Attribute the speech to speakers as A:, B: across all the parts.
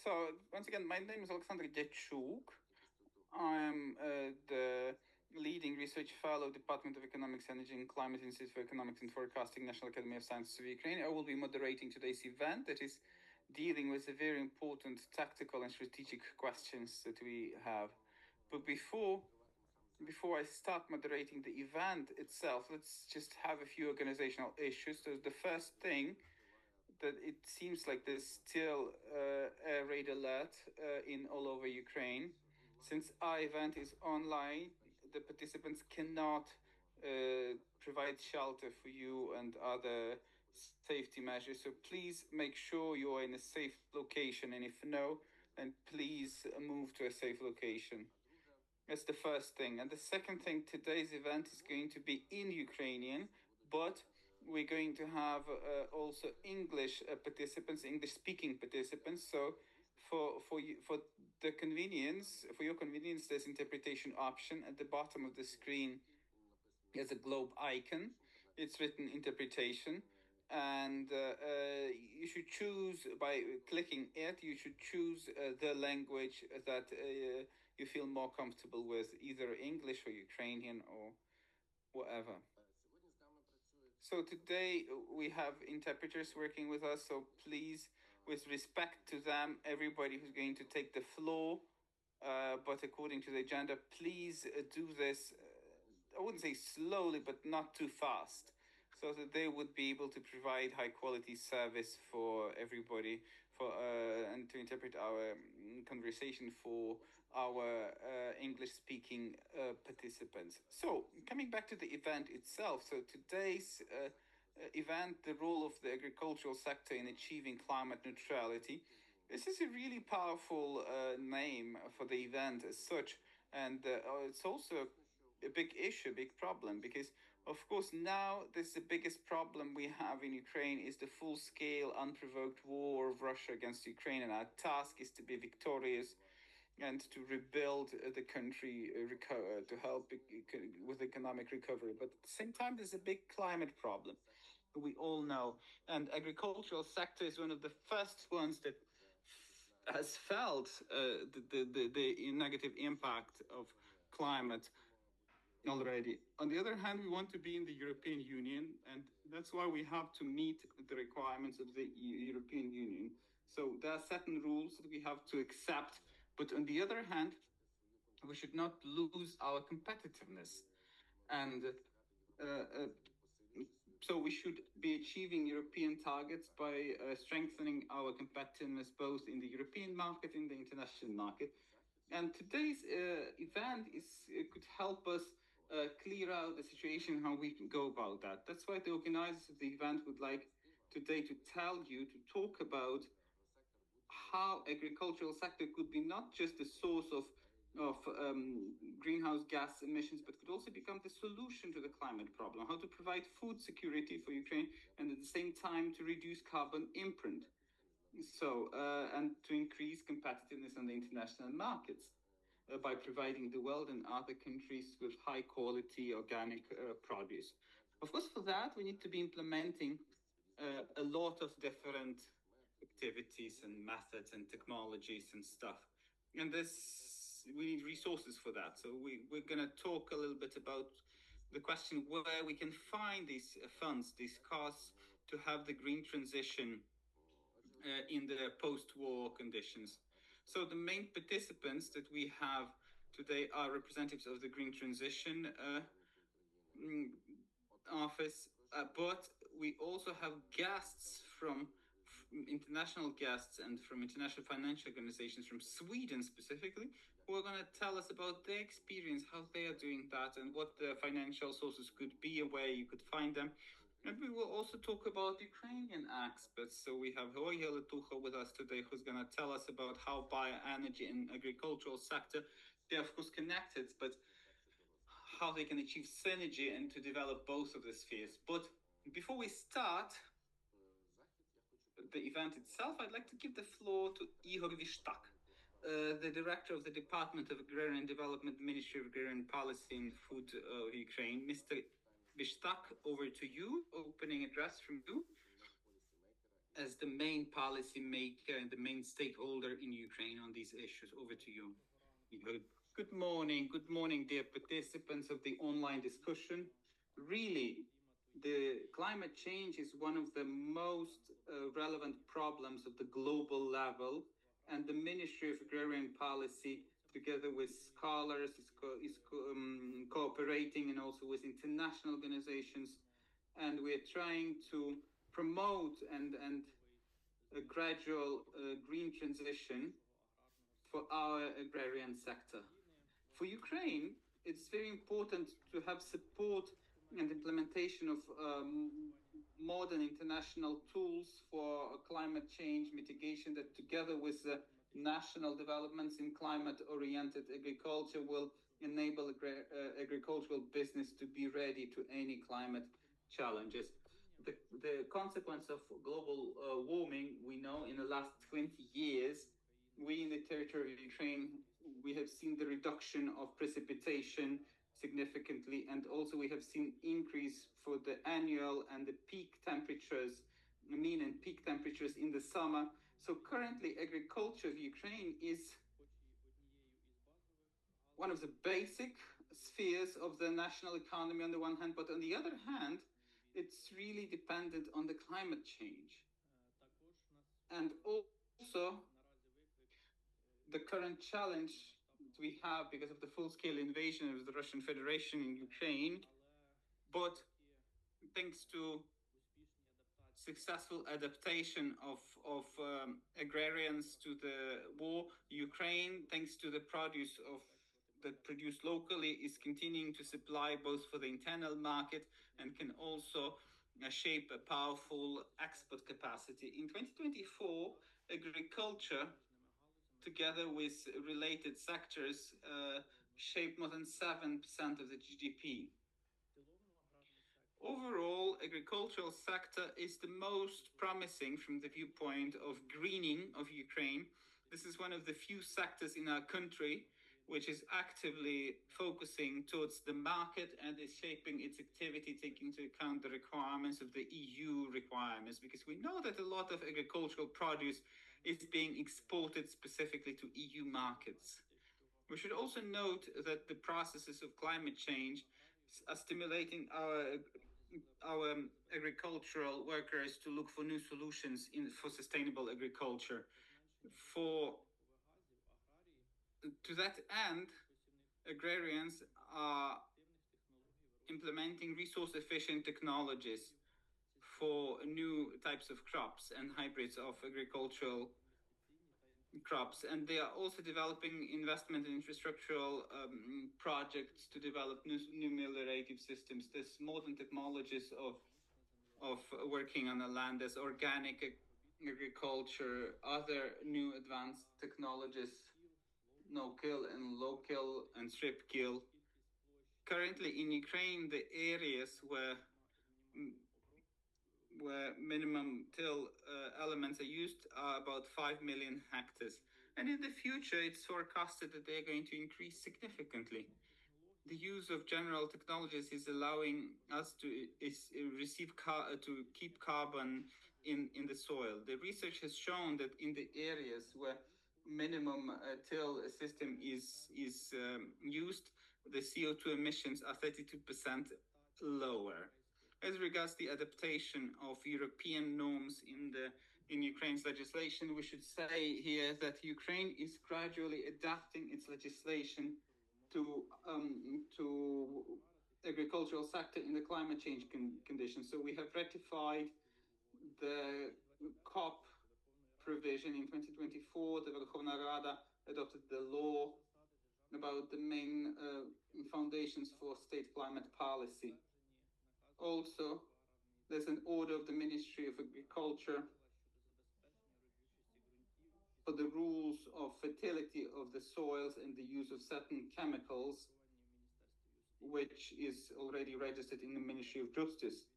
A: So once again, my name is Alexander Diachuk. I'm the leading research fellow, Department of Economics, Energy and Climate, Institute for Economics and Forecasting, National Academy of Sciences of Ukraine. I will be moderating today's event that is dealing with the very important tactical and strategic questions that we have. But before I start moderating the event itself, let's just have a few organizational issues. So the first thing, that it seems like there's still a raid alert in all over Ukraine. Since our event is online, the participants cannot provide shelter for you and other safety measures. So please make sure you are in a safe location. And if no, then please move to a safe location. That's the first thing. And the second thing, today's event is going to be in Ukrainian, but we're going to have also English participants, English-speaking participants. So for your convenience, there's interpretation option at the bottom of the screen. There's a globe icon. It's written interpretation, and you should choose by clicking it. You should choose the language that you feel more comfortable with, either English or Ukrainian or whatever. So today we have interpreters working with us, so please, with respect to them, everybody who's going to take the floor, but according to the agenda, please do this, I wouldn't say slowly, but not too fast, so that they would be able to provide high quality service for everybody, and to interpret our conversation for our English speaking participants. So coming back to the event itself, so today's event, the role of the agricultural sector in achieving climate neutrality. This is a really powerful name for the event as such, and it's also a big issue, big problem, because of course now this is the biggest problem we have in Ukraine is the full-scale unprovoked war of Russia against Ukraine, and our task is to be victorious and to rebuild the country, to help with economic recovery. But at the same time, there's a big climate problem, we all know, and agricultural sector is one of the first ones that has felt the negative impact of climate already. On the other hand, we want to be in the European Union, and that's why we have to meet the requirements of the European Union. So there are certain rules that we have to accept, but on the other hand, we should not lose our competitiveness. And so we should be achieving European targets by strengthening our competitiveness both in the European market and the international market. And today's event could help us clear out the situation, how we can go about that. That's why the organizers of the event would like today to talk about how agricultural sector could be not just the source of greenhouse gas emissions, but could also become the solution to the climate problem, how to provide food security for Ukraine and at the same time to reduce carbon imprint. So, and to increase competitiveness on the international markets by providing the world and other countries with high quality organic produce. Of course, for that, we need to be implementing a lot of different activities and methods and technologies and stuff. And we need resources for that. So we're going to talk a little bit about the question where we can find these funds, these costs to have the green transition in the post-war conditions. So the main participants that we have today are representatives of the Green Transition Office, but we also have guests from international guests and from international financial organizations from Sweden specifically, who are going to tell us about their experience, how they are doing that, and what the financial sources could be, where you could find them. And we will also talk about Ukrainian experts. So we have Hoya Letucha with us today, who's going to tell us about how bioenergy and agricultural sector, they're of course connected, but how they can achieve synergy and to develop both of the spheres. But before we start the event itself, I'd like to give the floor to Igor Vishtak, the director of the Department of Agrarian Development, Ministry of Agrarian Policy and Food of Ukraine. Mr. Vishtak, over to you, opening address from you. as the main policy maker and the main stakeholder in Ukraine on these issues. Over to you. Good morning, dear participants of the online discussion. Really, the climate change is one of the most relevant problems of the global level, and the Ministry of Agrarian Policy, together with scholars, is cooperating, and also with international organizations, and we're trying to promote and a gradual green transition for our agrarian sector. For Ukraine, it's very important to have support and implementation of modern international tools for climate change mitigation that, together with national developments in climate-oriented agriculture, will enable agricultural business to be ready to any climate challenges. The consequence of global warming, we know in the last 20 years, we in the territory of Ukraine, we have seen the reduction of precipitation significantly, and also we have seen increase for the annual and the peak temperatures, mean and peak temperatures in the summer. So currently agriculture of Ukraine is one of the basic spheres of the national economy on the one hand, but on the other hand, it's really dependent on the climate change. And also, the current challenge we have because of the full-scale invasion of the Russian Federation in Ukraine, but thanks to successful adaptation of agrarians to the war, Ukraine, thanks to the produce that produced locally, is continuing to supply both for the internal market and can also shape a powerful export capacity. In 2024, agriculture, together with related sectors, shape more than 7% of the GDP. Overall, agricultural sector is the most promising from the viewpoint of greening of Ukraine. This is one of the few sectors in our country which is actively focusing towards the market and is shaping its activity, taking into account the requirements of the EU requirements, because we know that a lot of agricultural produce is being exported specifically to EU markets. We should also note that the processes of climate change are stimulating our agricultural workers to look for new solutions for sustainable agriculture. To that end, agrarians are implementing resource-efficient technologies for new types of crops and hybrids of agricultural crops, and they are also developing investment in infrastructural projects to develop new meliorative systems. There's modern technologies of working on the land, there's organic agriculture, other new advanced technologies, no-kill and low-kill and strip-kill. Currently in Ukraine, the areas where minimum till elements are used are about 5 million hectares. And in the future, it's forecasted that they're going to increase significantly. The use of general technologies is allowing us to keep carbon in the soil. The research has shown that in the areas where minimum till system is used, the CO2 emissions are 32% lower. As regards the adaptation of European norms in Ukraine's legislation, we should say here that Ukraine is gradually adapting its legislation to agricultural sector in the climate change conditions. So we have ratified the COP provision in 2024. The Verkhovna Rada adopted the law about the main foundations for state climate policy. Also, there's an order of the Ministry of Agriculture for the rules of fertility of the soils and the use of certain chemicals, which is already registered in the Ministry of Justice.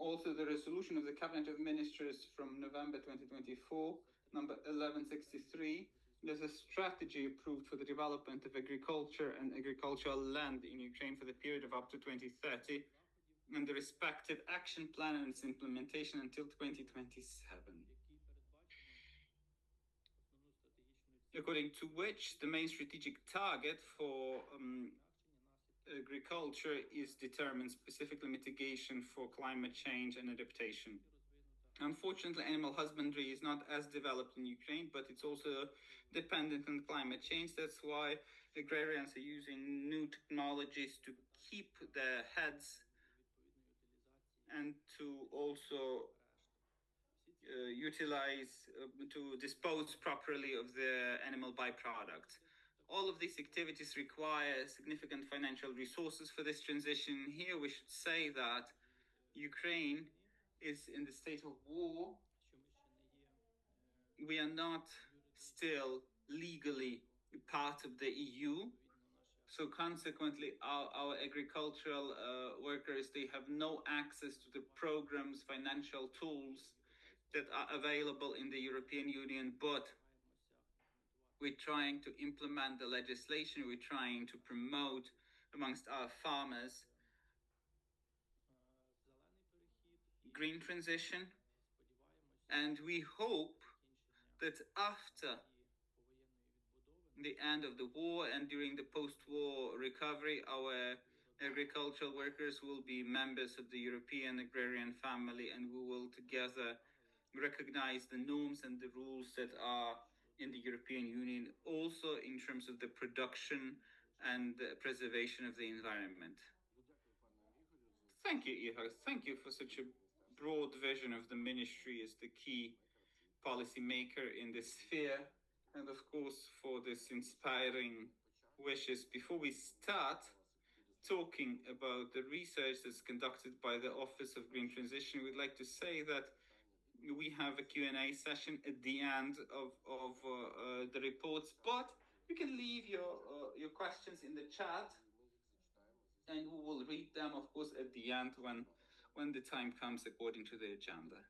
A: Also, the resolution of the Cabinet of Ministers from November 2024, number 1163, there's a strategy approved for the development of agriculture and agricultural land in Ukraine for the period of up to 2030. and the respective action plan and its implementation until 2027. According to which the main strategic target for agriculture is determined, specifically mitigation for climate change and adaptation. Unfortunately, animal husbandry is not as developed in Ukraine, but it's also dependent on climate change. That's why agrarians are using new technologies to keep their heads and to also to dispose properly of the animal byproducts. All of these activities require significant financial resources for this transition. Here we should say that Ukraine is in the state of war. We are not still legally part of the EU. So consequently, our agricultural workers, they have no access to the programs, financial tools that are available in the European Union, but we're trying to implement the legislation, we're trying to promote amongst our farmers green transition, and we hope that after the end of the war and during the post-war recovery, our agricultural workers will be members of the European agrarian family, and we will together recognize the norms and the rules that are in the European Union, also in terms of the production and the preservation of the environment. Thank you, Ihar. Thank you for such a broad vision of the ministry as the key policy maker in this sphere, and of course for this inspiring wishes. Before we start talking about the research that's conducted by the Office of Green Transition, we'd like to say that we have a Q&A session at the end of the reports, but you can leave your questions in the chat and we will read them, of course, at the end when the time comes according to the agenda.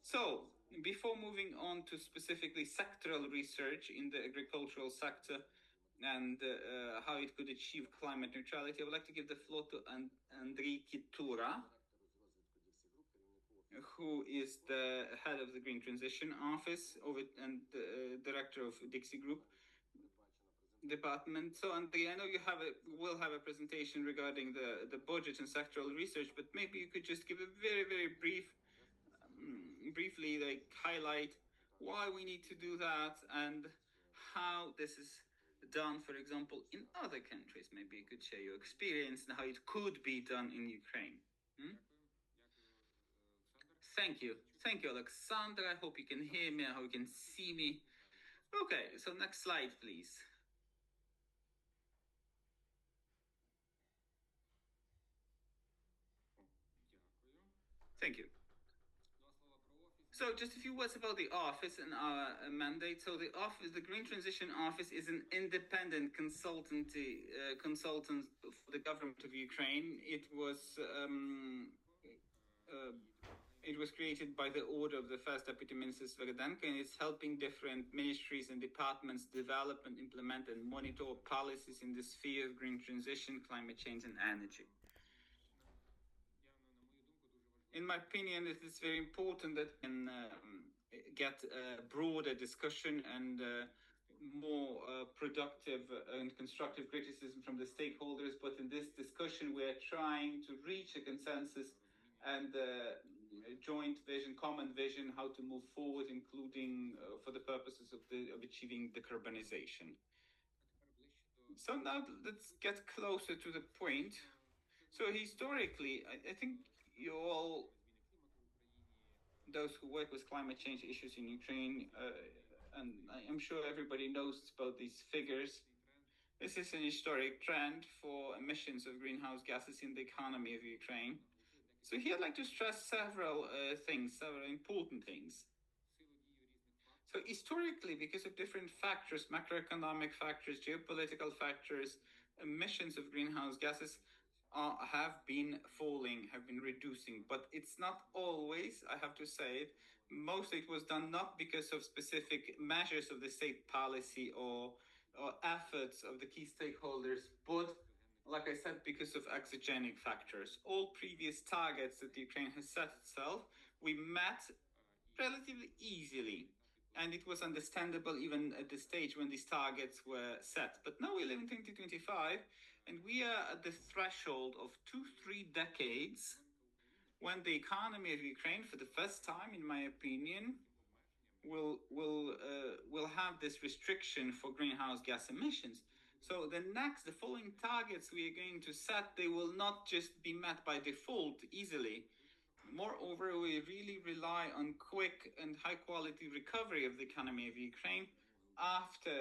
A: So, before moving on to specifically sectoral research in the agricultural sector and how it could achieve climate neutrality, I would like to give the floor to Andriy Kitura, who is the head of the Green Transition Office and director of DiXi Group department. So, Andriy, I know will have a presentation regarding the budget and sectoral research, but maybe you could just give a very, very briefly highlight why we need to do that and how this is done, for example, in other countries. Maybe you could share your experience and how it could be done in Ukraine. Thank you, Alexander. I hope you can hear me. I hope you can see me. Okay, so next slide, please. Thank you. So just a few words about the office and our mandate. So the Green Transition Office is an independent consultant for the government of Ukraine. It was created by the order of the first Deputy Minister Sveredenko, and it's helping different ministries and departments develop and implement and monitor policies in the sphere of green transition, climate change, and energy. In my opinion, it is very important that we can get a broader discussion and more productive and constructive criticism from the stakeholders. But in this discussion, we are trying to reach a consensus and a joint vision, common vision, how to move forward, including for the purposes of achieving decarbonization. So now let's get closer to the point. So historically, I think you all, those who work with climate change issues in Ukraine, and I'm sure everybody knows about these figures. This is an historic trend for emissions of greenhouse gases in the economy of Ukraine. So here I'd like to stress several important things. So historically, because of different factors, macroeconomic factors, geopolitical factors, emissions of greenhouse gases have been falling, have been reducing, but it's not always, I have to say it. Mostly it was done not because of specific measures of the state policy or efforts of the key stakeholders, but like I said, because of exogenic factors. All previous targets that Ukraine has set itself, we met relatively easily. And it was understandable even at the stage when these targets were set. But now we live in 2025, and we are at the threshold of 2-3 decades when the economy of Ukraine, for the first time, in my opinion, will have this restriction for greenhouse gas emissions. So the following targets we are going to set, they will not just be met by default easily. Moreover, we really rely on quick and high quality recovery of the economy of Ukraine after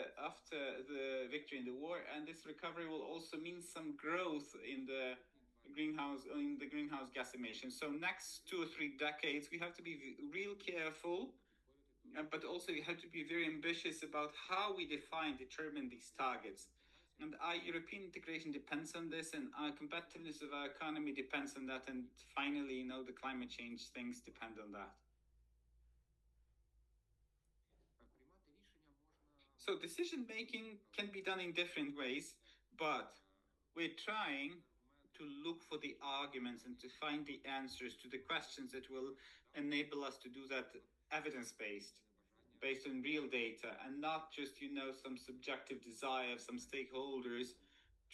A: the victory in the war, and this recovery will also mean some growth in the greenhouse gas emissions. So next 2 or 3 decades, we have to be real careful, but also we have to be very ambitious about how we determine these targets. And our European integration depends on this, and our competitiveness of our economy depends on that. And finally, the climate change things depend on that. So decision making can be done in different ways, but we're trying to look for the arguments and to find the answers to the questions that will enable us to do that evidence-based, based on real data, and not just some subjective desire of some stakeholders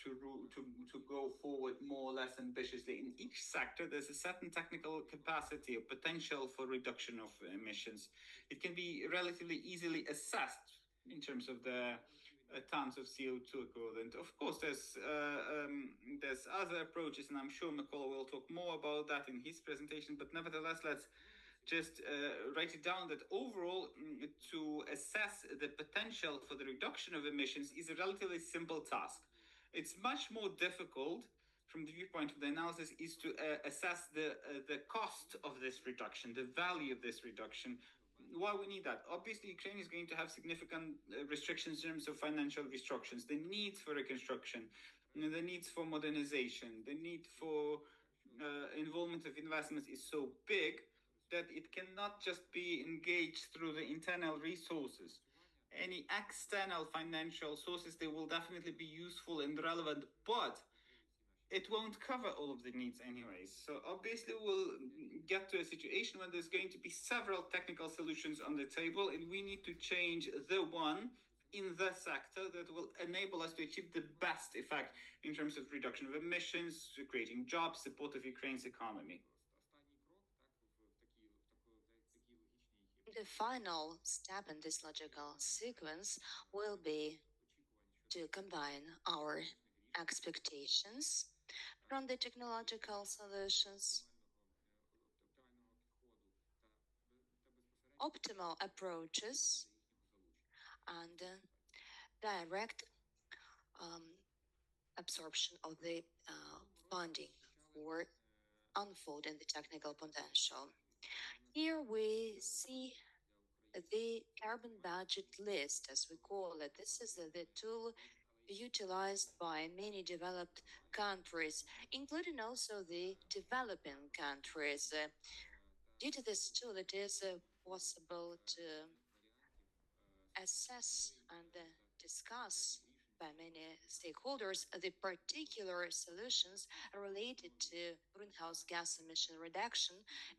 A: to go forward more or less ambitiously. In each sector, there's a certain technical capacity or potential for reduction of emissions. It can be relatively easily assessed in terms of the tons of CO2 equivalent. Of course, there's other approaches, and I'm sure Mykola will talk more about that in his presentation. But nevertheless, let's just write it down that overall, to assess the potential for the reduction of emissions is a relatively simple task. It's much more difficult from the viewpoint of the analysis is to assess the cost of this reduction, the value of this reduction. Why we need that? Obviously, Ukraine is going to have significant restrictions in terms of financial restrictions, the needs for reconstruction, the needs for modernization, the need for involvement of investments is so big that it cannot just be engaged through the internal resources. Any external financial sources, they will definitely be useful and relevant, but it won't cover all of the needs anyways. So obviously we'll get to a situation where there's going to be several technical solutions on the table, and we need to change the one in the sector that will enable us to achieve the best effect in terms of reduction of emissions, creating jobs, support of Ukraine's economy.
B: The final step in this logical sequence will be to combine our expectations from the technological solutions, optimal approaches, and direct um, absorption of the funding for unfolding the technical potential. Here we see the carbon budget list, as we call it. This is the tool utilized by many developed countries, including also the developing countries. Due to this tool, it is possible to assess and discuss by many stakeholders the particular solutions related to greenhouse gas emission reduction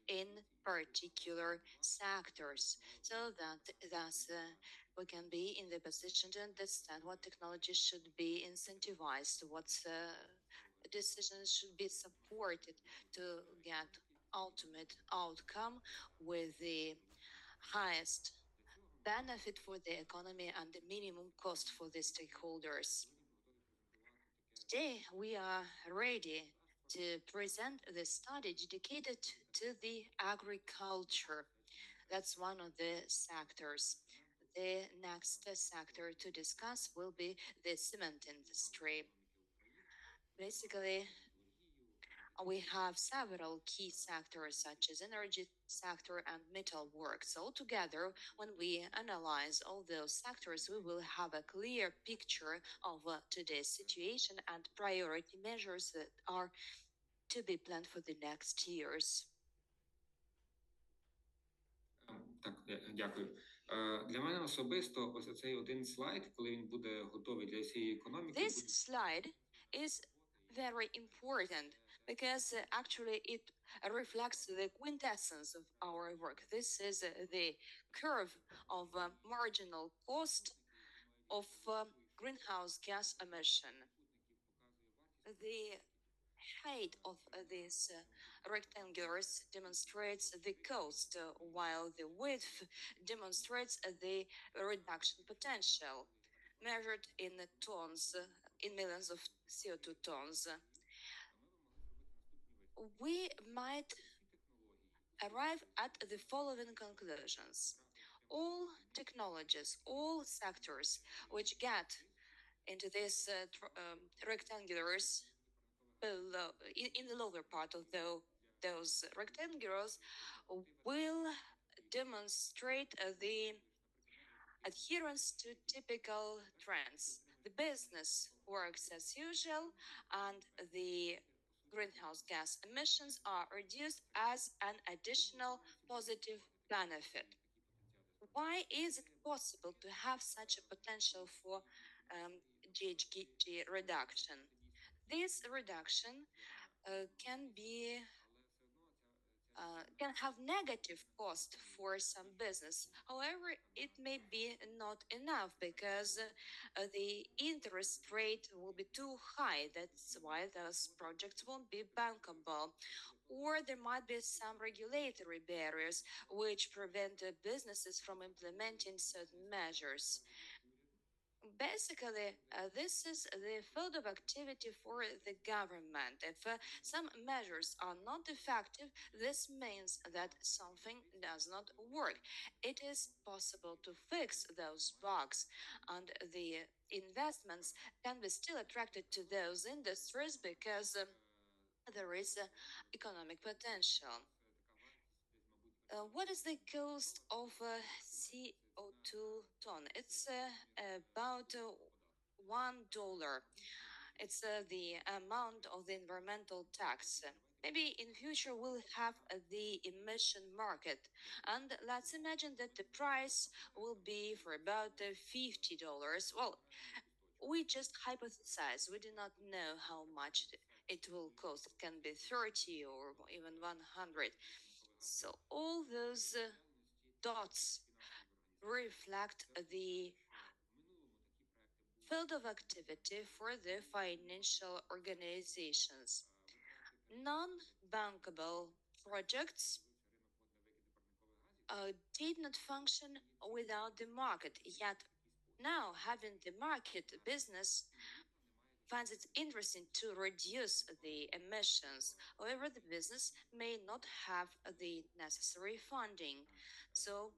B: in particular sectors, so that thus we can be in the position to understand what technology should be incentivized, what decisions should be supported to get ultimate outcome with the highest benefit for the economy and the minimum cost for the stakeholders. Today, we are ready to present the study dedicated to the agriculture. That's one of the sectors. The next sector to discuss will be the cement industry. Basically, we have several key sectors such as energy sector and metal works. Altogether, when we analyze all those sectors, we will have a clear picture of today's situation and priority measures that are to be planned for the next years.
C: Так, дякую. Для мене особисто ось цей один слайд, коли він буде готовий для всієї економіки.
B: This slide is very important because actually it reflects the quintessence of our work. This is the curve of marginal cost of greenhouse gas emission. The height of these rectangulars demonstrates the cost, while the width demonstrates the reduction potential, measured in tons, in millions of CO2 tons. We might arrive at the following conclusions. All technologies, all sectors which get into these rectangulars below, in the lower part of those rectangles will demonstrate the adherence to typical trends. The business works as usual, and the greenhouse gas emissions are reduced as an additional positive benefit. Why is it possible to have such a potential for GHG reduction? This reduction can have negative cost for some business. However, it may be not enough because the interest rate will be too high. That's why those projects won't be bankable. Or there might be some regulatory barriers which prevent businesses from implementing certain measures. Basically, this is the field of activity for the government. If some measures are not effective, this means that something does not work. It is possible to fix those bugs, and the investments can be still attracted to those industries because there is economic potential. What is the cost of CO2 ton? It's about $1. It's the amount of the environmental tax. Maybe in future we'll have the emission market, and let's imagine that the price will be for about $50. Well, we just hypothesize. We do not know how much it will cost. It can be 30 or even 100. So all those dots reflect the field of activity for the financial organizations. Non-bankable projects did not function without the market, yet now having the market, business finds it interesting to reduce the emissions. However, the business may not have the necessary funding. So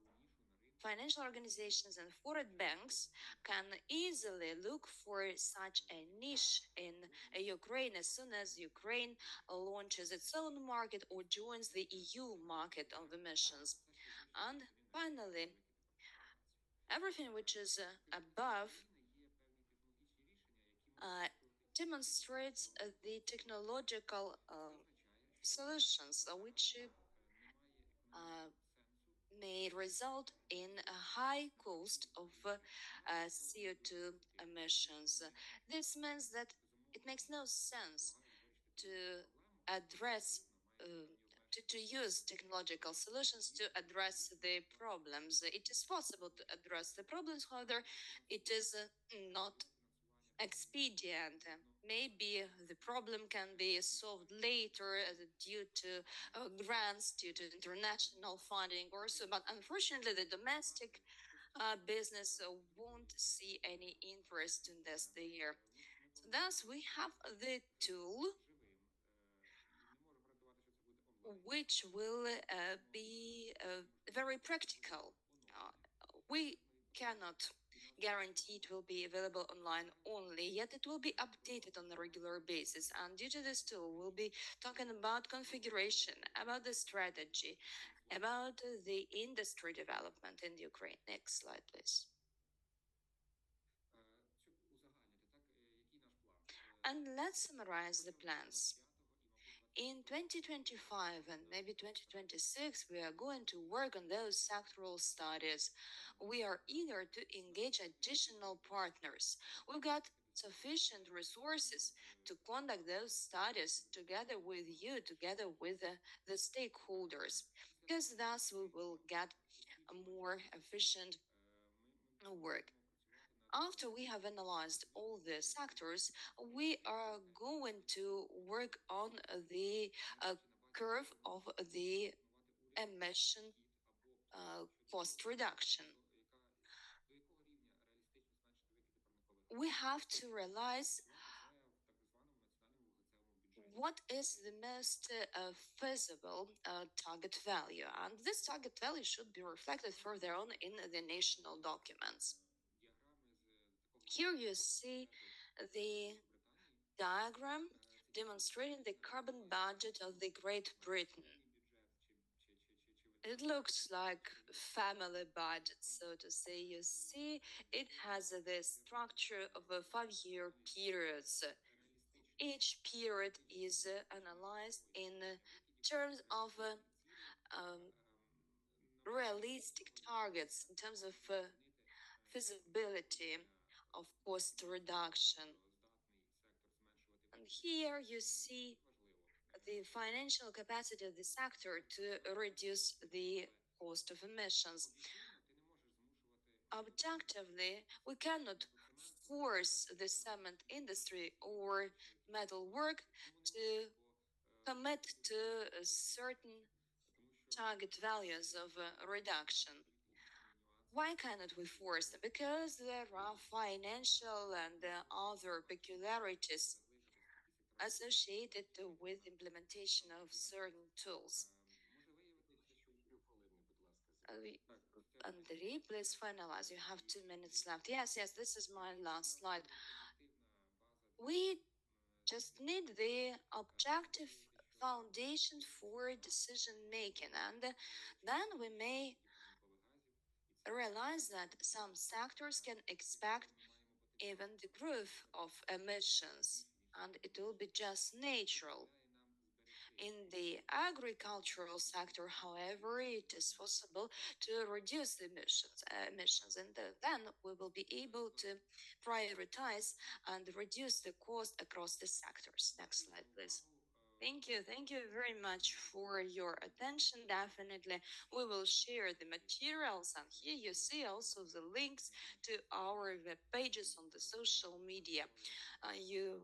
B: financial organizations and foreign banks can easily look for such a niche in Ukraine as soon as Ukraine launches its own market or joins the EU market of emissions. And finally, everything which is above uh, demonstrates the technological solutions which uh, may result in a high cost of CO2 emissions. This means that it makes no sense to address to use technological solutions to address the problems. It is possible to address the problems, however, it is not expedient. Maybe the problem can be solved later due to grants, due to international funding or so, but unfortunately, the domestic business won't see any interest in this year. So thus, we have the tool which will be very practical. We cannot guarantee it will be available online only, yet it will be updated on a regular basis. And due to this tool, we'll be talking about configuration, about the strategy, about the industry development in Ukraine. Next slide, please. And let's summarize the plans. In 2025 and maybe 2026, we are going to work on those sectoral studies. We are eager to engage additional partners. We've got sufficient resources to conduct those studies together with you, together with the stakeholders, because thus we will get a more efficient work. After we have analyzed all the sectors, we are going to work on the curve of the emission cost reduction. We have to realize what is the most feasible target value, and this target value should be reflected further on in the national documents. Here you see the diagram demonstrating the carbon budget of the Great Britain. It looks like family budget, so to say. You see, it has the structure of a 5-year periods. Each period is analyzed in terms of realistic targets, in terms of feasibility of cost reduction. And here you see the financial capacity of the sector to reduce the cost of emissions. Objectively, we cannot force the cement industry or metal work to commit to certain target values of reduction. Why cannot we force them? Because there are financial and other peculiarities associated with implementation of certain tools. Andrei, please finalize. You have 2 minutes left. Yes, yes, this is my last slide. We just need the objective foundation for decision making, and then we may realize that some sectors can expect even the growth of emissions, and it will be just natural. In the agricultural sector, however, it is possible to reduce the emissions, and then we will be able to prioritize and reduce the cost across the sectors. Next slide, please. Thank you very much for your attention. Definitely, we will share the materials, and here you see also the links to our web pages on the social media. You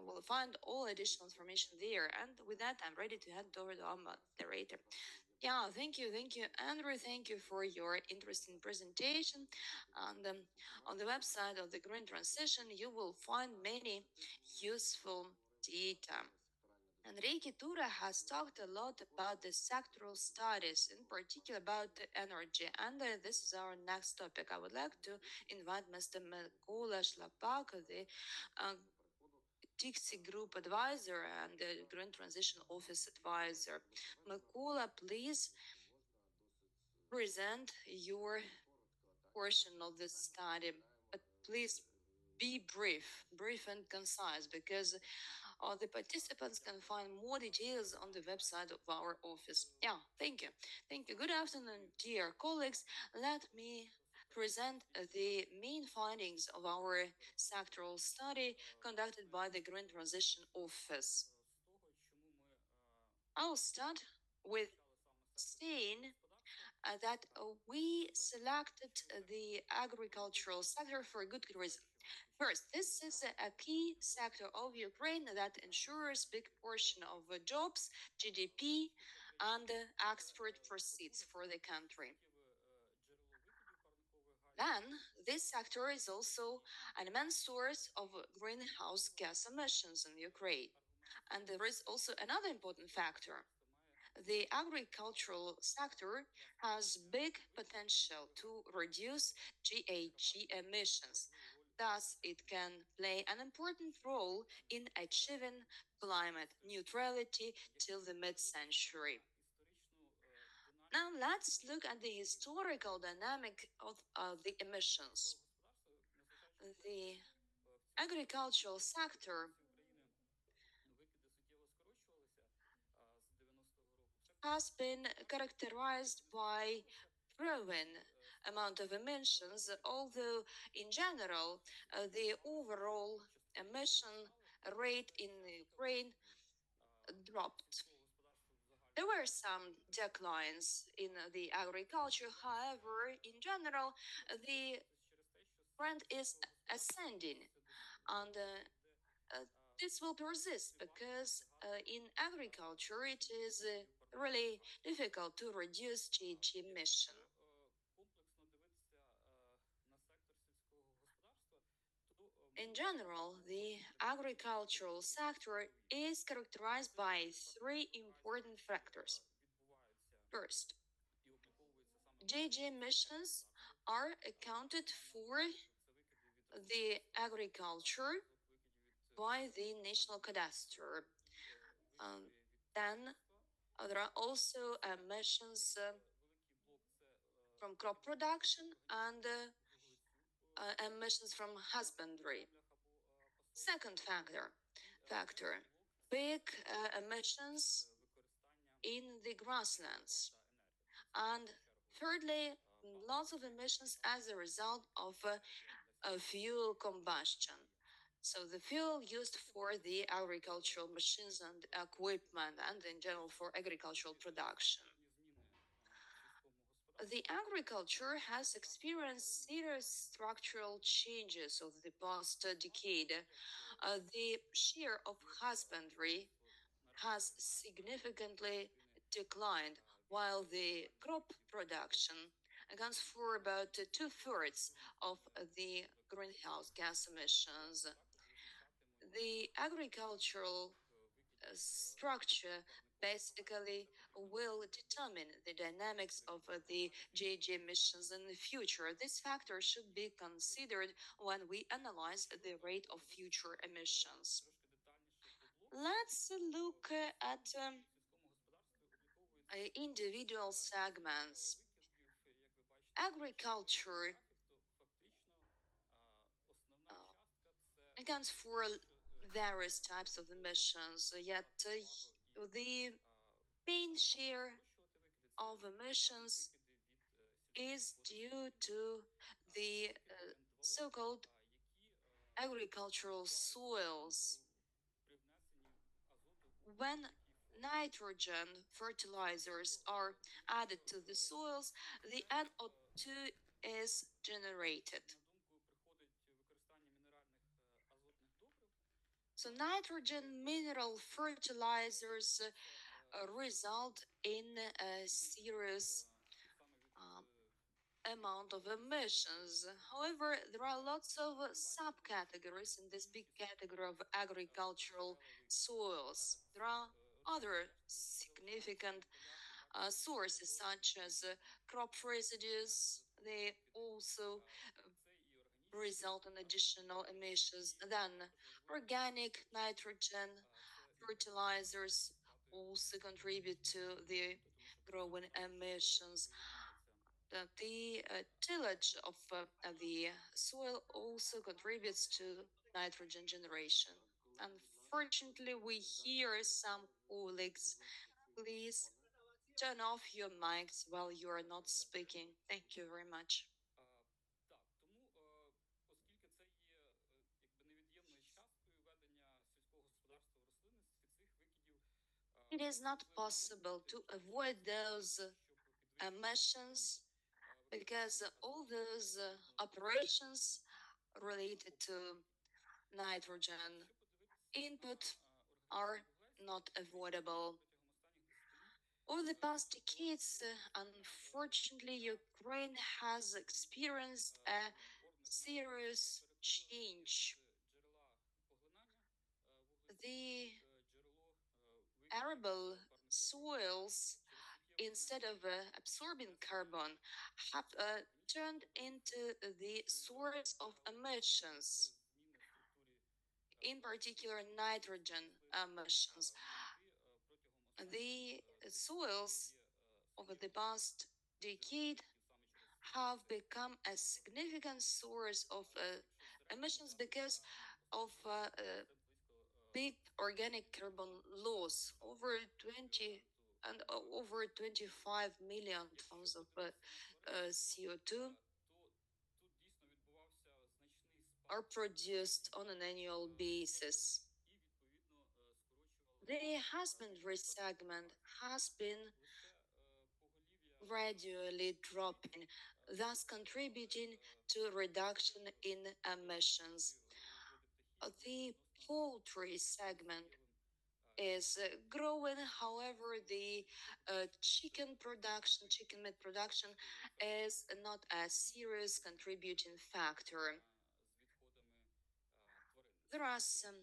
B: will find all additional information there. And with that, I'm ready to hand over to our moderator. Yeah, thank you, Andrew. Thank you for your interesting presentation. And on the website of the Green Transition, you will find many useful data. Enrique Tura has talked a lot about the sectoral studies, in particular about the energy, and this is our next topic. I would like to invite Mr. Mykola Shlapak, the DiXi Group advisor and the Green Transition Office advisor. Mykola, please present your portion of the study, but please be brief and concise, because the participants can find more details on the website of our office. Yeah, thank you. Thank you. Good afternoon, dear colleagues. Let me present the main findings of our sectoral study conducted by the Green Transition Office. I'll start with saying that we selected the agricultural sector for a good reason. First, this is a key sector of Ukraine that ensures big portion of jobs, GDP, and export proceeds for the country. Then, this sector is also an immense source of greenhouse gas emissions in Ukraine. And there is also another important factor. The agricultural sector has big potential to reduce GHG emissions. Thus, it can play an important role in achieving climate neutrality till the mid-century. Now, let's look at the historical dynamic of the emissions. The agricultural sector has been characterized by growing amount of emissions, although in general the overall emission rate in Ukraine dropped. There were some declines in the agriculture, however, in general, the trend is ascending, and this will persist because in agriculture it is really difficult to reduce GHG emission. In general, the agricultural sector is characterized by three important factors. First, GHG emissions are accounted for the agriculture by the National Cadastre. Then there are also emissions from crop production and emissions from husbandry. Second factor, big emissions in the grasslands. And thirdly, lots of emissions as a result of fuel combustion. So the fuel used for the agricultural machines and equipment and in general for agricultural production. The agriculture has experienced serious structural changes over the past decade. The share of husbandry has significantly declined, while the crop production accounts for about two-thirds of the greenhouse gas emissions. The agricultural structure basically will determine the dynamics of the GHG emissions in the future. This factor should be considered when we analyze the rate of future emissions. Let's look at individual segments. Agriculture accounts for various types of emissions, yet the main share of emissions is due to the so-called agricultural soils. When nitrogen fertilizers are added to the soils, the NO2 is generated. So nitrogen mineral fertilizers result in a serious amount of emissions. However, there are lots of subcategories in this big category of agricultural soils. There are other significant sources such as crop residues. They also result in additional emissions. Then organic nitrogen fertilizers also contribute to the growing emissions. The tillage of the soil also contributes to nitrogen generation. Unfortunately, we hear some colleagues. Please turn off your mics while you are not speaking. Thank you very much. It is not possible to avoid those emissions because all those operations related to nitrogen input are not avoidable. Over the past decades, unfortunately, Ukraine has experienced a serious change. The arable soils, instead of absorbing carbon, have turned into the source of emissions, in particular nitrogen emissions. The soils over the past decade have become a significant source of emissions because of big organic carbon loss. Over 20 and over 25 million tons of CO2 are produced on an annual basis. The husbandry segment has been gradually dropping, thus contributing to reduction in emissions. The poultry segment is growing. However, the chicken production, chicken meat production, is not a serious contributing factor. There are some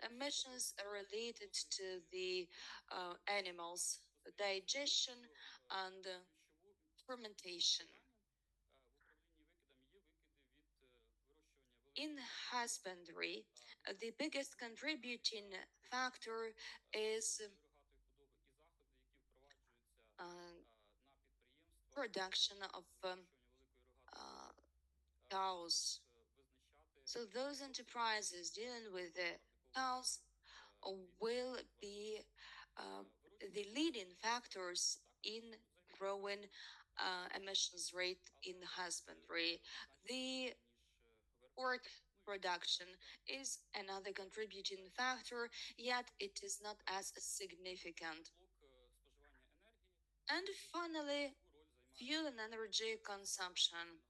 B: emissions related to the animals' digestion and fermentation. In husbandry, the biggest contributing factor is production of uh, cows. So those enterprises dealing with the cows will be uh, the leading factors in growing emissions rate in husbandry. The pork production is another contributing factor, yet it is not as significant. And finally, fuel and energy consumption.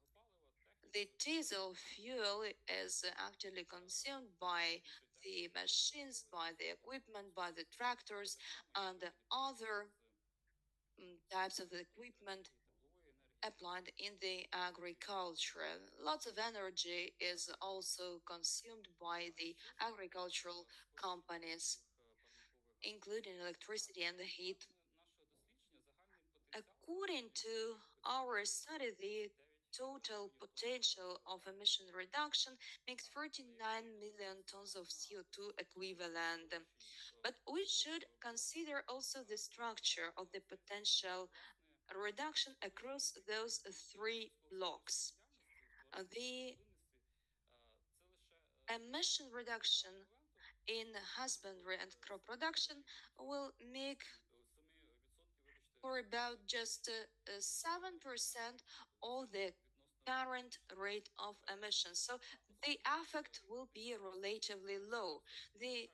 B: The diesel fuel is actually consumed by the machines, by the equipment, by the tractors, and other types of equipment applied in the agriculture. Lots of energy is also consumed by the agricultural companies, including electricity and heat. According to our study, the total potential of emission reduction makes 39 million tons of CO2 equivalent. But we should consider also the structure of the potential reduction across those three blocks. The emission reduction in husbandry and crop production will make for about just 7% of the current rate of emissions. So the effect will be relatively low. The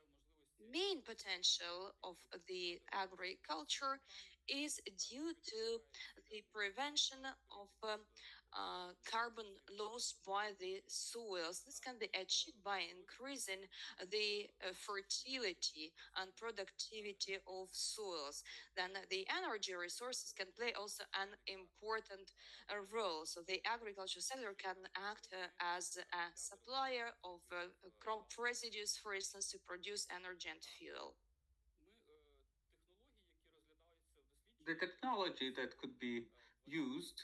B: main potential of the agriculture is due to the prevention of carbon loss by the soils. This can be achieved by increasing the fertility and productivity of soils. Then the energy resources can play also an important role. So the agriculture sector can act as a supplier of crop residues, for instance, to produce energy and fuel.
A: The technology that could be used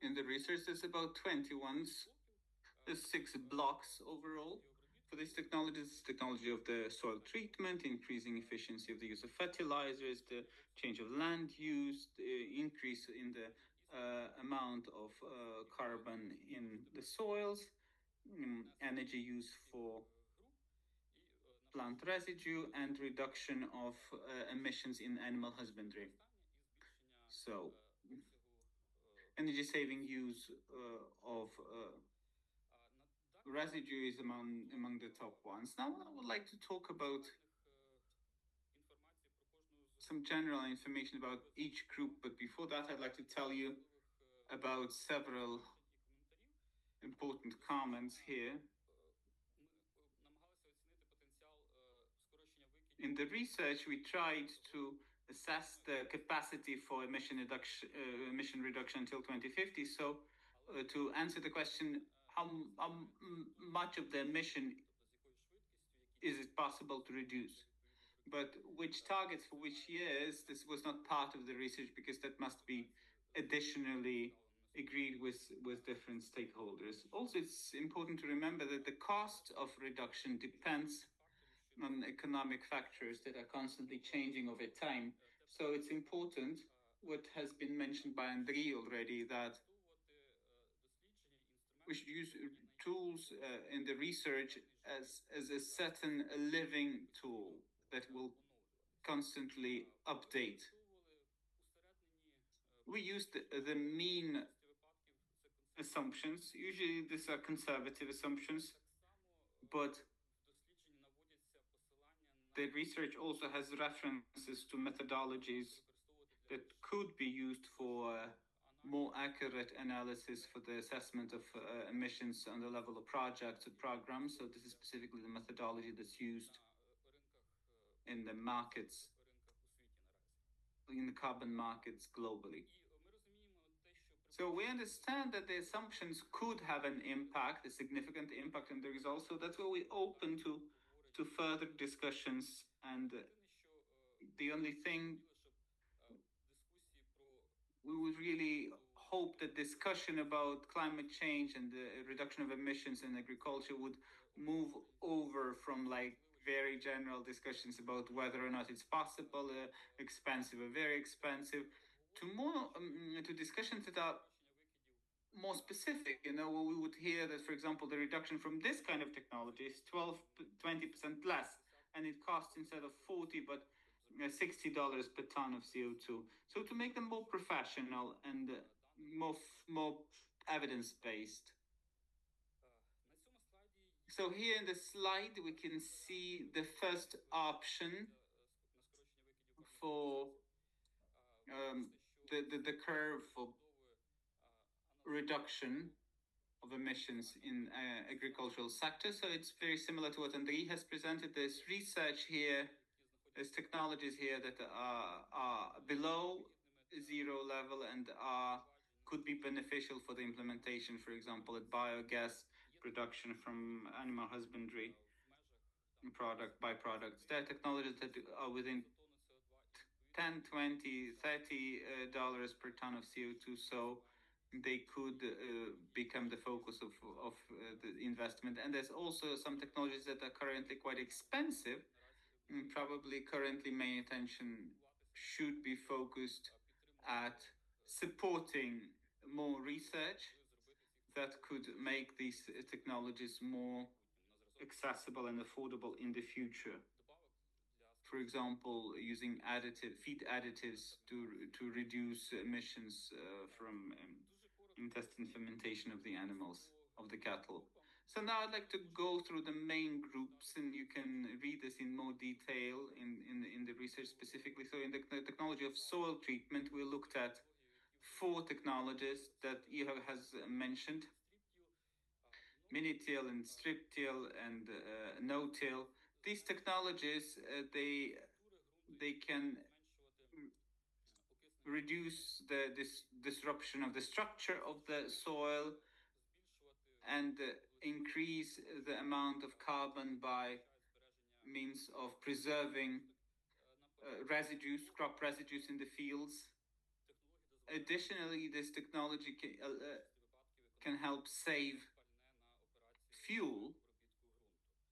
A: in the research is about 21. There's 6 blocks overall. For these technologies, technology of the soil treatment, increasing efficiency of the use of fertilizers, the change of land use, the increase in the amount of carbon in the soils, energy use for plant residue, and reduction of emissions in animal husbandry. So, energy saving use of residue is among the top ones. Now, I would like to talk about some general information about each group, but before that, I'd like to tell you about several important comments here. In the research, we tried to assess the capacity for emission reduction until 2050. So, to answer the question, how much of the emission is it possible to reduce? But which targets for which years, this was not part of the research because that must be additionally agreed with different stakeholders. Also, it's important to remember that the cost of reduction depends on economic factors that are constantly changing over time. So it's important, what has been mentioned by Andriy already, that we should use tools in the research as a certain living tool that will constantly update. we used the mean assumptions. Usually these are conservative assumptions, but the research also has references to methodologies that could be used for more accurate analysis for the assessment of emissions on the level of projects or programs. So this is specifically the methodology that's used in the markets, in the carbon markets globally. So we understand that the assumptions could have an impact, a significant impact on the results. So that's why we're open to further discussions. And the only thing we would really hope that discussion about climate change and the reduction of emissions in agriculture would move over from like very general discussions about whether or not it's possible, expensive or very expensive, to more to discussions that are more specific. We would hear that, for example, the reduction from this kind of technology is 20% less, and it costs instead of 40 but $60 per ton of CO2. So to make them more professional and more evidence-based. So here in the slide, we can see the first option for the curve for reduction of emissions in agricultural sector. So it's very similar to what Andrei has presented. There's research here, there's technologies here that are below zero level and could be beneficial for the implementation, for example, at biogas production from animal husbandry byproducts. There are technologies that are within 10, 20, $30 per ton of CO2. So they could become the focus of the investment. And there's also some technologies that are currently quite expensive. And probably currently main attention should be focused at supporting more research that could make these technologies more accessible and affordable in the future. For example, using feed additives to reduce emissions from intestine fermentation of the animals, of the cattle. So now I'd like to go through the main groups, and you can read this in more detail in the research specifically. So in the technology of soil treatment, we looked at 4 technologies that Ihor has mentioned: mini-till and strip-till and no-till. These technologies, they can reduce this disruption of the structure of the soil and increase the amount of carbon by means of preserving crop residues in the fields. Additionally, this technology can help save fuel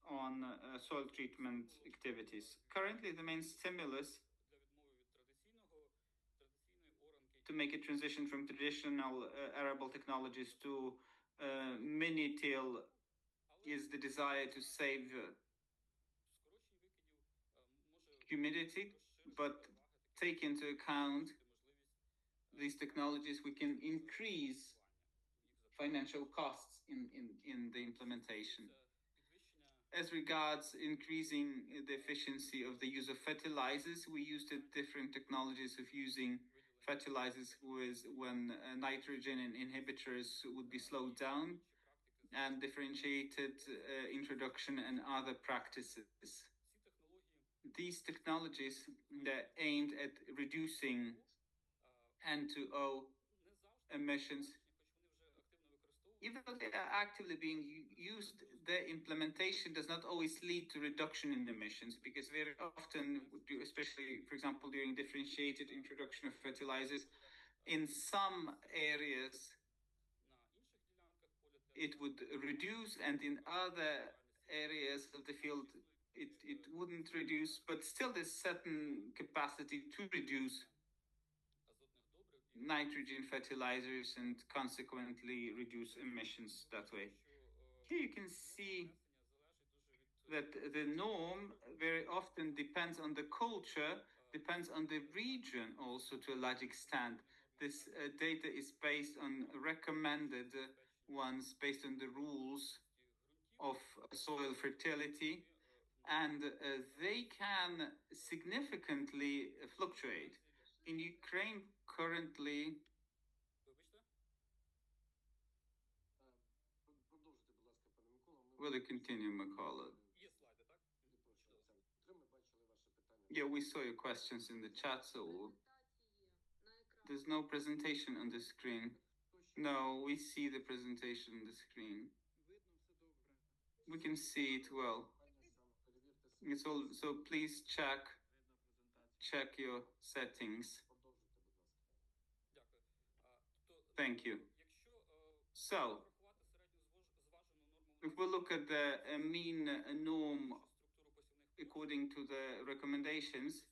A: on soil treatment activities. Currently, the main stimulus to make a transition from traditional arable technologies to mini-till is the desire to save humidity, but take into account these technologies, we can increase financial costs in the implementation. As regards increasing the efficiency of the use of fertilizers, we used different technologies of using fertilizers when nitrogen and inhibitors would be slowed down, and differentiated introduction and other practices. These technologies that aimed at reducing N2O emissions, even though they are actively being used, their implementation does not always lead to reduction in emissions, because very often, especially, for example, during differentiated introduction of fertilizers, in some areas it would reduce, and in other areas of the field it wouldn't reduce, but still there's certain capacity to reduce nitrogen fertilizers and consequently reduce emissions that way. Here you can see that the norm very often depends on the culture, depends on the region also to a large extent. This data is based on recommended ones, based on the rules of soil fertility, and they can significantly fluctuate. In Ukraine, currently, will you continue, Mikola? Yeah, we saw your questions in the chat, so there's no presentation on the screen. No, we see the presentation on the screen. We can see it well. It's all, so please check your settings. Thank you. So, if we look at the mean norm according to the recommendations,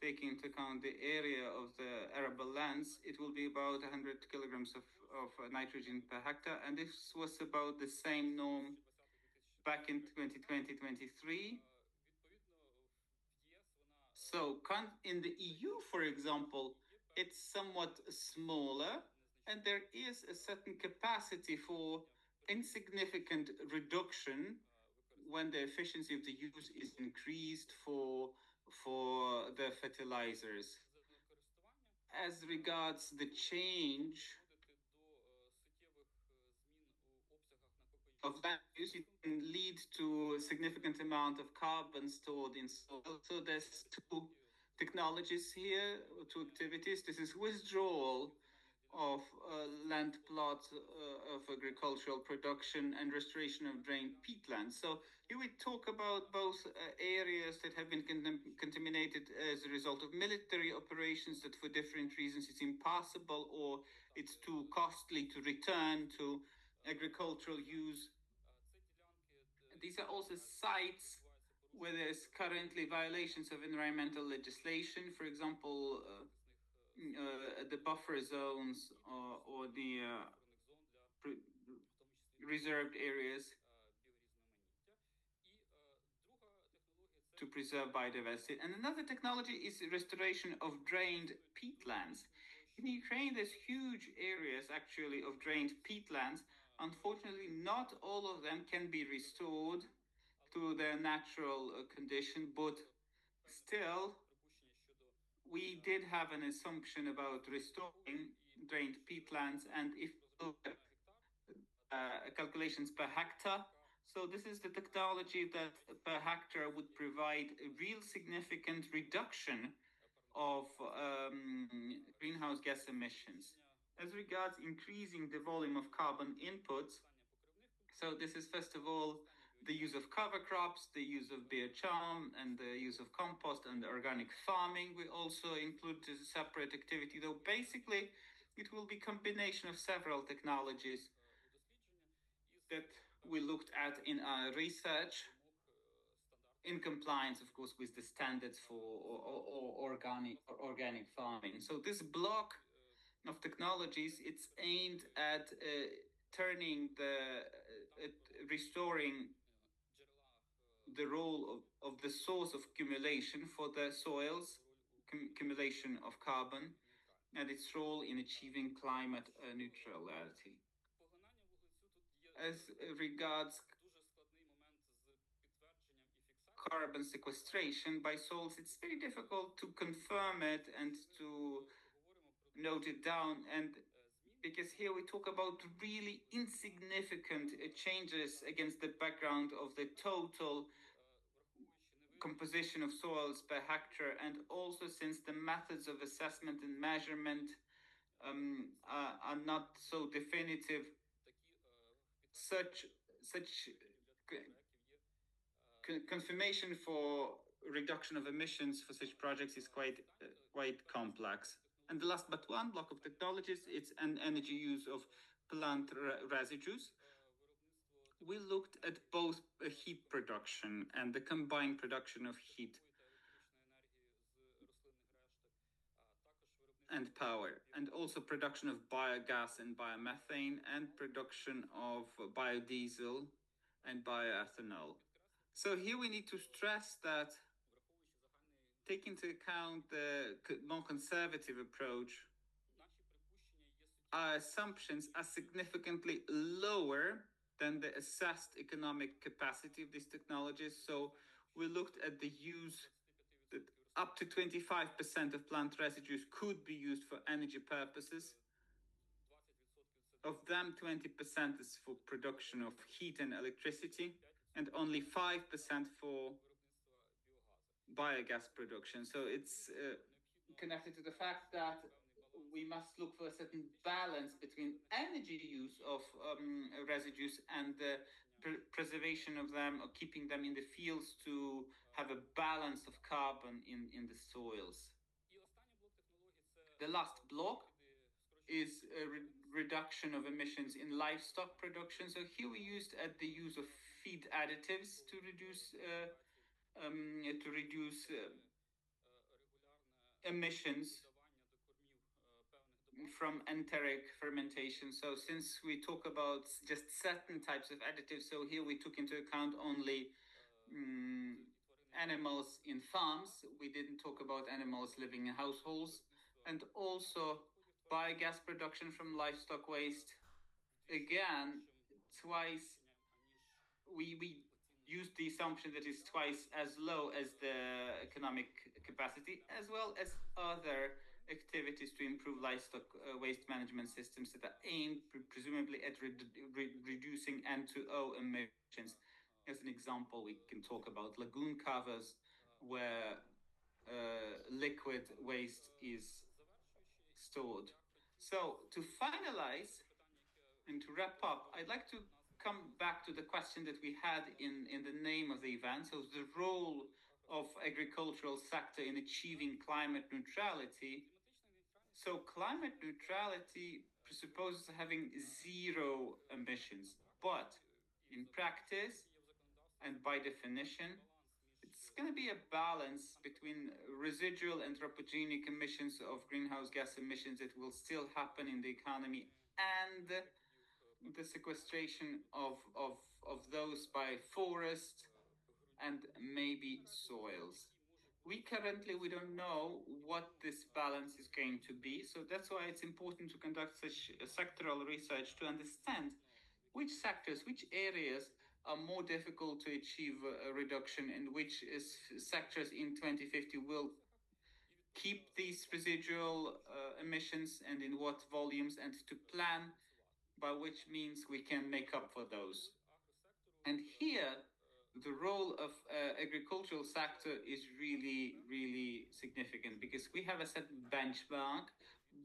A: taking into account the area of the arable lands, it will be about 100 kilograms of nitrogen per hectare. And this was about the same norm back in 2020-23. So in the EU, for example, it's somewhat smaller, and there is a certain capacity for insignificant reduction when the efficiency of the use is increased for the fertilizers. As regards the change of land use, it can lead to a significant amount of carbon stored in soil. So there's two technologies here, two activities. This is withdrawal of land plots of agricultural production and restoration of drained peatlands. So here we talk about both areas that have been contaminated as a result of military operations that for different reasons it's impossible or it's too costly to return to agricultural use. These are also sites where there's currently violations of environmental legislation, for example, the buffer zones or the reserved areas to preserve biodiversity. And another technology is restoration of drained peatlands. In Ukraine, there's huge areas actually of drained peatlands. Unfortunately, not all of them can be restored to their natural condition, but still, we did have an assumption about restoring drained peatlands, and if you look at calculations per hectare, so this is the technology that per hectare would provide a real significant reduction of greenhouse gas emissions. As regards increasing the volume of carbon inputs, so this is first of all the use of cover crops, the use of biochar, and the use of compost and organic farming. We also include a separate activity, though basically it will be a combination of several technologies that we looked at in our research, in compliance, of course, with the standards for organic farming. So this block of technologies, it's aimed at turning restoring the role of the source of accumulation for the soils, accumulation of carbon, and its role in achieving climate neutrality. As regards carbon sequestration by soils, it's very difficult to confirm it and to note it down, and because here we talk about really insignificant changes against the background of the total composition of soils per hectare, and also since the methods of assessment and measurement are not so definitive, such confirmation for reduction of emissions for such projects is quite complex. And the last but one block of technologies, it's an energy use of plant residues. We looked at both heat production and the combined production of heat and power, and also production of biogas and biomethane, and production of biodiesel and bioethanol. So here we need to stress that, take into account the more conservative approach, our assumptions are significantly lower than the assessed economic capacity of these technologies. So we looked at the use that up to 25% of plant residues could be used for energy purposes. Of them, 20% is for production of heat and electricity, and only 5% for biogas production. So it's connected to the fact that we must look for a certain balance between energy use of residues and the preservation of them, or keeping them in the fields to have a balance of carbon in the soils. The last block is a reduction of emissions in livestock production. So here we used at the use of feed additives to reduce emissions from enteric fermentation. So since we talk about just certain types of additives, so here we took into account only animals in farms. We didn't talk about animals living in households. And also biogas production from livestock waste. Again, twice we used the assumption that it's twice as low as the economic capacity, as well as other activities to improve livestock waste management systems that are aimed presumably at reducing N2O emissions. As an example, we can talk about lagoon covers where liquid waste is stored. So to finalize and to wrap up, I'd like to come back to the question that we had in the name of the event. So the role of agricultural sector in achieving climate neutrality. So climate neutrality presupposes having zero emissions, but in practice and by definition, it's going to be a balance between residual anthropogenic emissions of greenhouse gas emissions that will still happen in the economy and the sequestration of those by forest and maybe soils. We don't know what this balance is going to be, so that's why it's important to conduct such sectoral research to understand which sectors, which areas are more difficult to achieve a reduction, and which sectors in 2050 will keep these residual emissions and in what volumes, and to plan by which means we can make up for those. And here, the role of agricultural sector is really, really significant, because we have a certain benchmark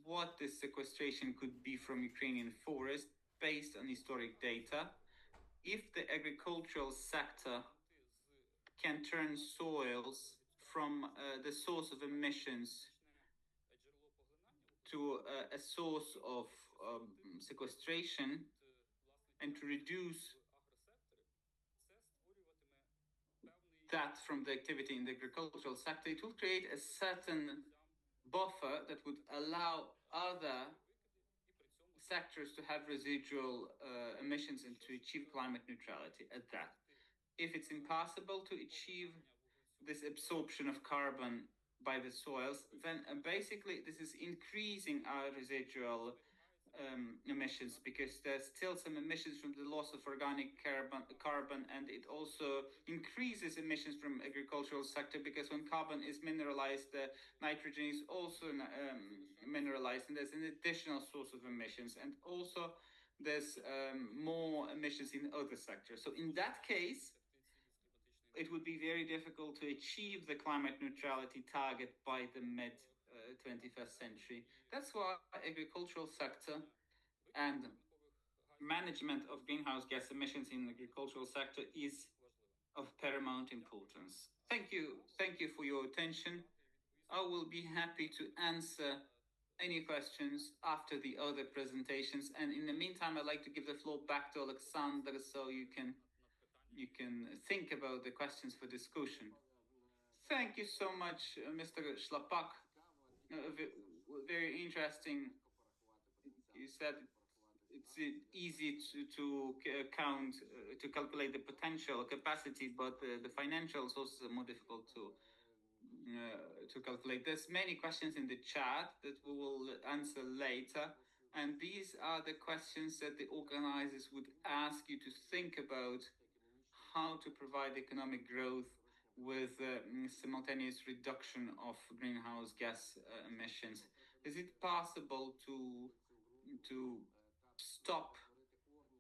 A: what the sequestration could be from Ukrainian forest based on historic data. If the agricultural sector can turn soils from the source of emissions to a source of sequestration, and to reduce that from the activity in the agricultural sector, it will create a certain buffer that would allow other sectors to have residual emissions and to achieve climate neutrality at that. If it's impossible to achieve this absorption of carbon by the soils, then basically this is increasing our residual emissions, because there's still some emissions from the loss of organic carbon, and it also increases emissions from agricultural sector, because when carbon is mineralized, the nitrogen is also mineralized, and there's an additional source of emissions, and also there's more emissions in other sectors. So in that case, it would be very difficult to achieve the climate neutrality target by the mid 21st century. That's why agricultural sector and management of greenhouse gas emissions in the agricultural sector is of paramount importance. Thank you for your attention. I will be happy to answer any questions after the other presentations, and in the meantime, I'd like to give the floor back to Alexander so you can think about the questions for discussion. Thank you so much, Mr. Schlapak. Very interesting. You said it's easy to count, to calculate the potential capacity, but the financials also more difficult to calculate. There's many questions in the chat that we will answer later. And these are the questions that the organizers would ask you to think about: how to provide economic growth with simultaneous reduction of greenhouse gas emissions. Is it possible to stop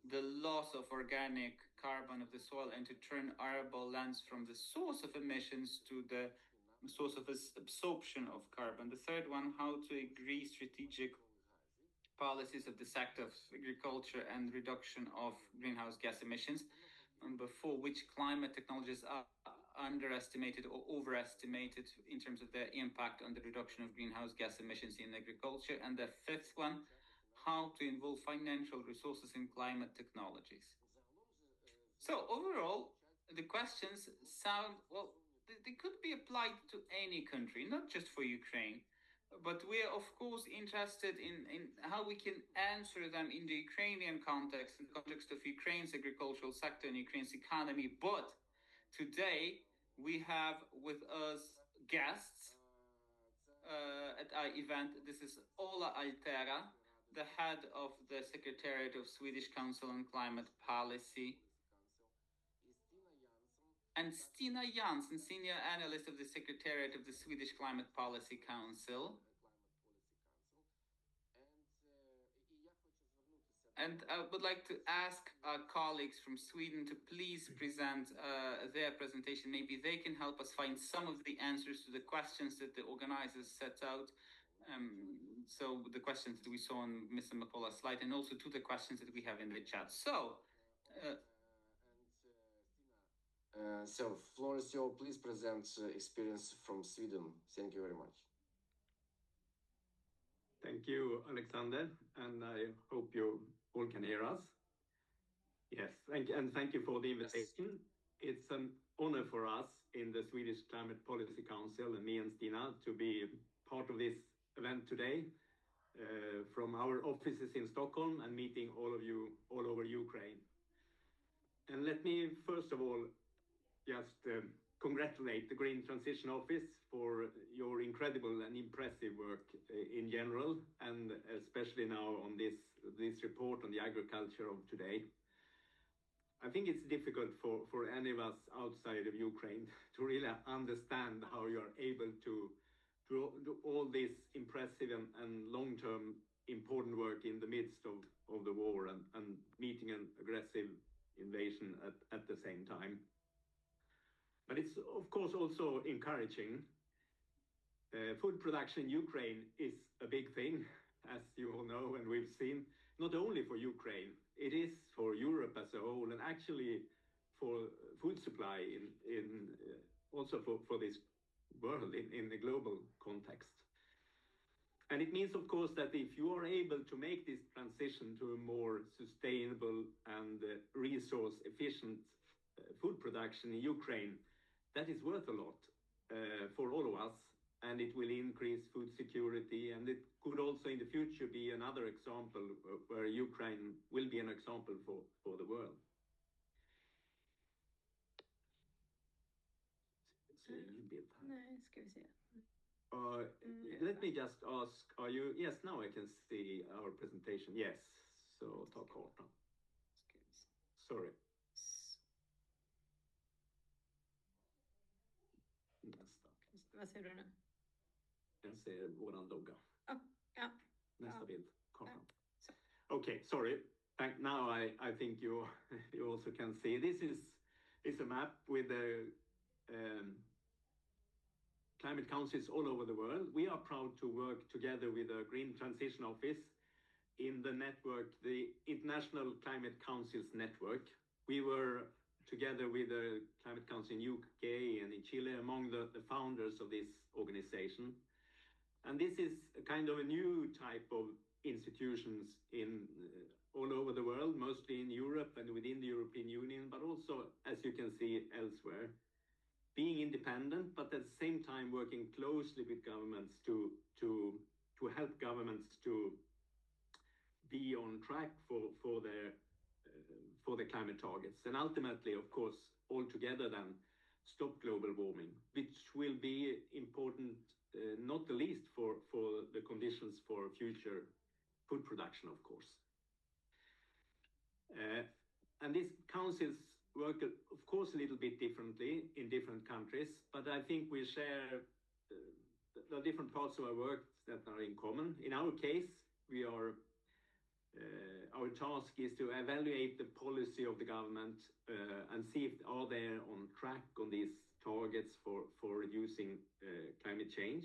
A: the loss of organic carbon of the soil and to turn arable lands from the source of emissions to the source of absorption of carbon? The third one: how to agree strategic policies of the sector of agriculture and reduction of greenhouse gas emissions. Number four: which climate technologies are underestimated or overestimated in terms of their impact on the reduction of greenhouse gas emissions in agriculture? And the fifth one: how to involve financial resources in climate technologies. So overall, the questions sound, well, they could be applied to any country, not just for Ukraine. But we are, of course, interested in how we can answer them in the Ukrainian context, in the context of Ukraine's agricultural sector and Ukraine's economy. But today, we have with us guests at our event. This is Ola Altera, the head of the Secretariat of Swedish Council on Climate Policy, and Stina Jansson, senior analyst of the Secretariat of the Swedish Climate Policy Council. And I would like to ask our colleagues from Sweden to please present their presentation. Maybe they can help us find some of the answers to the questions that the organizers set out. So the questions that we saw on Mr. McCullough's slide, and also to the questions that we have in the chat. So
D: floor is yours. Please present experience from Sweden. Thank you very much.
E: Thank you, Alexander, and I hope you all can hear us. Yes, thank you for the invitation. Yes. It's an honor for us in the Swedish Climate Policy Council and me and Stina to be part of this event today from our offices in Stockholm and meeting all of you all over Ukraine. And let me first of all just congratulate the Green Transition Office for your incredible and impressive work in general, and especially now on this report on the agriculture of today. I think it's difficult for any of us outside of Ukraine to really understand how you are able to do all this impressive and long-term important work in the midst of the war and meeting an aggressive invasion at the same time. But it's, of course, also encouraging. Food production in Ukraine is a big thing, as you all know, and we've seen, not only for Ukraine, it is for Europe as a whole, and actually for food supply also for this world in the global context. And it means, of course, that if you are able to make this transition to a more sustainable and resource efficient food production in Ukraine, that is worth a lot for all of us, and it will increase food security, and it could also in the future be another example where Ukraine will be an example for the world. Let me just ask, are you, yes, now I can see our presentation, yes, so ta kartan. Sorry.
F: Vad ser du nu?
E: Jag ser våran logga.
F: Ja.
E: Nästa bild, kartan. Okay, sorry. Now I think you also can see. This is a map with the climate councils all over the world. We are proud to work together with the Green Transition Office in the network, the International Climate Councils Network. We were together with the Climate Council in UK and in Chile among the founders of this organization. And this is a kind of a new type of institutions in all over the world, mostly in Europe and within the European Union, but also, as you can see, elsewhere. Being independent, but at the same time working closely with governments to help governments to be on track for the climate targets, and ultimately, of course, all together then stop global warming, which will be important, not the least for the conditions for future food production, of course. And these councils work, of course, a little bit differently in different countries, but I think we share the different parts of our work that are in common. In our case, we are our task is to evaluate the policy of the government and see if are they on track on these targets for reducing climate change,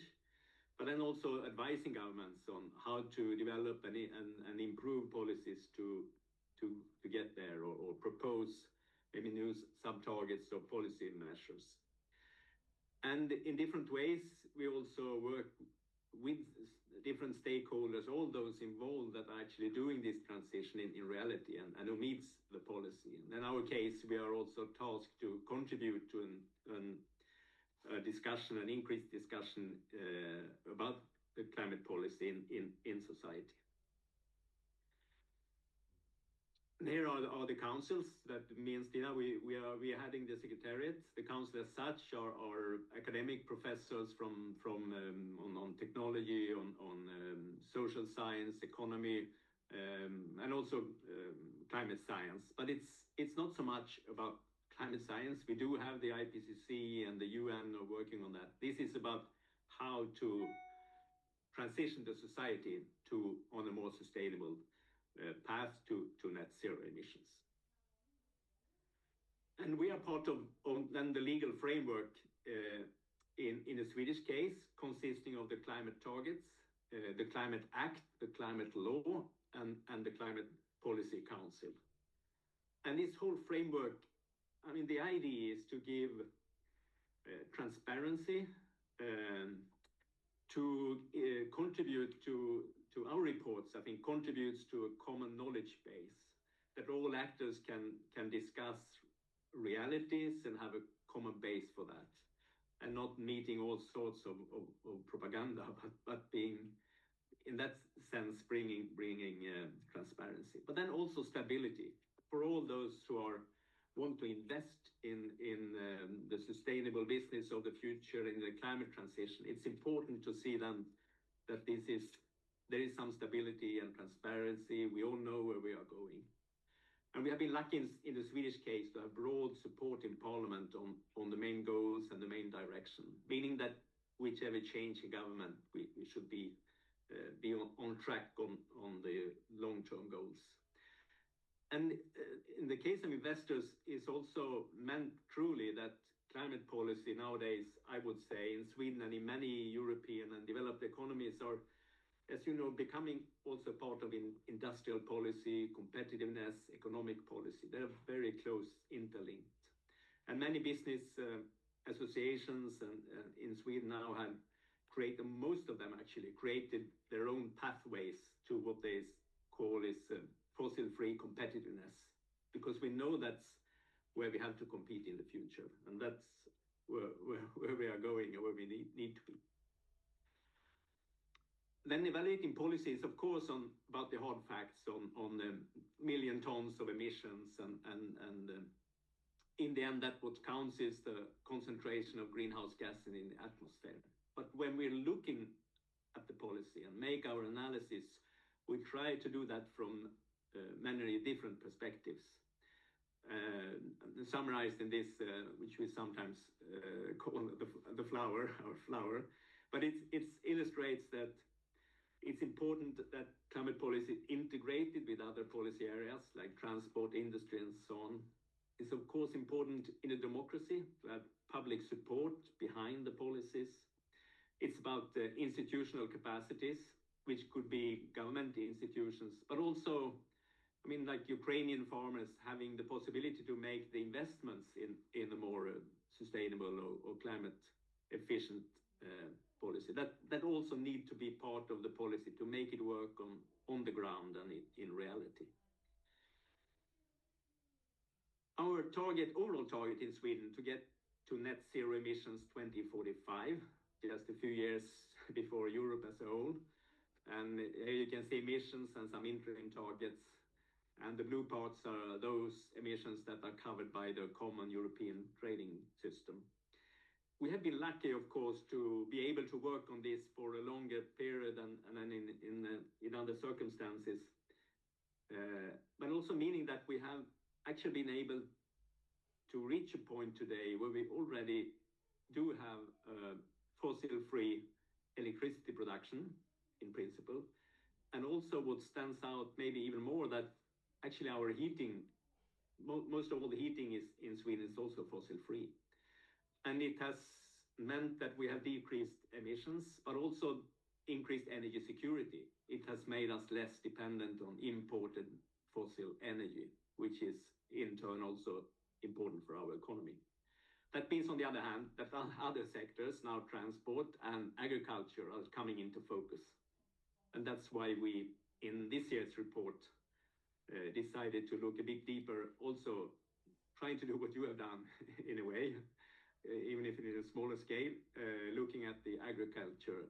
E: but then also advising governments on how to develop and improve policies to get there, or propose maybe new sub-targets or policy measures. And in different ways, we also work with different stakeholders, all those involved that are actually doing this transition in reality and who meets the policy. And in our case, we are also tasked to contribute to a discussion, an increased discussion about the climate policy in society. And here are the councils. That means, Tina, we are heading the secretariat. The council as such are academic professors from on technology, on social science, economy, and also climate science. But it's not so much about climate science. We do have the IPCC and the UN are working on that. This is about how to transition the society on a more sustainable path to net zero emissions. And we are part of then the legal framework in the Swedish case, consisting of the climate targets, the Climate Act, the climate law, and the Climate Policy Council. And this whole framework, I mean, the idea is to give transparency, to contribute to our reports, I think, contributes to a common knowledge base that all actors can discuss realities and have a common base for that, and not meeting all sorts of propaganda, but being, in that sense, bringing transparency, but then also stability for all those who want to invest in the sustainable business of the future, in the climate transition. It's important to see then that there is some stability and transparency. We all know where we are going. And we have been lucky in the Swedish case to have broad support in Parliament on the main goals and the main direction, meaning that whichever change in government, we should be on track on the long-term goals. And in the case of investors, is also meant truly that climate policy nowadays, I would say, in Sweden and in many European and developed economies are, as you know, becoming also part of industrial policy, competitiveness, economic policy. They're very close interlinked. And many business associations in Sweden now have created, most of them actually created their own pathways to what they call is fossil-free competitiveness, because we know that's where we have to compete in the future. And that's where we are going and where we need to be. Then evaluating policies, of course, about the hard facts on million tons of emissions, and in the end, that what counts is the concentration of greenhouse gases in the atmosphere. But when we're looking at the policy and make our analysis, we try to do that from many different perspectives. Summarized in this, which we sometimes call the flower, but it illustrates that it's important that climate policy integrated with other policy areas like transport, industry, and so on. It's of course important in a democracy to have public support behind the policies. It's about institutional capacities, which could be government institutions, but also, I mean, like Ukrainian farmers having the possibility to make the investments in a more sustainable or climate efficient policy. That also need to be part of the policy to make it work on the ground and in reality. Our overall target in Sweden to get to net zero emissions 2045, just a few years before Europe as a whole. And here you can see emissions and some interim targets. And the blue parts are those emissions that are covered by the common European trading system. we have been lucky, of course, to be able to work on this for a longer period and in other circumstances. But also meaning that we have actually been able to reach a point today where we already do have fossil-free electricity production in principle. And also what stands out maybe even more, that actually our heating, most of all the heating is in Sweden is also fossil-free. And it has meant that we have decreased emissions, but also increased energy security. It has made us less dependent on imported fossil energy, which is in turn also important for our economy. That means, on the other hand, that other sectors, now transport and agriculture, are coming into focus. And that's why we, in this year's report, decided to look a bit deeper, also trying to do what you have done in a way, even if it is a smaller scale, looking at the agriculture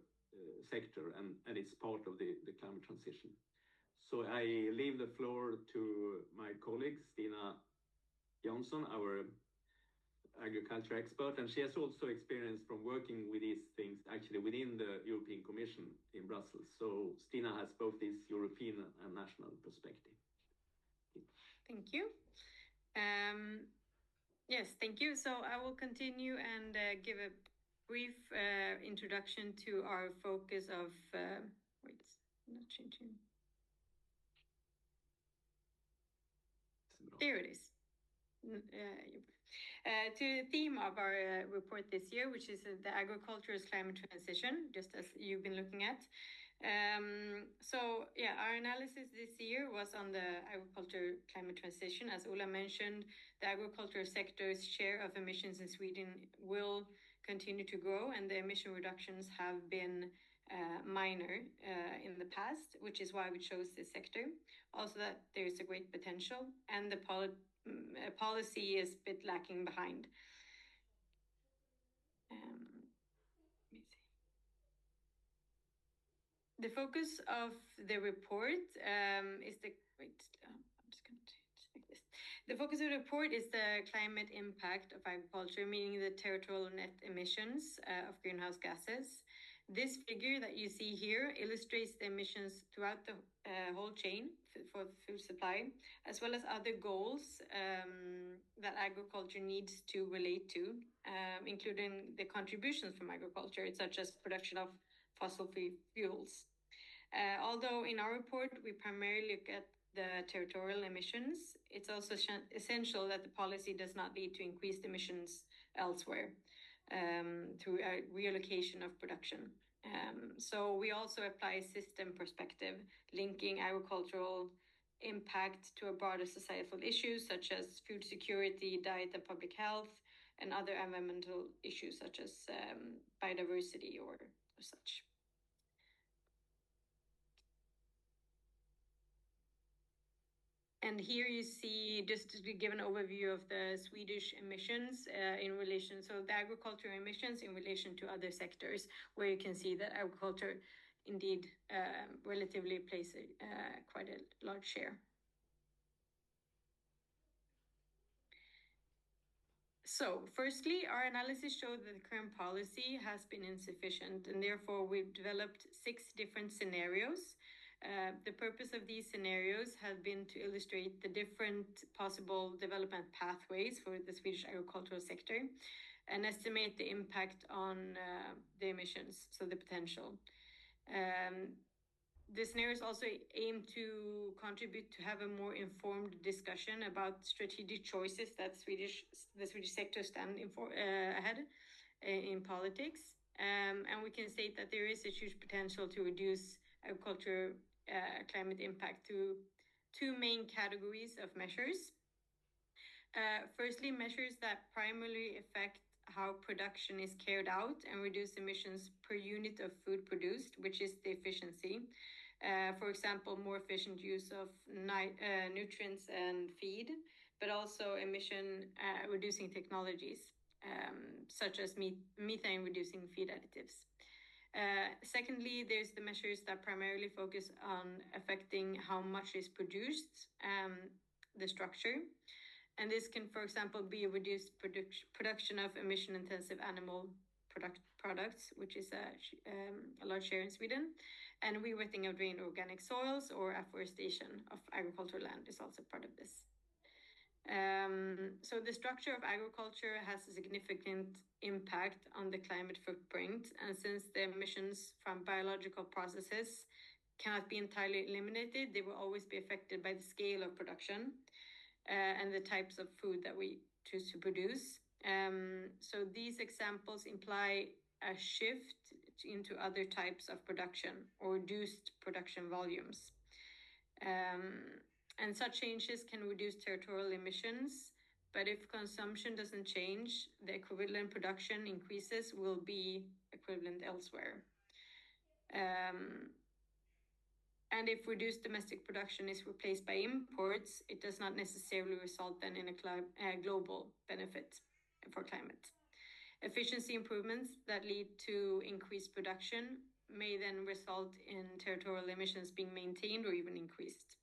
E: sector and it's part of the climate transition. So I leave the floor to my colleague, Stina Jansson, our agriculture expert, and she has also experience from working with these things actually within the European Commission in Brussels. So Stina has both this European and national perspective.
F: Thank you. Yes, thank you. So I will continue and give a brief introduction to our focus of, wait, not changing. There it is. To the theme of our report this year, which is the agriculture's climate transition, just as you've been looking at. So yeah, our analysis this year was on the agriculture climate transition. As Ola mentioned, the agriculture sector's share of emissions in Sweden will continue to grow, and the emission reductions have been minor in the past, which is why we chose this sector. Also that there's a great potential, and the policy is a bit lacking behind. The focus of the report is the, I'm just going to check this. The focus of the report is the climate impact of agriculture, meaning the territorial net emissions of greenhouse gases. This figure that you see here illustrates the emissions throughout the whole chain for food supply, as well as other goals that agriculture needs to relate to, including the contributions from agriculture, such as production of fossil-free fuels. Although in our report, we primarily look at the territorial emissions, it's also essential that the policy does not lead to increased emissions elsewhere through a reallocation of production. So we also apply a system perspective, linking agricultural impact to a broader societal issues such as food security, diet and public health, and other environmental issues such as biodiversity or such. And here you see, just to give an overview of the Swedish emissions in relation, so the agriculture emissions in relation to other sectors, where you can see that agriculture indeed relatively plays quite a large share. So firstly, our analysis showed that the current policy has been insufficient, and therefore we've developed 6 different scenarios. The purpose of these scenarios has been to illustrate the different possible development pathways for the Swedish agricultural sector and estimate the impact on the emissions, so the potential. The scenarios also aim to contribute to have a more informed discussion about strategic choices that the Swedish sector stand ahead in politics. And we can state that there is a huge potential to reduce agriculture climate impact through 2 main categories of measures. Firstly, measures that primarily affect how production is carried out and reduce emissions per unit of food produced, which is the efficiency. For example, more efficient use of nutrients and feed, but also emission reducing technologies, such as methane reducing feed additives. Secondly, there's the measures that primarily focus on affecting how much is produced, the structure. And this can, for example, be a reduced production of emission-intensive animal products, which is a large share in Sweden, and rewetting of drained organic soils or afforestation of agricultural land is also part of this. So the structure of agriculture has a significant impact on the climate footprint, and since the emissions from biological processes cannot be entirely eliminated, they will always be affected by the scale of production and the types of food that we choose to produce. So these examples imply a shift into other types of production or reduced production volumes. And such changes can reduce territorial emissions, but if consumption doesn't change, the equivalent production increases will be equivalent elsewhere. And if reduced domestic production is replaced by imports, it does not necessarily result then in a global benefit for climate. Efficiency improvements that lead to increased production may then result in territorial emissions being maintained or even increased.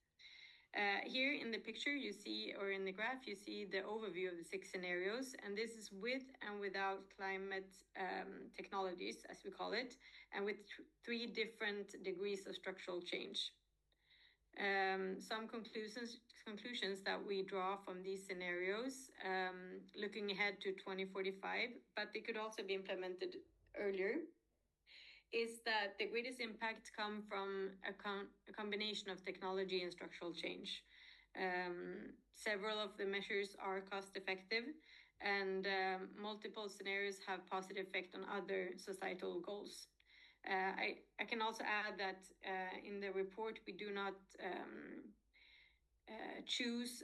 F: Here in the picture you see, or in the graph, you see the overview of the 6 scenarios, and this is with and without climate technologies, as we call it, and with 3 different degrees of structural change. Some conclusions that we draw from these scenarios, looking ahead to 2045, but they could also be implemented earlier, is that the greatest impact come from a combination of technology and structural change. Several of the measures are cost effective, and multiple scenarios have positive effect on other societal goals. I can also add that in the report we do not choose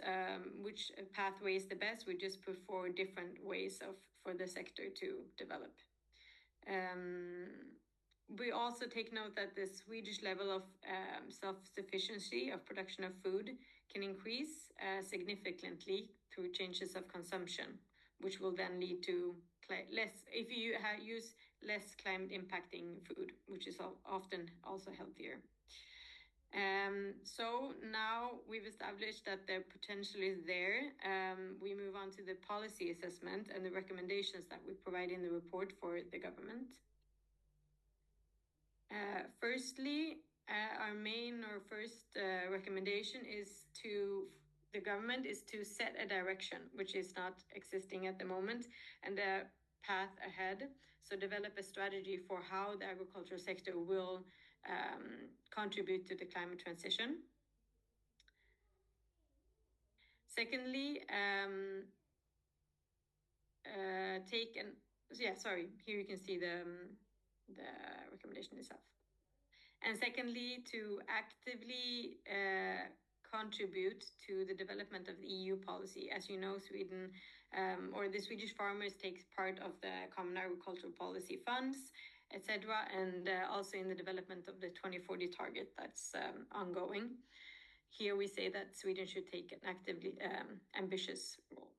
F: which pathway is the best. We just put forward different ways for the sector to develop. We also take note that the Swedish level of self-sufficiency of production of food can increase significantly through changes of consumption, which will then lead to less, if you use less climate impacting food, which is often also healthier. So now we've established that the potential is there. We move on to the policy assessment and the recommendations that we provide in the report for the government. Firstly, our main or first recommendation is the government is to set a direction which is not existing at the moment, and a path ahead. So develop a strategy for how the agricultural sector will contribute to the climate transition. Secondly, here you can see the recommendation itself. And secondly, to actively contribute to the development of the EU policy. As you know, Sweden or the Swedish farmers takes part of the Common Agricultural Policy funds, etc., and also in the development of the 2040 target that's ongoing. Here we say that Sweden should take an actively ambitious role.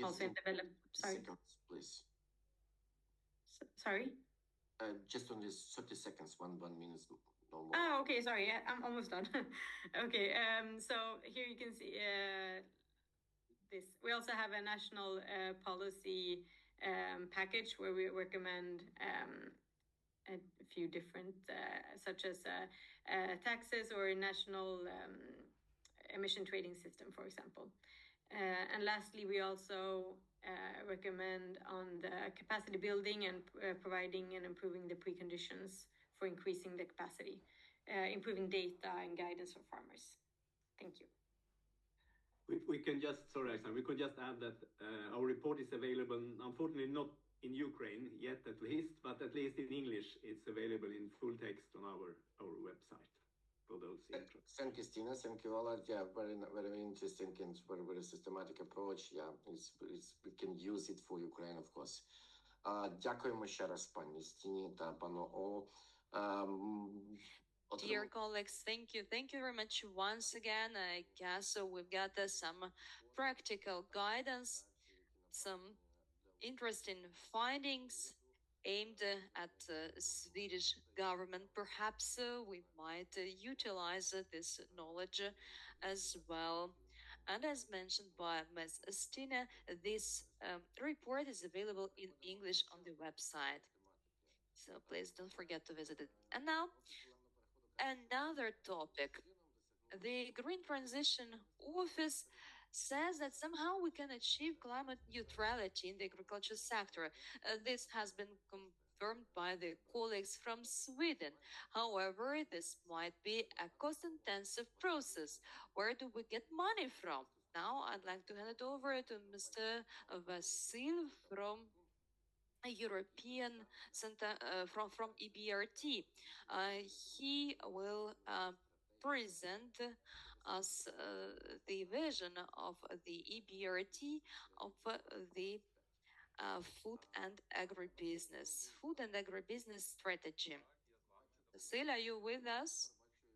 F: Also in develop. Sorry.
D: Seconds, please.
F: Sorry.
D: Just only 30 seconds, one minute, no more.
F: Oh, okay, sorry, I'm almost done. Okay, so here you can see this. We also have a national policy package where we recommend a few different, such as taxes or a national emission trading system, for example. And lastly, we also recommend on the capacity building and providing and improving the preconditions for increasing the capacity, improving data and guidance for farmers. Thank you.
E: We can just, sorry, Alexander, we could just add that our report is available, unfortunately not in Ukraine yet at least, but at least in English, it's available in full text on our website for those interested.
D: Thank you, Stina. Thank you, Ola. Yeah, very interesting and very systematic approach. Yeah, we can use it for Ukraine, of course. Дякуємо ще раз пані Стіні та пану Олу.
B: Dear colleagues, thank you. Thank you very much once again. I guess we've got some practical guidance, some interesting findings aimed at the Swedish government. Perhaps we might utilize this knowledge as well. And as mentioned by Ms. Stina, this report is available in English on the website. So please don't forget to visit it. And now, another topic. The Green Transition Office says that somehow we can achieve climate neutrality in the agriculture sector. This has been confirmed by the colleagues from Sweden. However, this might be a cost intensive process. Where do we get money from? Now, I'd like to hand it over to Mr. Vasil from a European Center from EBRD. He will present us the vision of the EBRD of the food and agribusiness strategy. Cecile, are you with us?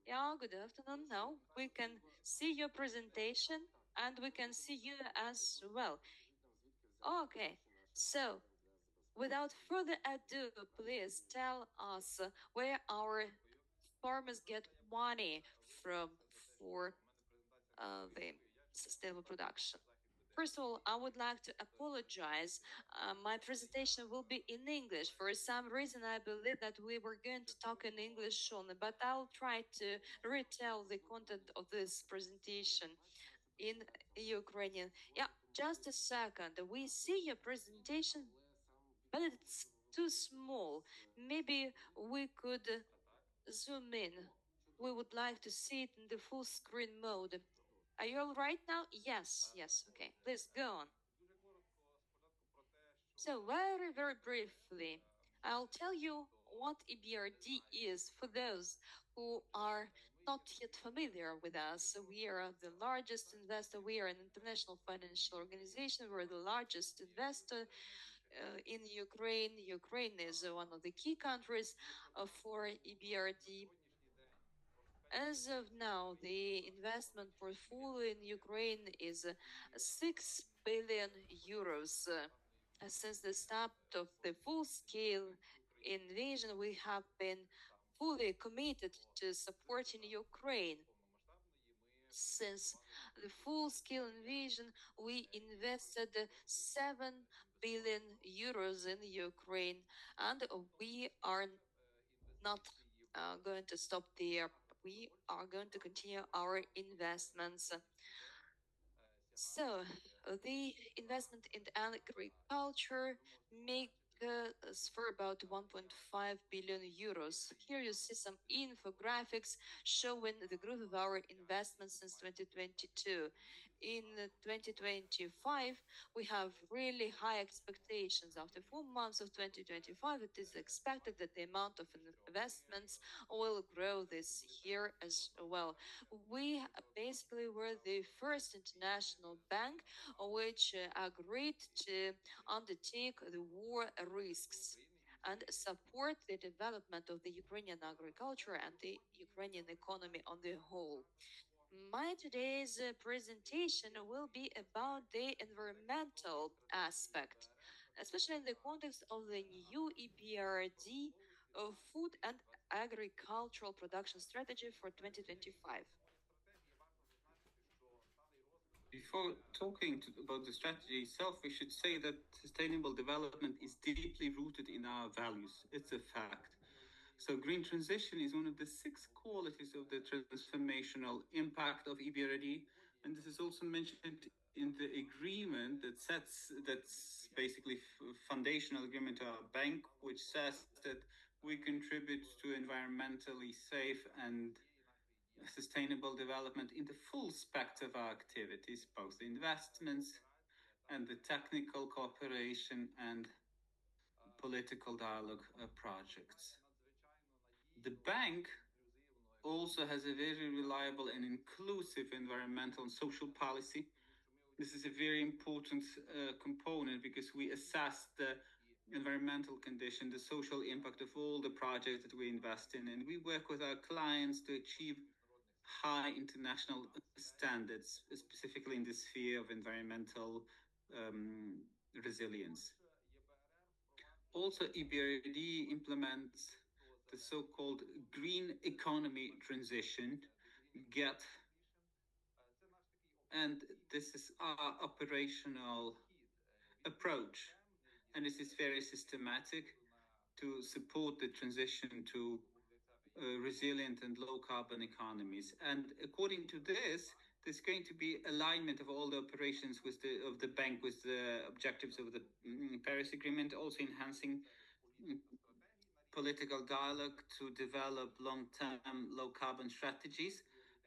B: Yeah, good afternoon. Now we can see your presentation and we can see you as well. Okay, so without further ado, please tell us where our farmers get money from for the sustainable production. First of all, I would like to apologize. My presentation will be in English. For some reason, I believe that we were going to talk in English only, but I'll try to retell the content of this presentation in Ukrainian. Yeah, just a second. We see your presentation, but it's too small. Maybe we could zoom in. We would like to see it in the full screen mode. Are you all right now? Yes, yes. Okay, please go on. So, very briefly, I'll tell you what EBRD is for those who are not yet familiar with us. We are the largest investor. We are an international financial organization. We're the largest investor in Ukraine. Ukraine is one of the key countries for EBRD. As of now, the investment portfolio in Ukraine is 6 billion euros. Since the start of the full scale invasion, we have been fully committed to supporting Ukraine. Since the full scale invasion, we invested 7 billion euros in Ukraine, and we are not going to stop there. We are going to continue our investments. So, the investment in agriculture make for about 1.5 billion euros. Here you see some infographics showing the growth of our investments since 2022. In 2025, we have really high expectations. After 4 months of 2025, it is expected that the amount of investments will grow this year as well. We basically were the first international bank which agreed to undertake the war risks and support the development of the Ukrainian agriculture and the Ukrainian economy on the whole. My today's presentation will be about the environmental aspect, especially in the context of the new EBRD of food and agricultural production strategy for 2025.
A: Before talking about the strategy itself, we should say that sustainable development is deeply rooted in our values. It's a fact. So, green transition is one of the 6 qualities of the transformational impact of EBRD, and this is also mentioned in the agreement that's basically foundational agreement to our bank, which says that we contribute to environmentally safe and sustainable development in the full spectrum of our activities, both the investments and the technical cooperation and political dialogue projects. The bank also has a very reliable and inclusive environmental and social policy. This is a very important component because we assess the environmental condition, the social impact of all the projects that we invest in, and we work with our clients to achieve high international standards, specifically in the sphere of environmental resilience. Also, EBRD implements the so-called green economy transition, GET, and this is our operational approach, and this is very systematic to support the transition to resilient and low carbon economies. And according to this, there's going to be alignment of all the operations with the bank with the objectives of the Paris Agreement, also enhancing political dialogue to develop long-term low-carbon strategies,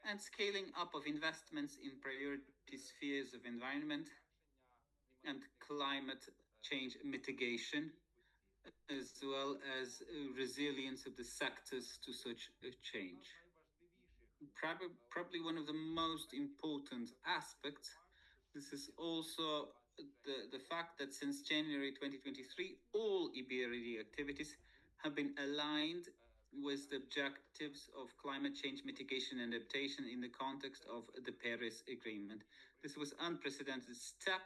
A: and scaling up of investments in priority spheres of environment and climate change mitigation, as well as resilience of the sectors to such a change. Probably one of the most important aspects, this is also the fact that since January 2023, all EBRD activities have been aligned with the objectives of climate change mitigation and adaptation in the context of the Paris Agreement. This was an unprecedented step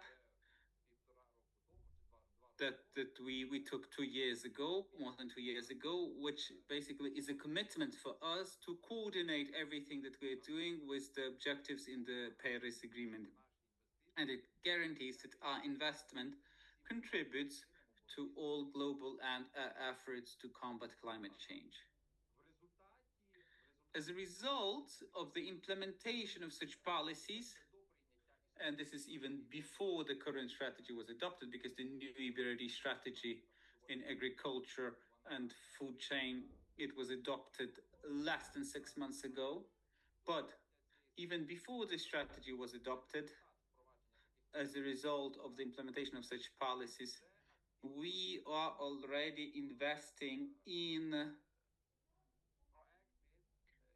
A: that we took 2 years ago, more than 2 years ago, which basically is a commitment for us to coordinate everything that we're doing with the objectives in the Paris Agreement. And it guarantees that our investment contributes to all global efforts to combat climate change. As a result of the implementation of such policies, and this is even before the current strategy was adopted, because the new EBRD strategy in agriculture and food chain, it was adopted less than 6 months ago. But even before the strategy was adopted, as a result of the implementation of such policies, we are already investing in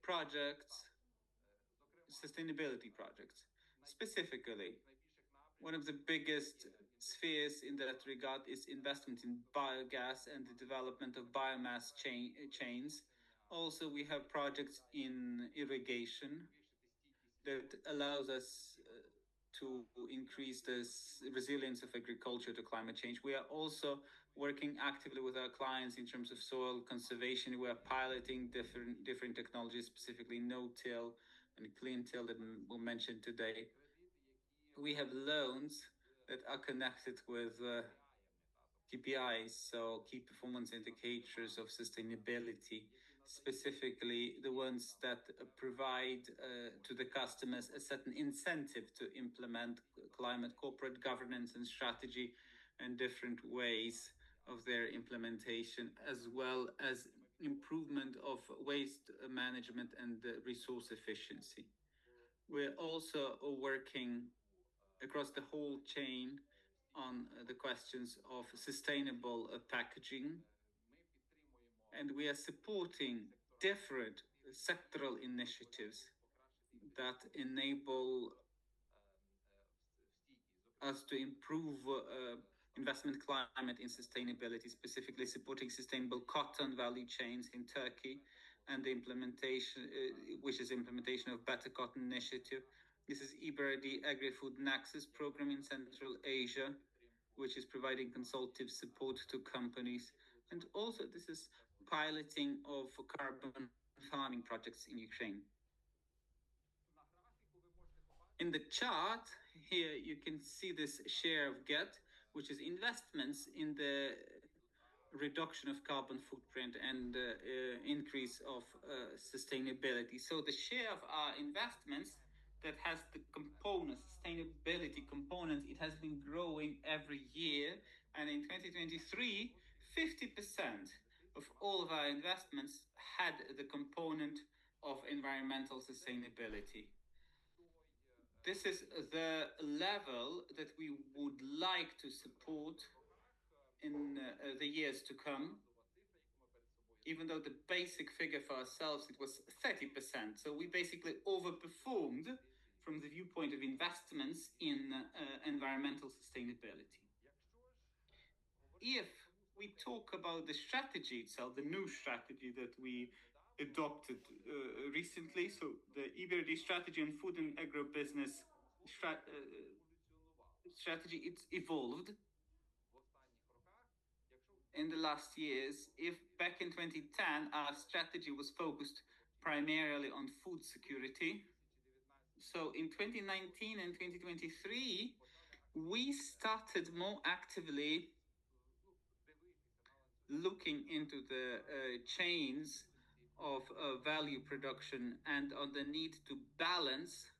A: projects, sustainability projects. Specifically, one of the biggest spheres in that regard is investment in biogas and the development of biomass chains. Also, we have projects in irrigation that allows us to increase the resilience of agriculture to climate change. We are also working actively with our clients in terms of soil conservation. We are piloting different technologies, specifically no-till and clean-till that we'll mention today. We have loans that are connected with KPIs, so key performance indicators of sustainability, specifically the ones that provide to the customers a certain incentive to implement climate corporate governance and strategy and different ways of their implementation, as well as improvement of waste management and resource efficiency. We're also working across the whole chain on the questions of sustainable packaging, and we are supporting different sectoral initiatives that enable us to improve investment climate in sustainability, specifically supporting sustainable cotton value chains in Turkey, and the implementation, which is implementation of Better Cotton Initiative. This is EBRD Agri-Food Nexus program in Central Asia, which is providing consultative support to companies. And also this is piloting of carbon farming projects in Ukraine. In the chart here, you can see this share of GET, which is investments in the reduction of carbon footprint and increase of sustainability. So the share of our investments that has the component, sustainability component, it has been growing every year. And in 2023, 50% of all of our investments had the component of environmental sustainability. This is the level that we would like to support in the years to come, even though the basic figure for ourselves, it was 30%. So we basically overperformed from the viewpoint of investments in environmental sustainability. If we talk about the strategy itself, the new strategy that we adopted recently, so the EBRD strategy on food and agribusiness strategy, it's evolved in the last years. If back in 2010, our strategy was focused primarily on food security, So in 2019 and 2023, we started more actively looking into the chains of value production and on the need to balance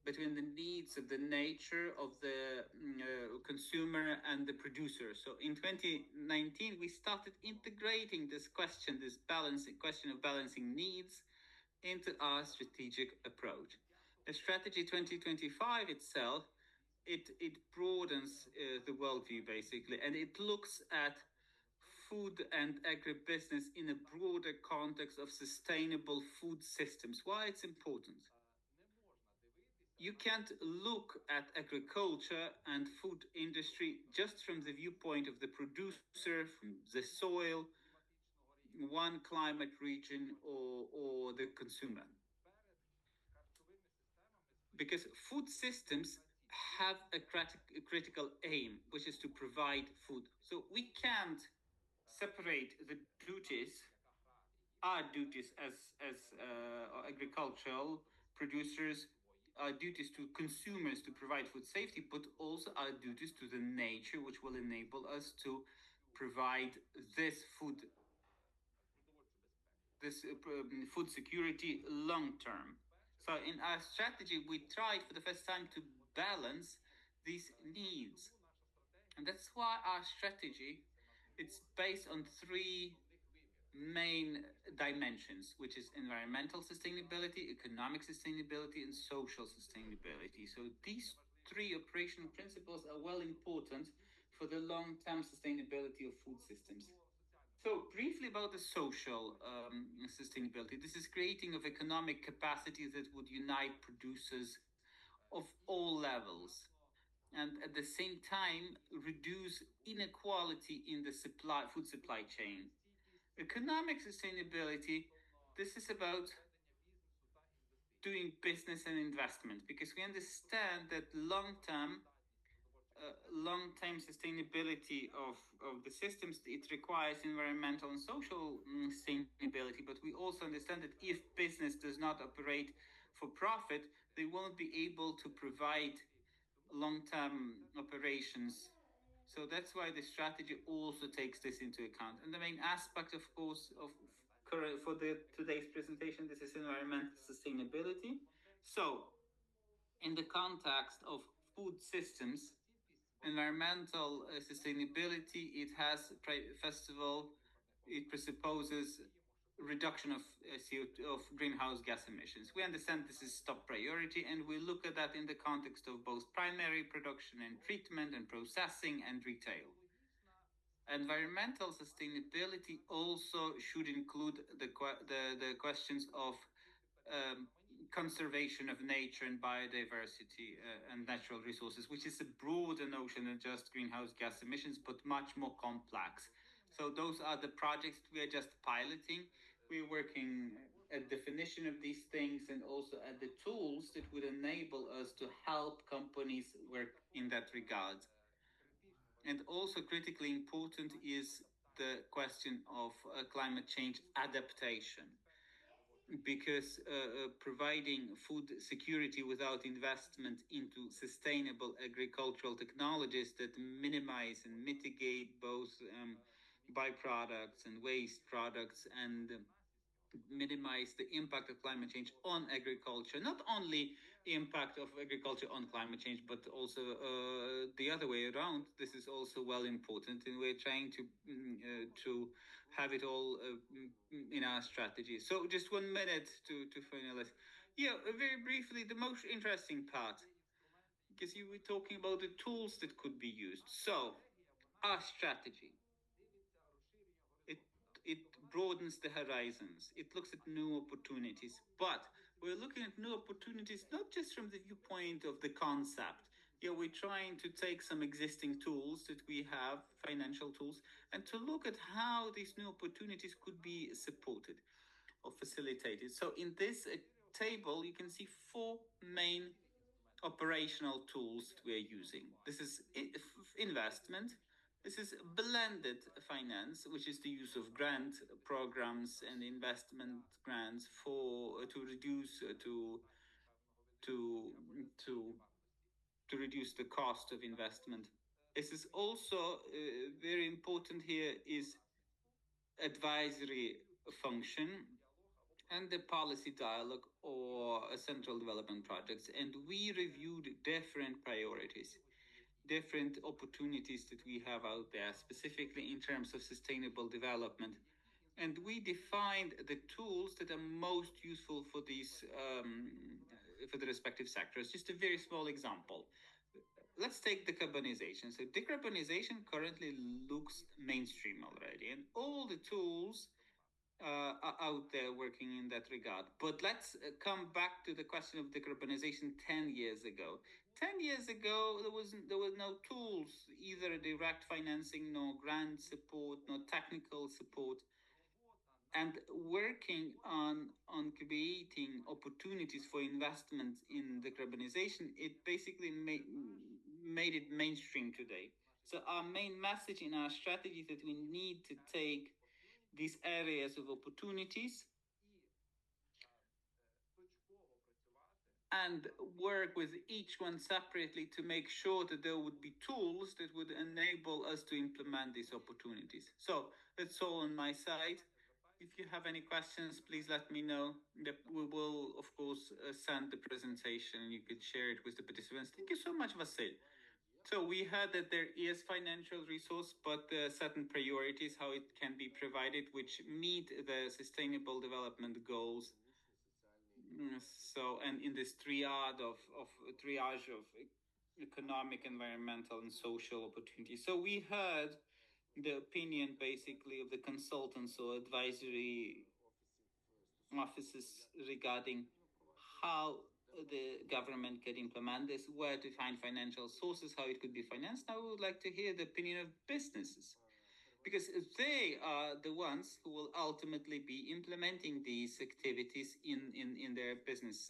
A: between the needs of the nature of the consumer and the producer. So in 2019, we started integrating this question, this balancing question of balancing needs into our strategic approach. The strategy 2025 itself, it broadens the worldview basically, and it looks at food and agribusiness in a broader context of sustainable food systems. Why it's important? You can't look at agriculture and food industry just from the viewpoint of the producer, from the soil, one climate region, or the consumer. Because food systems have a critical aim, which is to provide food. So we can't separate the duties, our duties as agricultural producers, our duties to consumers to provide food safety, but also our duties to the nature, which will enable us to provide this food security long term. So in our strategy, we tried for the first time to balance these needs, and that's why our strategy it's based on three main dimensions, which is environmental sustainability, economic sustainability, and social sustainability. So these three operational principles are well important for the long-term sustainability of food systems. So briefly about the social sustainability. This is creating of economic capacity that would unite producers of all levels and at the same time reduce inequality in the food supply chain. Economic sustainability, this is about doing business and investment because we understand that long-term sustainability of the systems it requires environmental and social sustainability, but we also understand that if business does not operate for profit, they won't be able to provide long-term operations. So that's why the strategy also takes this into account. And the main aspect, of course, of current for the today's presentation, this is environmental sustainability. So, in the context of food systems, environmental sustainability, it has first of all, it presupposes reduction of CO2 of greenhouse gas emissions. We understand this is top priority, and we look at that in the context of both primary production and treatment and processing and retail. Environmental sustainability also should include the questions of conservation of nature and biodiversity and natural resources, which is a broader notion than just greenhouse gas emissions, but much more complex. So those are the projects we are just piloting. We're working at definition of these things and also at the tools that would enable us to help companies work in that regard. And also critically important is the question of climate change adaptation, because providing food security without investment into sustainable agricultural technologies that minimize and mitigate both byproducts and waste products and minimize the impact of climate change on agriculture, not only the impact of agriculture on climate change, but also the other way around. This is also well important, and we're trying to have it all in our strategy. So just 1 minute to finalize. Yeah, very briefly, the most interesting part, because you were talking about the tools that could be used. So our strategy, it broadens the horizons. It looks at new opportunities, but we're looking at new opportunities not just from the viewpoint of the concept. Yeah, we're trying to take some existing tools that we have, financial tools, and to look at how these new opportunities could be supported or facilitated. So in this table, you can see 4 main operational tools that we're using. This is investment. This is blended finance, which is the use of grant programs and investment grants for to reduce to to to to reduce the cost of investment. This is also very important here is advisory function and the policy dialogue or central development projects. And we reviewed different priorities, different opportunities that we have out there, specifically in terms of sustainable development. And we defined the tools that are most useful for the respective sectors. Just a very small example. Let's take decarbonization. So decarbonization currently looks mainstream already, and all the tools are out there working in that regard. But let's come back to the question of decarbonization 10 years ago. 10 years ago, there were no tools, either direct financing, nor grant support, nor technical support. And working on creating opportunities for investment in decarbonization, it basically made it mainstream today. So our main message in our strategy is that we need to take these areas of opportunities and work with each one separately to make sure that there would be tools that would enable us to implement these opportunities. So that's all on my side. If you have any questions, please let me know. We will, of course, send the presentation. You could share it with the participants. Thank you so much, Vasil. So we heard that there is financial resource, but certain priorities, how it can be provided, which meet the sustainable development goals. So, and in this triage of economic, environmental, and social opportunities. So we heard the opinion basically of the consultants or advisory offices regarding how the government could implement this, where to find financial sources, how it could be financed. Now, we would like to hear the opinion of businesses, because they are the ones who will ultimately be implementing these activities in their business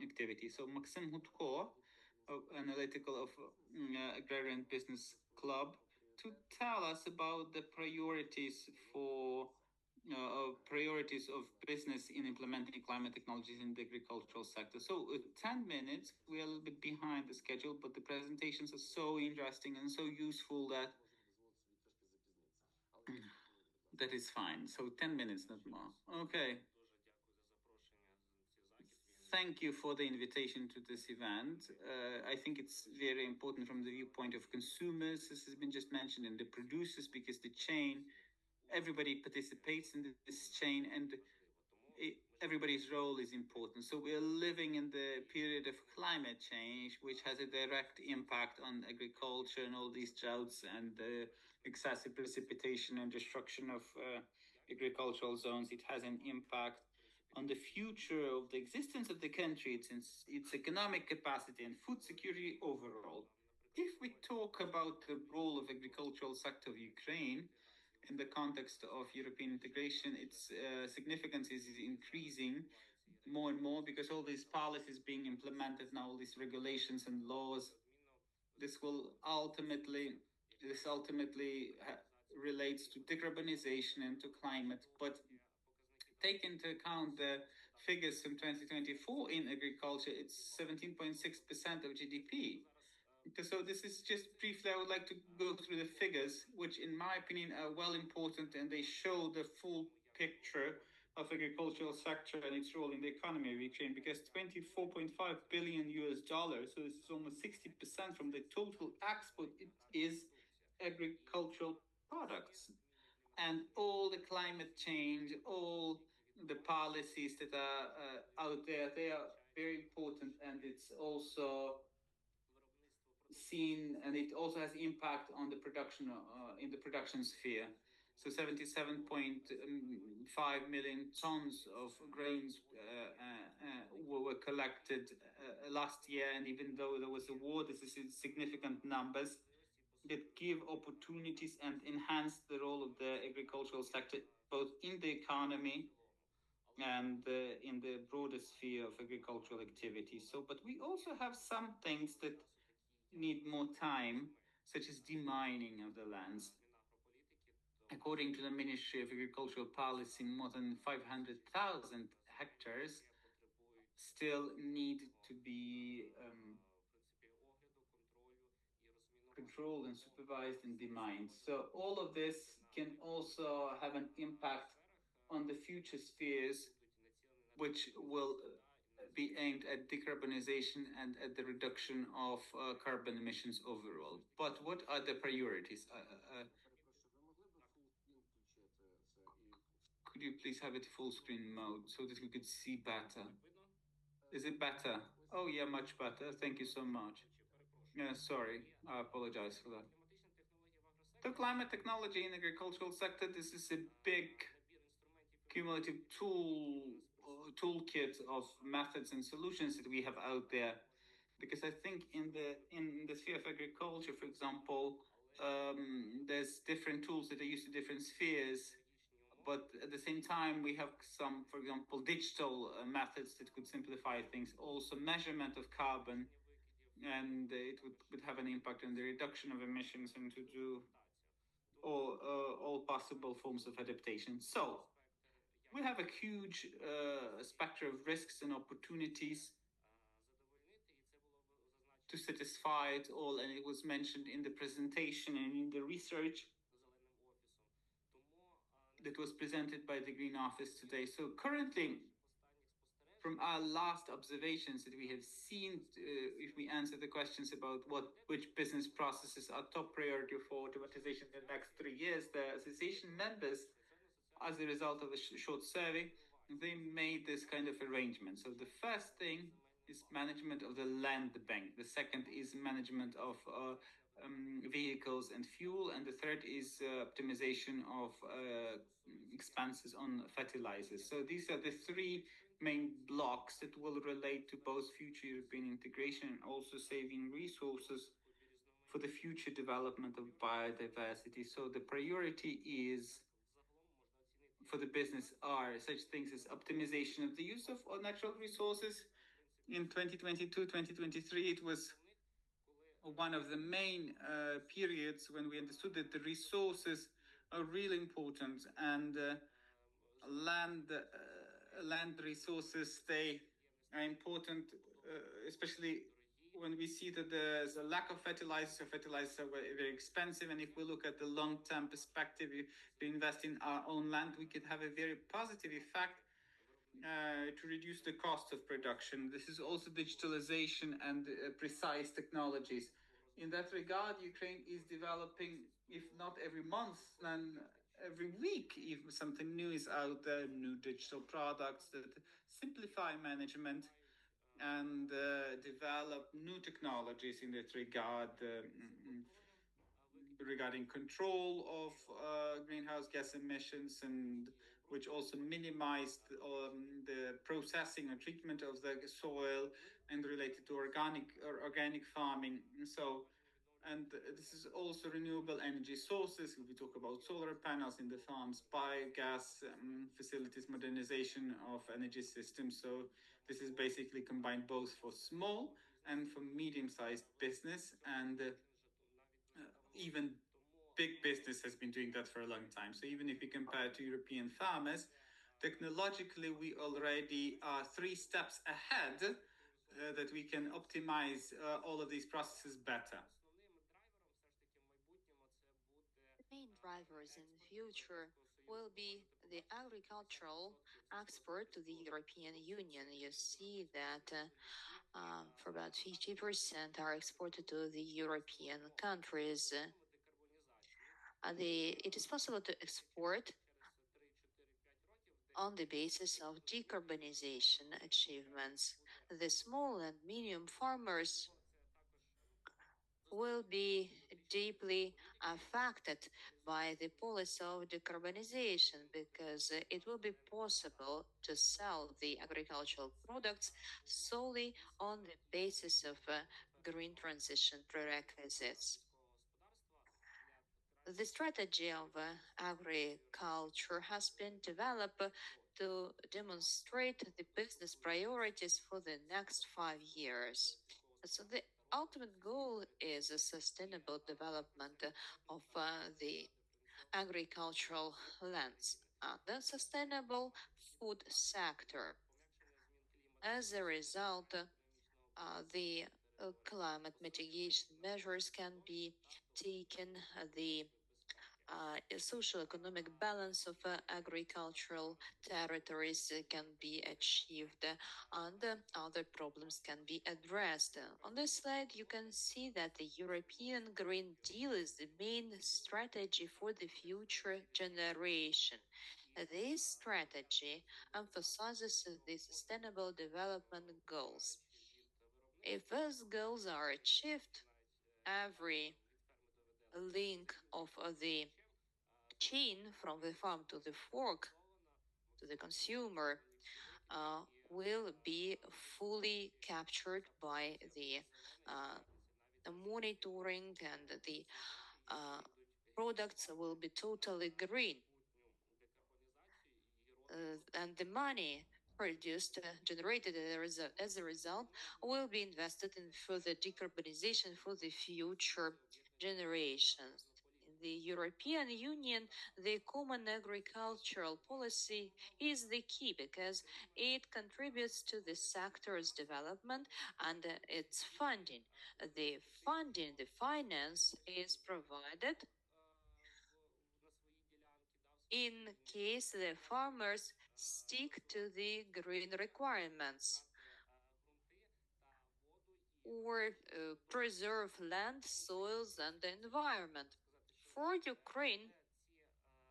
A: activities. So Maxim Hutko, analytical of Agrarian Business Club, to tell us about the priorities of business in implementing climate technologies in the agricultural sector. So 10 minutes, we are a little bit behind the schedule, but the presentations are so interesting and so useful that that is fine. So 10 minutes, not more. Okay. Thank you for the invitation to this event. I think it's very important from the viewpoint of consumers, as has been just mentioned, and the producers, because the chain, everybody participates in this chain, and everybody's role is important. So we're living in the period of climate change, which has a direct impact on agriculture and all these droughts and excessive precipitation and destruction of agricultural zones. It has an impact on the future of the existence of the country, its economic capacity and food security overall. If we talk about the role of agricultural sector of Ukraine in the context of European integration, its significance is increasing more and more because all these policies being implemented now, all these regulations and laws, this ultimately relates to decarbonization and to climate. But take into account the figures from 2024 in agriculture, it's 17.6% of GDP. So this is just briefly, I would like to go through the figures, which in my opinion are well important, and they show the full picture of agricultural sector and its role in the economy of Ukraine, because 24.5 billion US dollars, so this is almost 60% from the total export, it is agricultural products. And all the climate change, all the policies that are out there, they are very important, and it's also seen, and it also has impact on the production in the production sphere. So 77.5 million tons of grains were collected last year, and even though there was a war, this is significant numbers that give opportunities and enhance the role of the agricultural sector, both in the economy and in the broader sphere of agricultural activity. So, but we also have some things that need more time, such as demining of the lands. According to the Ministry of Agricultural Policy, more than 500,000 hectares still need to be controlled and supervised and demined. So all of this can also have an impact on the future spheres, which will be aimed at decarbonization and at the reduction of carbon emissions overall. But what are the priorities? Could you please have it full screen mode so that we could see better? Is it better? Oh yeah, much better. Thank you so much. Yeah, sorry, I apologize for that. The climate technology in agricultural sector, this is a big cumulative toolkit of methods and solutions that we have out there. Because I think in the sphere of agriculture, for example, there's different tools that are used in different spheres, but at the same time, we have some, for example, digital methods that could simplify things. Also, measurement of carbon, and it would have an impact on the reduction of emissions and to do all possible forms of adaptation. So we have a huge spectrum of risks and opportunities to satisfy it all, and it was mentioned in the presentation and in the research that was presented by the Green Office today. So currently, from our last observations that we have seen, if we answer the questions about which business processes are top priority for automatization in the next 3 years, the association members, as a result of a short survey, they made this kind of arrangement. So the first thing is management of the land bank. The second is management of vehicles and fuel, and the third is optimization of expenses on fertilizers. So these are the three main blocks that will relate to both future European integration and also saving resources for the future development of biodiversity. So the priority is for the business are such things as optimization of the use of natural resources. In 2022-2023, it was one of the main periods when we understood that the resources are really important, and land resources, they are important, especially when we see that there's a lack of fertilizers, or fertilizers are very expensive. And if we look at the long-term perspective, if we invest in our own land, we can have a very positive effect to reduce the cost of production. This is also digitalization and precise technologies. In that regard, Ukraine is developing, if not every month, then every week, if something new is out there, new digital products that simplify management and develop new technologies in that regard, regarding control of greenhouse gas emissions, and which also minimized the processing and treatment of the soil and related to organic farming. So, and this is also renewable energy sources. We talk about solar panels in the farms, biogas facilities, modernization of energy systems. So this is basically combined both for small and for medium-sized business, and even big business has been doing that for a long time. So even if we compare to European farmers, technologically we already are 3 steps ahead, that we can optimize all of these processes better.
B: The main drivers in the future will be the agricultural export to the European Union. You see that for about 50% are exported to the European countries. It is possible to export on the basis of decarbonization achievements. The small and medium farmers will be deeply affected by the policy of decarbonization, because it will be possible to sell the agricultural products solely on the basis of green transition prerequisites. The strategy of agriculture has been developed to demonstrate the business priorities for the next 5 years. So the ultimate goal is a sustainable development of the agricultural lands, the sustainable food sector. As a result, the climate mitigation measures can be taken, the social-economic balance of agricultural territories can be achieved, and other problems can be addressed. On this slide, you can see that the European Green Deal is the main strategy for the future generation. This strategy emphasizes the sustainable development goals. If those goals are achieved, every link of the chain from the farm to the fork to the consumer will be fully captured by the monitoring, and the uh, products will be totally green. And the money produced, generated as a result, will be invested in further decarbonization for the future generations. In the European Union, the common agricultural policy is the key because it contributes to the sector's development and its funding. The finance is provided in case the farmers stick to the green requirements or preserve land, soils, and the environment. For Ukraine,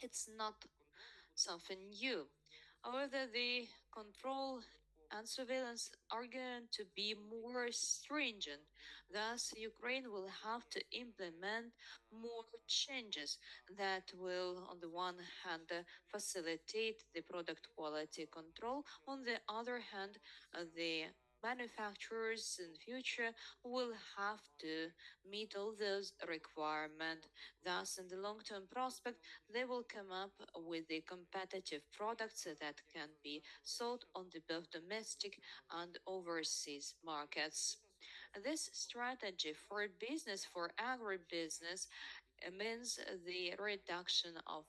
B: it's not something new. However, the control and surveillance are going to be more stringent. Thus, Ukraine will have to implement more changes that will, on the one hand, facilitate the product quality control. On the other hand, the manufacturers in future will have to meet all those requirements. Thus, in the long-term prospect, they will come up with the competitive products that can be sold on the both domestic and overseas markets. This strategy for business, for agribusiness, means the reduction of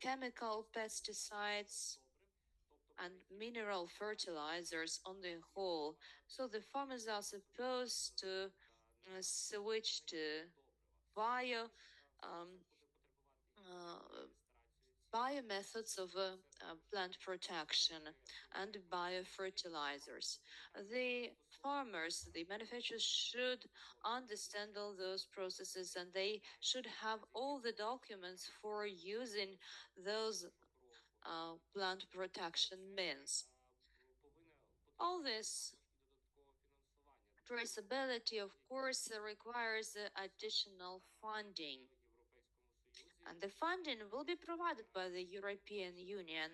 B: chemical pesticides and mineral fertilizers on the whole. So the farmers are supposed to switch to bio um, uh, biomethods of plant protection and biofertilizers. The farmers, the manufacturers should understand all those processes, and they should have all the documents for using those plant protection means. All this traceability, of course, requires additional funding. And the funding will be provided by the European Union.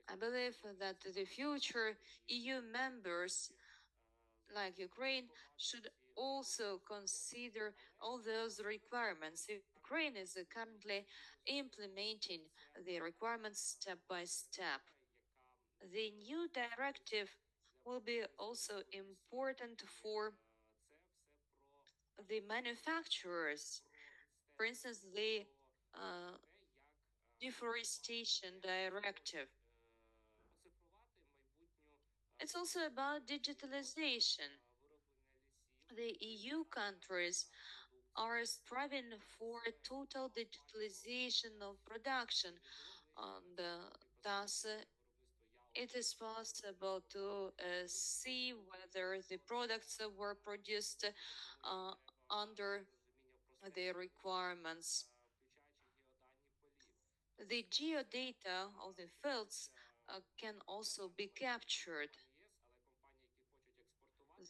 B: I believe that the future EU members, like Ukraine, should also consider all those requirements. Ukraine is currently implementing the requirements step by step. The new directive will be also important for the manufacturers. For instance, the deforestation directive. It's also about digitalization. The EU countries are striving for total digitalization of production, and thus it is possible to see whether the products were produced under the requirements. The geodata of the fields can also be captured.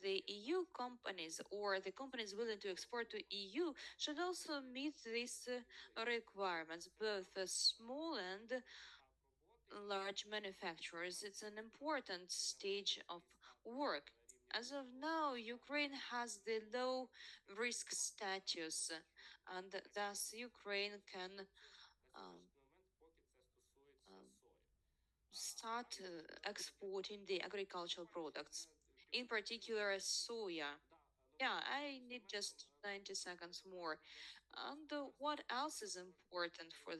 B: The EU companies or the companies willing to export to EU should also meet these requirements, both small and large manufacturers. It's an important stage of work. As of now, Ukraine has the low risk status, and thus Ukraine can um, um, start exporting the agricultural products, in particular soya. Yeah, I need just 90 seconds more. And what else is important for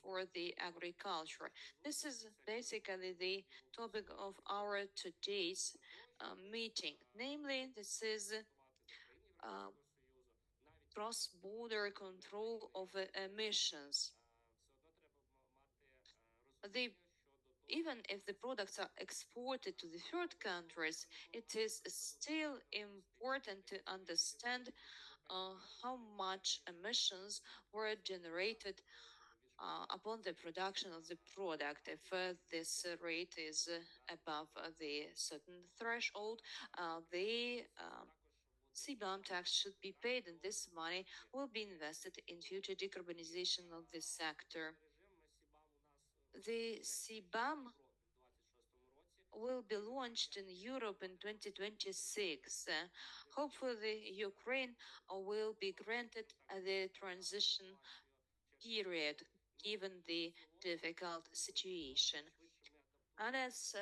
B: for the agriculture? This is basically the topic of our today's meeting. Namely, this is uh, cross-border control of emissions. The Even if the products are exported to the third countries, it is still important to understand how much emissions were generated upon the production of the product. If this rate is above the certain threshold, the CBAM tax should be paid, and this money will be invested in future decarbonization of this sector. The CBAM will be launched in Europe in 2026. Hopefully, Ukraine will be granted the transition period given the difficult situation. And as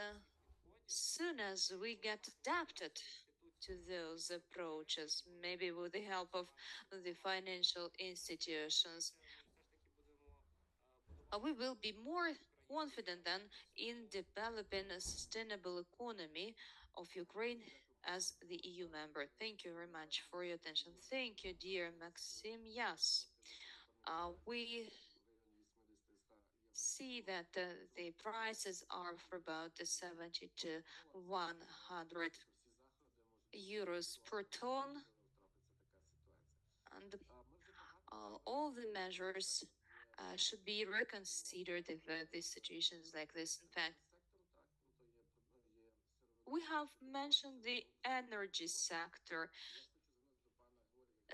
B: soon as we get adapted to those approaches, maybe with the help of the financial institutions, we will be more confident than in developing a sustainable economy of Ukraine as the EU member. Thank you very much for your attention. Thank you, dear Maxim. Yes, we see that the prices are for about 70 to 100 euros per ton, and all the measures should be reconsidered if the situation is like this. In fact, we have mentioned the energy sector,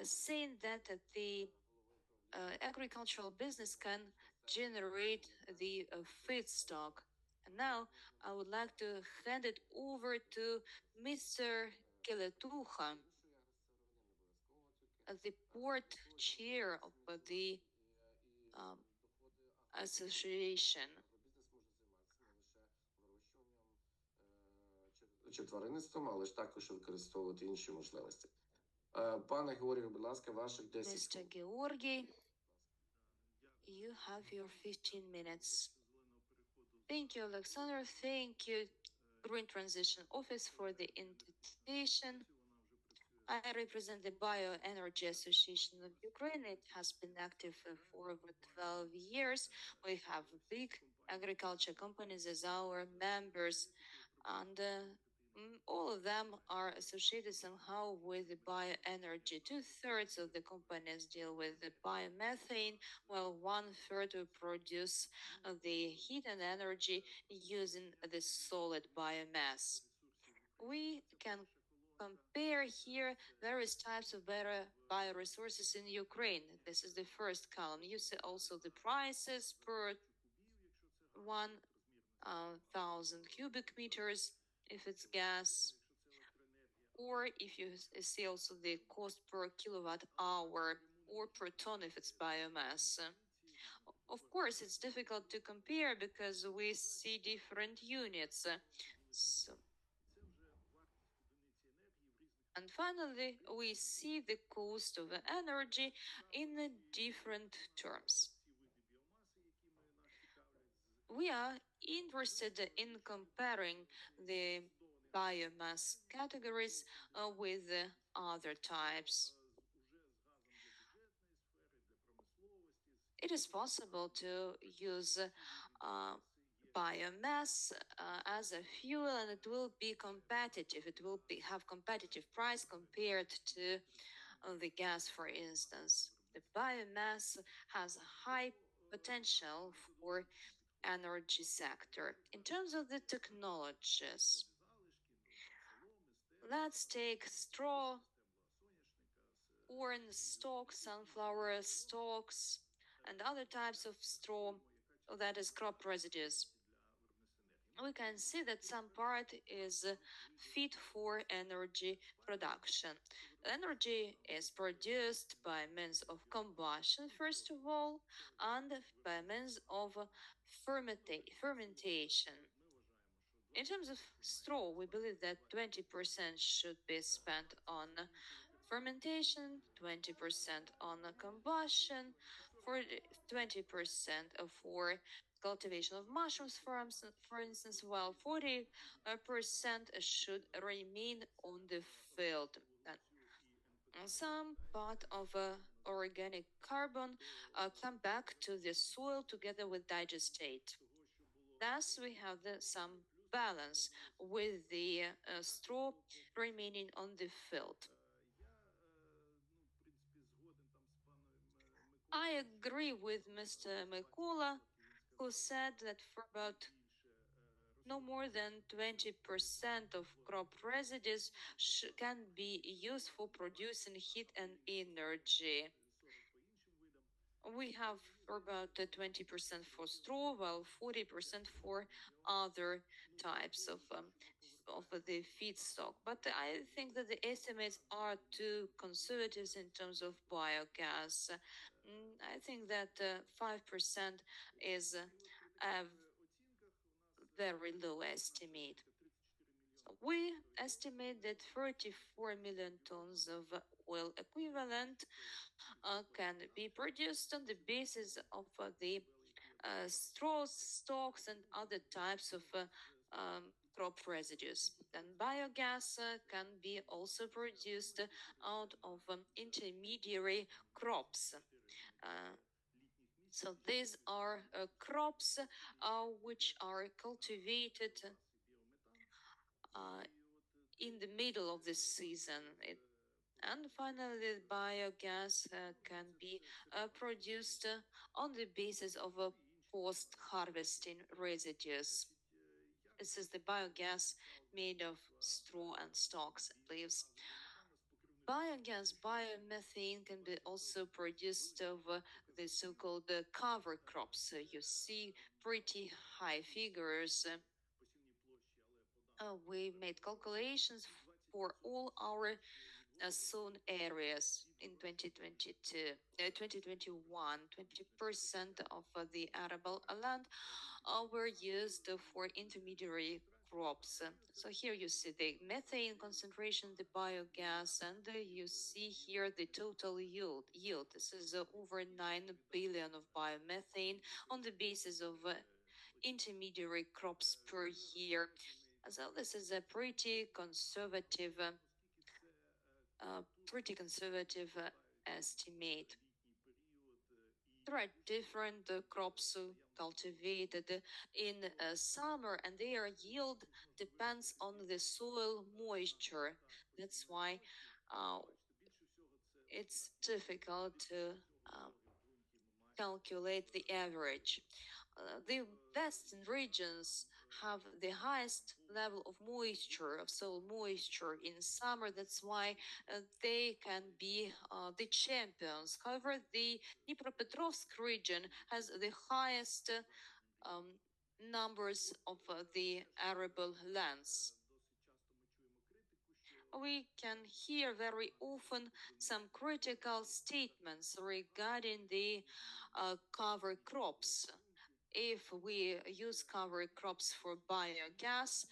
B: saying that the agricultural business can generate the feedstock. And now I would like to hand it over to Mr. Keletucha, the board chair of the um, association.
D: Чи тваринництвом, але ж також використовувати інші можливості. Пане Георгію, будь ласка, ваших 10
B: Mr.
D: секунд.
B: Georgi, you have your 15 minutes. Thank you, Alexander. Thank you, Green Transition Office, for the invitation. I represent the Bioenergy Association of Ukraine. It has been active for over 12 years. We have big agriculture companies as our members, and all of them are associated somehow with the bioenergy. Two-thirds of the companies deal with the biomethane, while one-third will produce the heat and energy using the solid biomass. We can compare here various types of better bioresources in Ukraine. This is the first column. You see also the prices per 1,000 cubic meters if it's gas, or if you see also the cost per kilowatt hour or per ton if it's biomass. Of course, it's difficult to compare because we see different units. So, and finally, we see the cost of energy in different terms. We are interested in comparing the biomass categories with other types. It is possible to use biomass as a fuel, and it will be competitive. It will have competitive price compared to the gas, for instance. The biomass has high potential for energy sector. In terms of the technologies, let's take straw, corn stalks, sunflower stalks, and other types of straw, that is crop residues. We can see that some part is fit for energy production. Energy is produced by means of combustion, first of all, and by means of fermentation. In terms of straw, we believe that 20% should be spent on fermentation, 20% on combustion, for 20% for cultivation of mushrooms, for instance, while 40% should remain on the field. And some part of organic carbon come back to the soil together with digestate. Thus, we have some balance with the straw remaining on the field. I agree with Mr. Mikola, who said that for about no more than 20% of crop residues can be used for producing heat and energy. We have for about 20% for straw, while 40% for other types of the feedstock. But I think that the estimates are too conservative in terms of biogas. I think that 5% is a very low estimate. We estimate that 34 million tons of oil equivalent can be produced on the basis of the straws, stalks, and other types of crop residues. Then biogas can be also produced out of intermediary crops. So these are crops which are cultivated in the middle of the season. And finally, the biogas can be produced on the basis of post-harvesting residues. This is the biogas made of straw and stalks and leaves. Biogas, biomethane can be also produced of the so-called cover crops. You see pretty high figures. We made calculations for all our sown areas in 2022, 2021. 20% of the arable land were used for intermediary crops. So here you see the methane concentration, the biogas, and you see here the total yield. This is over 9 billion of biomethane on the basis of intermediary crops per year. So this is a pretty conservative estimate. There are different crops cultivated in summer, and their yield depends on the soil moisture. That's why it's difficult to calculate the average. The western regions have the highest level of moisture, of soil moisture in summer. That's why they can be the champions. However, the Dnipropetrovsk region has the highest numbers of the arable lands. We can hear very often some critical statements regarding the cover crops. If we use cover crops for biogas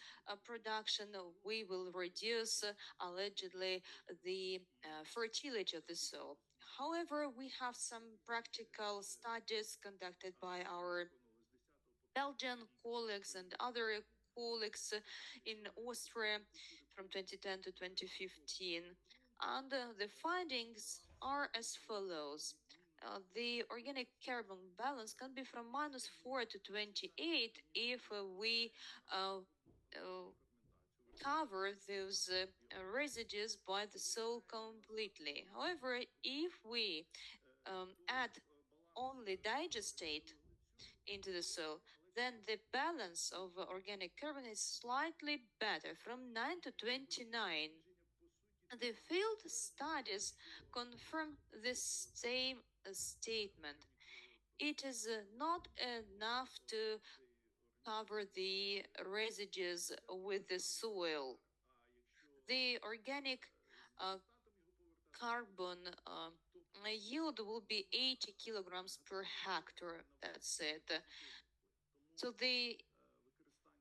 B: production, we will reduce allegedly the fertility of the soil. However, we have some practical studies conducted by our Belgian colleagues and other colleagues in Austria from 2010 to 2015. And the findings are as follows. The organic carbon balance can be from -4 to 28 if we cover those residues by the soil completely. However, if we add only digestate into the soil, then the balance of organic carbon is slightly better, from 9 to 29. The field studies confirm this same statement. It is not enough to cover the residues with the soil. The organic carbon yield will be 80 kilograms per hectare. That's it. So the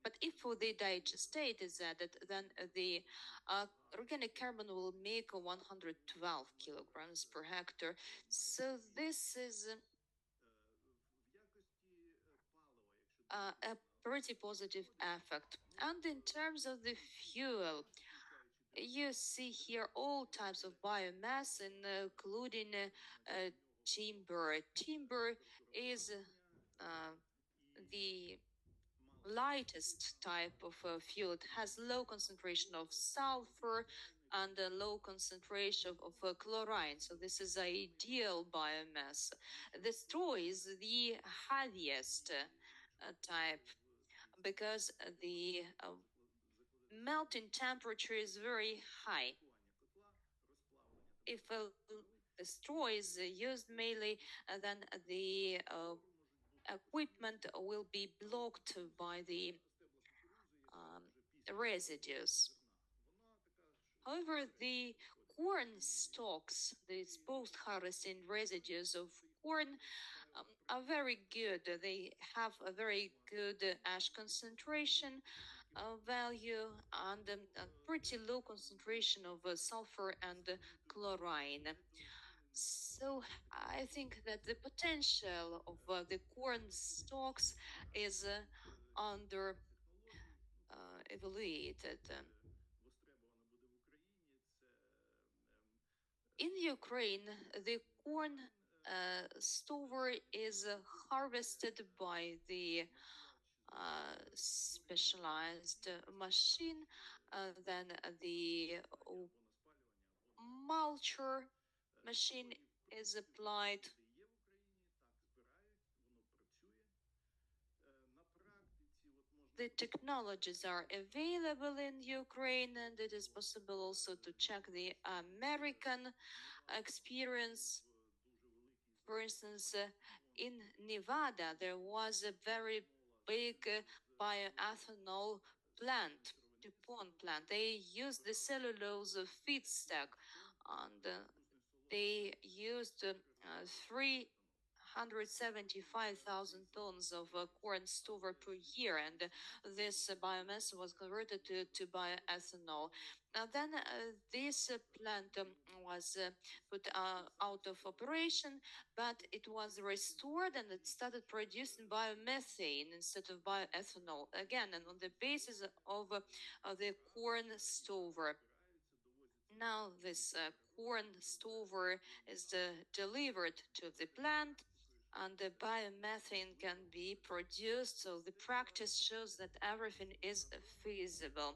B: But if the digestate is added, then the organic carbon will make 112 kilograms per hectare. So this is a pretty positive effect. And in terms of the fuel, you see here all types of biomass, including timber. Timber is the lightest type of fuel. It has low concentration of sulfur and a low concentration of chlorine. So this is ideal biomass. The straw is the heaviest type because the melting temperature is very high. If the straw is used mainly, then the equipment will be blocked by the residues. However, the corn stalks, these post-harvesting residues of corn, are very good. They have a very good ash concentration value and a pretty low concentration of sulfur and chlorine. So I think that the potential of the corn stalks is under evaluated. In Ukraine, the corn stover is harvested by the specialized machine. Then the mulcher machine is applied. The technologies are available in Ukraine, and it is possible also to check the American experience. For instance, in Nevada, there was a very big bioethanol plant, DuPont plant. They used the cellulose feedstock, and they used 375,000 tons of corn stover per year, and this biomass was converted to bioethanol. Then this plant was put out of operation, but it was restored and it started producing biomethane instead of bioethanol again, and on the basis of the corn stover. Now this corn stover is delivered to the plant and the biomethane can be produced. So the practice shows that everything is feasible.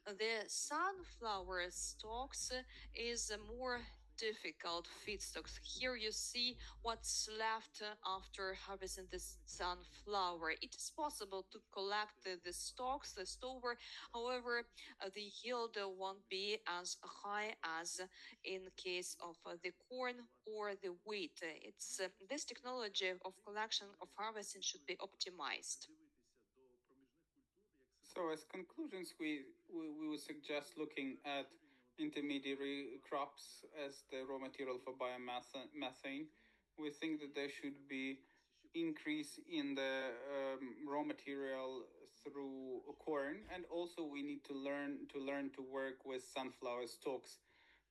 B: The sunflower stalks is a more difficult feedstocks. Here you see what's left after harvesting the sunflower. It is possible to collect the stalks, the stover. However, the yield won't be as high as in case of the corn or the wheat. It's this technology of collection of harvesting should be optimized.
A: So as conclusions, we would suggest looking at intermediary crops as the raw material for biomethane. We think that there should be increase in the raw material through corn, and also we need to learn to work with sunflower stalks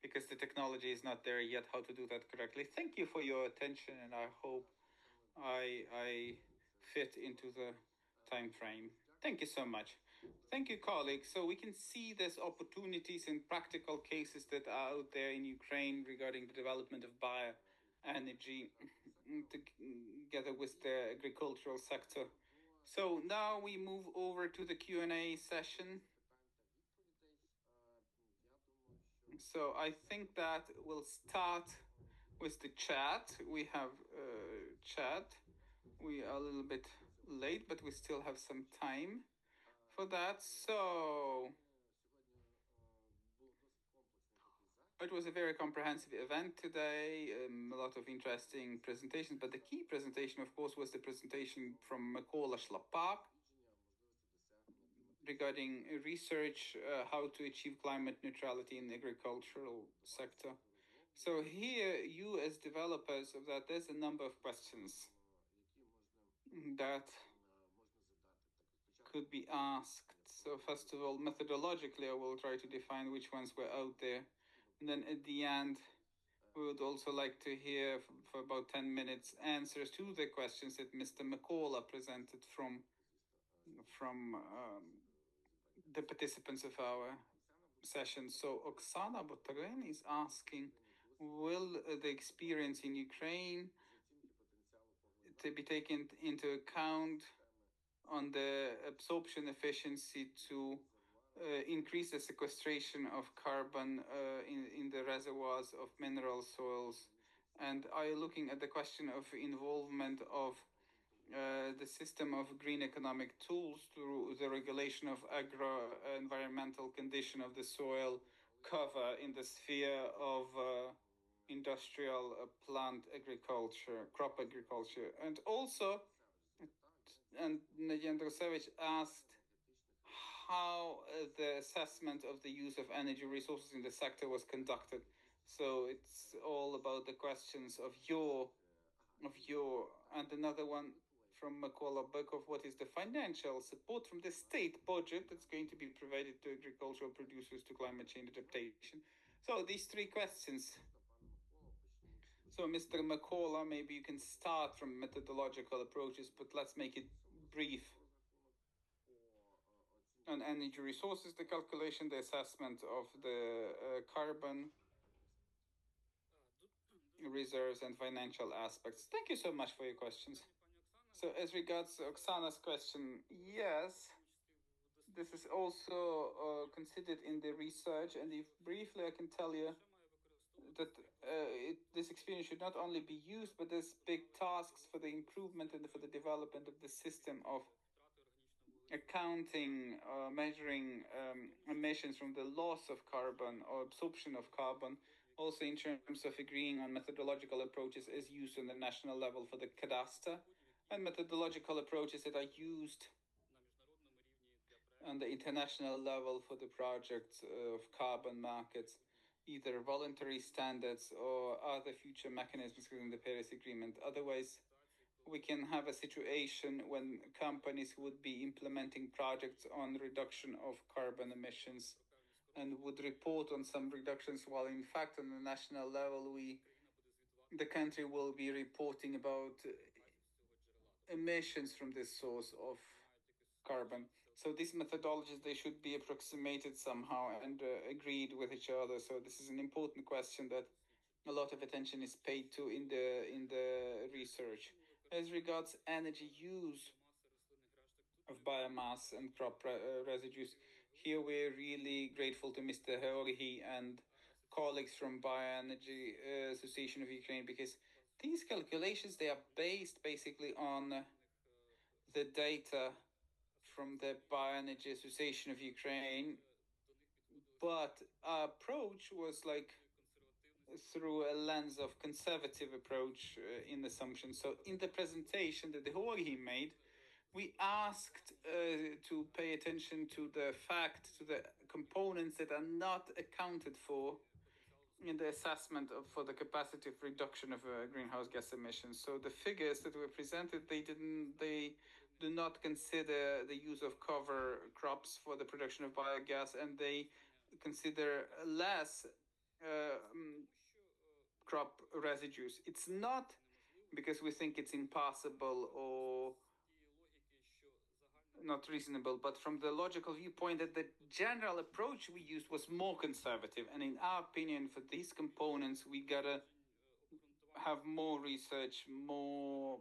A: because the technology is not there yet how to do that correctly. Thank you for your attention, and I hope I fit into the time frame. Thank you so much. Thank you, colleagues. So we can see there's opportunities and practical cases that are out there in Ukraine regarding the development of bioenergy together with the agricultural sector. So now we move over to the Q&A session. So I think that we'll start with the chat. We have chat. We are a little bit late, but we still have some time for that. So it was a very comprehensive event today, a lot of interesting presentations, but the key presentation, of course, was the presentation from Mykola Shlapak regarding research, how to achieve climate neutrality in the agricultural sector. So here, you as developers of that, there's a number of questions that could be asked. So first of all, methodologically, I will try to define which ones were out there. And then at the end, we would also like to hear for about 10 minutes answers to the questions that Mr. McCullough presented from the participants of our session. So Oksana Botarin is asking, will the experience in Ukraine to be taken into account on the absorption efficiency to increase the sequestration of carbon in the reservoirs of mineral soils? And are you looking at the question of involvement of the system of green economic tools through the regulation of agro-environmental condition of the soil cover in the sphere of industrial plant agriculture, crop agriculture? And also, and Nadia Andrusevich asked how the assessment of the use of energy resources in the sector was conducted. So it's all about the questions of your, and another one from Mykola Bekov, what is the financial support from the state budget that's going to be provided to agricultural producers to climate change adaptation? So these three questions. So Mr. Mykola, maybe you can start from methodological approaches, but let's make it brief. On energy resources, the calculation, the assessment of the carbon reserves and financial aspects. Thank you so much for your questions. So as regards Oksana's question, yes, this is also considered in the research, and if briefly I can tell you that this experience should not only be used, but there's big tasks for the improvement and for the development of the system of accounting, measuring emissions from the loss of carbon or absorption of carbon, also in terms of agreeing on methodological approaches as used on the national level for the cadastre, and methodological approaches that are used on the international level for the projects of carbon markets, either voluntary standards or other future mechanisms within the Paris Agreement. Otherwise, we can have a situation when companies would be implementing projects on reduction of carbon emissions and would report on some reductions, while in fact on the national level the country will be reporting about emissions from this source of carbon. So these methodologies, they should be approximated somehow and agreed with each other. So this is an important question that a lot of attention is paid to in the research. As regards energy use of biomass and crop residues, here we're really grateful to Mr. Georgi and colleagues from Bioenergy Association of Ukraine, because these calculations, they are based basically on the data from the Bioenergy Association of Ukraine, but our approach was like through a lens of conservative approach in assumptions. So in the presentation that the Georgi made, we asked to pay attention to the fact, to the components that are not accounted for in the assessment for the capacity of reduction of greenhouse gas emissions. So the figures that were presented, they do not consider the use of cover crops for the production of biogas, and they consider less crop residues. It's not because we think it's impossible or not reasonable, but from the logical viewpoint that the general approach we used was more conservative. And in our opinion, for these components, we gotta have more research, more,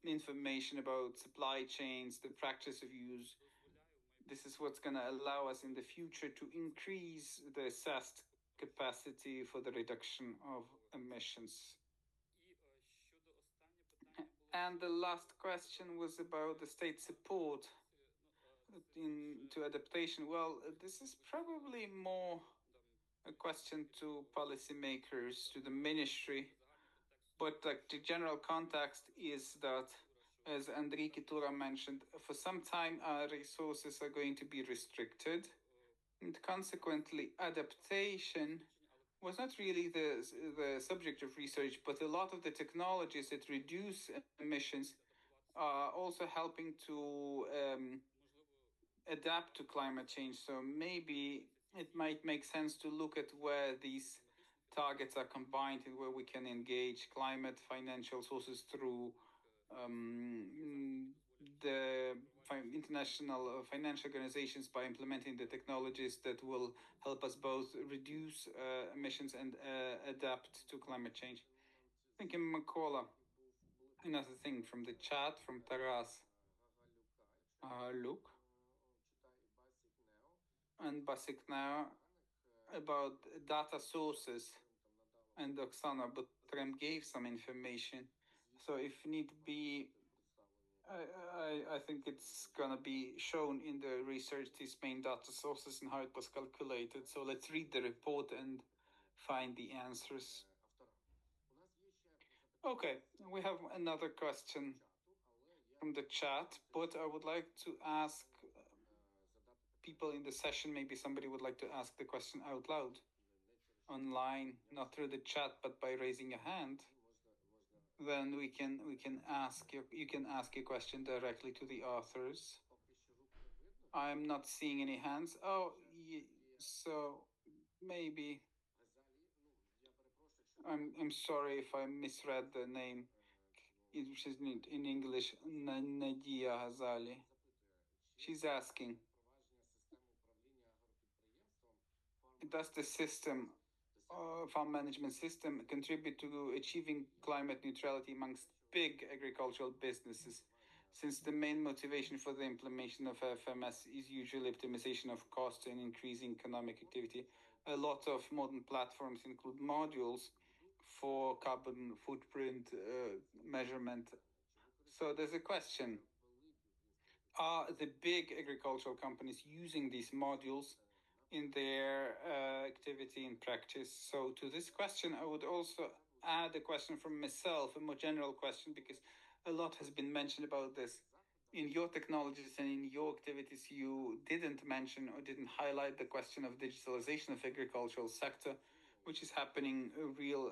A: information about supply chains, the practice of use. This is what's gonna allow us in the future to increase the assessed capacity for the reduction of emissions. And the last question was about the state support to adaptation. Well, this is probably more a question to policymakers, to the ministry. But the general context is that, as Enrique Tura mentioned, for some time our resources are going to be restricted, and consequently adaptation was not really the subject of research, but a lot of the technologies that reduce emissions are also helping to adapt to climate change. So maybe it might make sense to look at where these targets are combined and where we can engage climate financial sources through the international financial organizations by implementing the technologies that will help us both reduce emissions and adapt to climate change. Thank you, Mikola. Another thing from the chat from Taras. Look. And Basic now about data sources, and Oksana Butrem gave some information. So if need be, I think it's gonna be shown in the research these main data sources and how it was calculated. So let's read the report and find the answers. Okay, we have another question from the chat, but I would like to ask people in the session, maybe somebody would like to ask the question out loud online, not through the chat, but by raising a hand. Then we can ask you can ask a question directly to the authors. I'm not seeing any hands. Oh, so maybe I'm sorry if I misread the name, which is in English, Nadia Hazali. She's asking, does the system, farm management system, contribute to achieving climate neutrality amongst big agricultural businesses? Since the main motivation for the implementation of FMS is usually optimization of costs and increasing economic activity, a lot of modern platforms include modules for carbon footprint measurement. So there's a question. Are the big agricultural companies using these modules in their activity and practice? So to this question, I would also add a question from myself, a more general question, because a lot has been mentioned about this. In your technologies and in your activities, you didn't mention or didn't highlight the question of digitalization of agricultural sector, which is happening real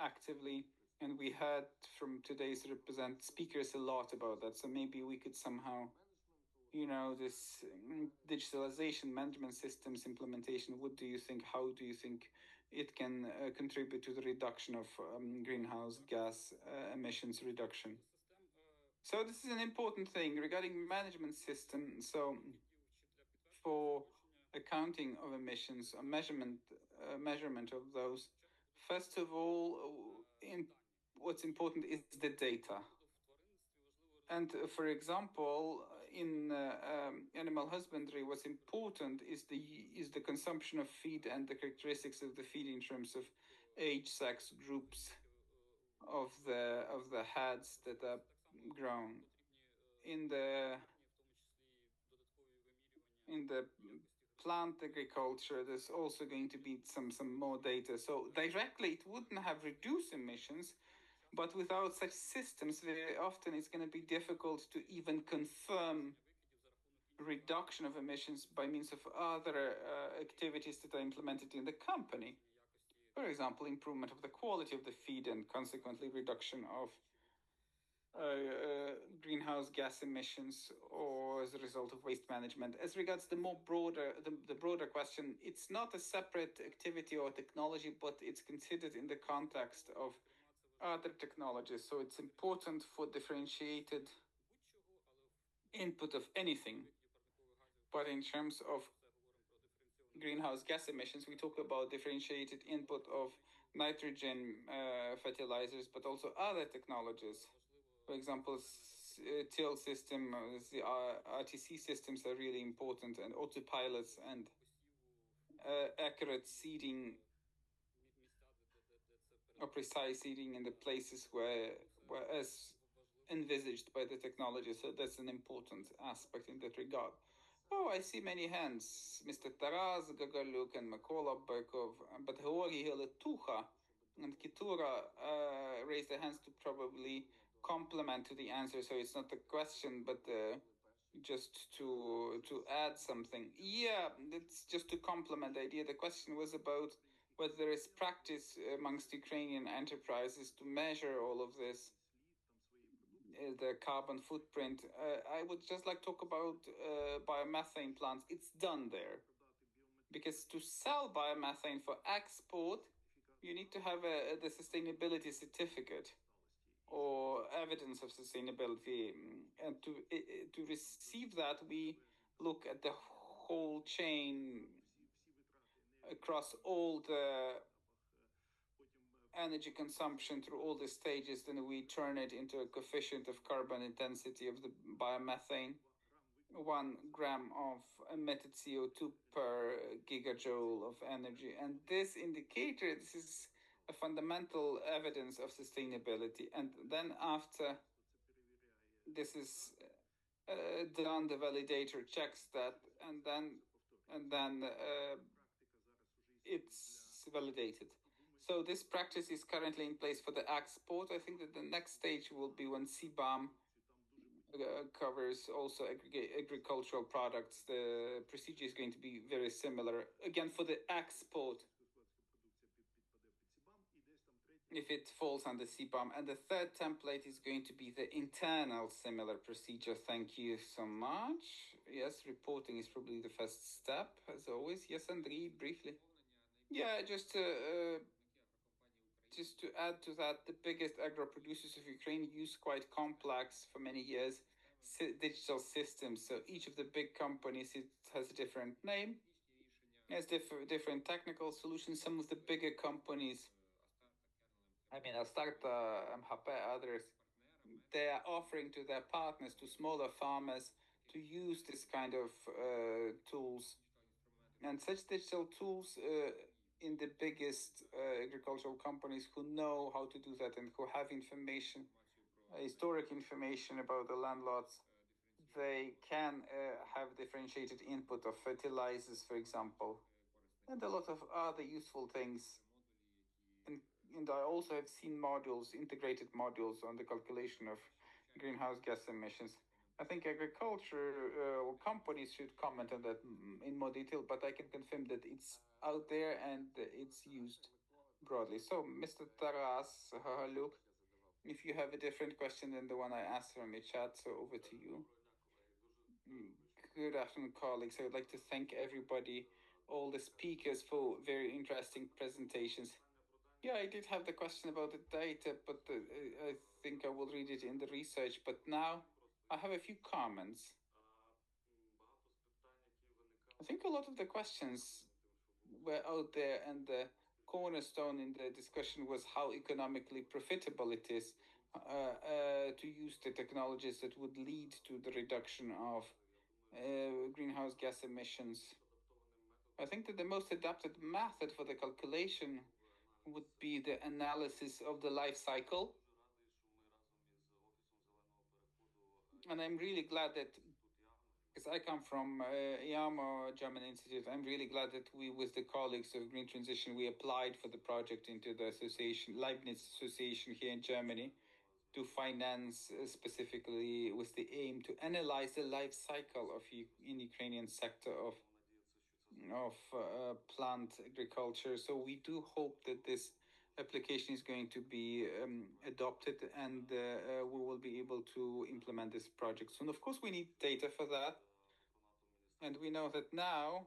A: actively. And we heard from today's speakers a lot about that. So maybe we could somehow, this digitalization management systems implementation, what do you think, how do you think it can contribute to the reduction of greenhouse gas emissions reduction? So this is an important thing regarding management system. So for accounting of emissions, measurement of those, first of all, what's important is the data. And for example, in animal husbandry, what's important is the consumption of feed and the characteristics of the feed in terms of age, sex, groups of the heads that are grown. In the plant agriculture, there's also going to be some more data. So directly, it wouldn't have reduced emissions, but without such systems, very often it's going to be difficult to even confirm reduction of emissions by means of other activities that are implemented in the company. For example, improvement of the quality of the feed and consequently reduction of greenhouse gas emissions or as a result of waste management. As regards the broader question, it's not a separate activity or technology, but it's considered in the context of other technologies. So it's important for differentiated input of anything. But in terms of greenhouse gas emissions, we talk about differentiated input of nitrogen fertilizers, but also other technologies. For example, till system, the RTC systems are really important, and autopilots and accurate seeding or precise seeding in the places where as envisaged by the technology. So that's an important aspect in that regard. Oh, I see many hands. Mr. Taras, Gagaluk, and Mykola Bekov, but Georgi Letucha and Kitura raised their hands to probably complement to the answer. So it's not a question, but just to add something. Yeah, it's just to complement the idea. The question was about whether there is practice amongst Ukrainian enterprises to measure all of this. the carbon footprint. I would just like to talk about biomethane plants. It's done there. Because to sell biomethane for export, you need to have the sustainability certificate or evidence of sustainability. And to receive that, we look at the whole chain across all the energy consumption through all the stages, then we turn it into a coefficient of carbon intensity of the biomethane, 1 gram of emitted CO2 per gigajoule of energy. And this indicator, this is a fundamental evidence of sustainability. And then after this is done, the validator checks that, and then it's validated. So this practice is currently in place for the export. I think that the next stage will be when CBAM covers also agricultural products. The procedure is going to be very similar, again, for the export, if it falls under CBAM. And the third template is going to be the internal similar procedure. Thank you so much. Yes, reporting is probably the first step, as always. Yes, Andrei, briefly. Yeah, just to add to that, the biggest agro producers of Ukraine use quite complex, for many years, digital systems. So each of the big companies, it has a different name, has different technical solutions. Some of the bigger companies, I mean, Astarta, MHP, others, they are offering to their partners, to smaller farmers, to use this kind of tools. And such digital tools in the biggest agricultural companies who know how to do that and who have information, historic information about the landlots, they can have differentiated input of fertilizers, for example, and a lot of other useful things. And I also have seen modules, integrated modules on the calculation of greenhouse gas emissions. I think agriculture companies should comment on that in more detail, but I can confirm that it's out there and it's used broadly. So, Mr. Taras Haluk, if you have a different question than the one I asked from the chat, so over to you. Good afternoon, colleagues. I would like to thank everybody, all the speakers, for very interesting presentations. Yeah, I did have the question about the data, but I think I will read it in the research. But now I have a few comments. I think a lot of the questions were out there, and the cornerstone in the discussion was how economically profitable it is to use the technologies that would lead to the reduction of greenhouse gas emissions. I think that the most adapted method for the calculation would be the analysis of the life cycle. And I'm really glad that, because I come from IAMO, German Institute, I'm really glad that we, with the colleagues of Green Transition, we applied for the project into the association, Leibniz Association here in Germany, to finance specifically with the aim to analyze the life cycle of in Ukrainian sector of plant agriculture. So we do hope that this application is going to be adopted, and we will be able to implement this project soon. Of course, we need data for that. And we know that now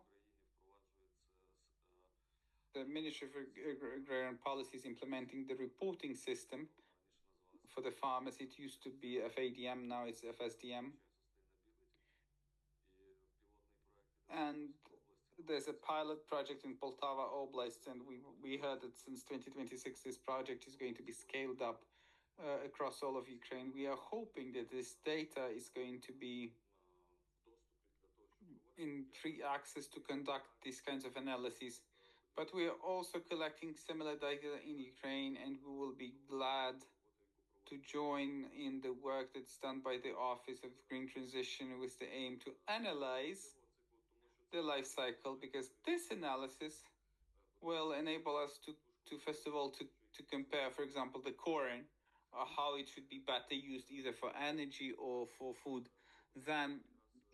A: the Ministry of Agrarian Policy is implementing the reporting system for the farmers. It used to be FADM, now it's FSDM. And there's a pilot project in Poltava Oblast, and we heard that since 2026 this project is going to be scaled up across all of Ukraine. We are hoping that this data is going to be in free access to conduct these kinds of analyses. But we are also collecting similar data in Ukraine, and we will be glad to join in the work that's done by the Office of Green Transition with the aim to analyze the life cycle, because this analysis will enable us to first of all, to compare, for example, the corn, how it should be better used either for energy or for food. Then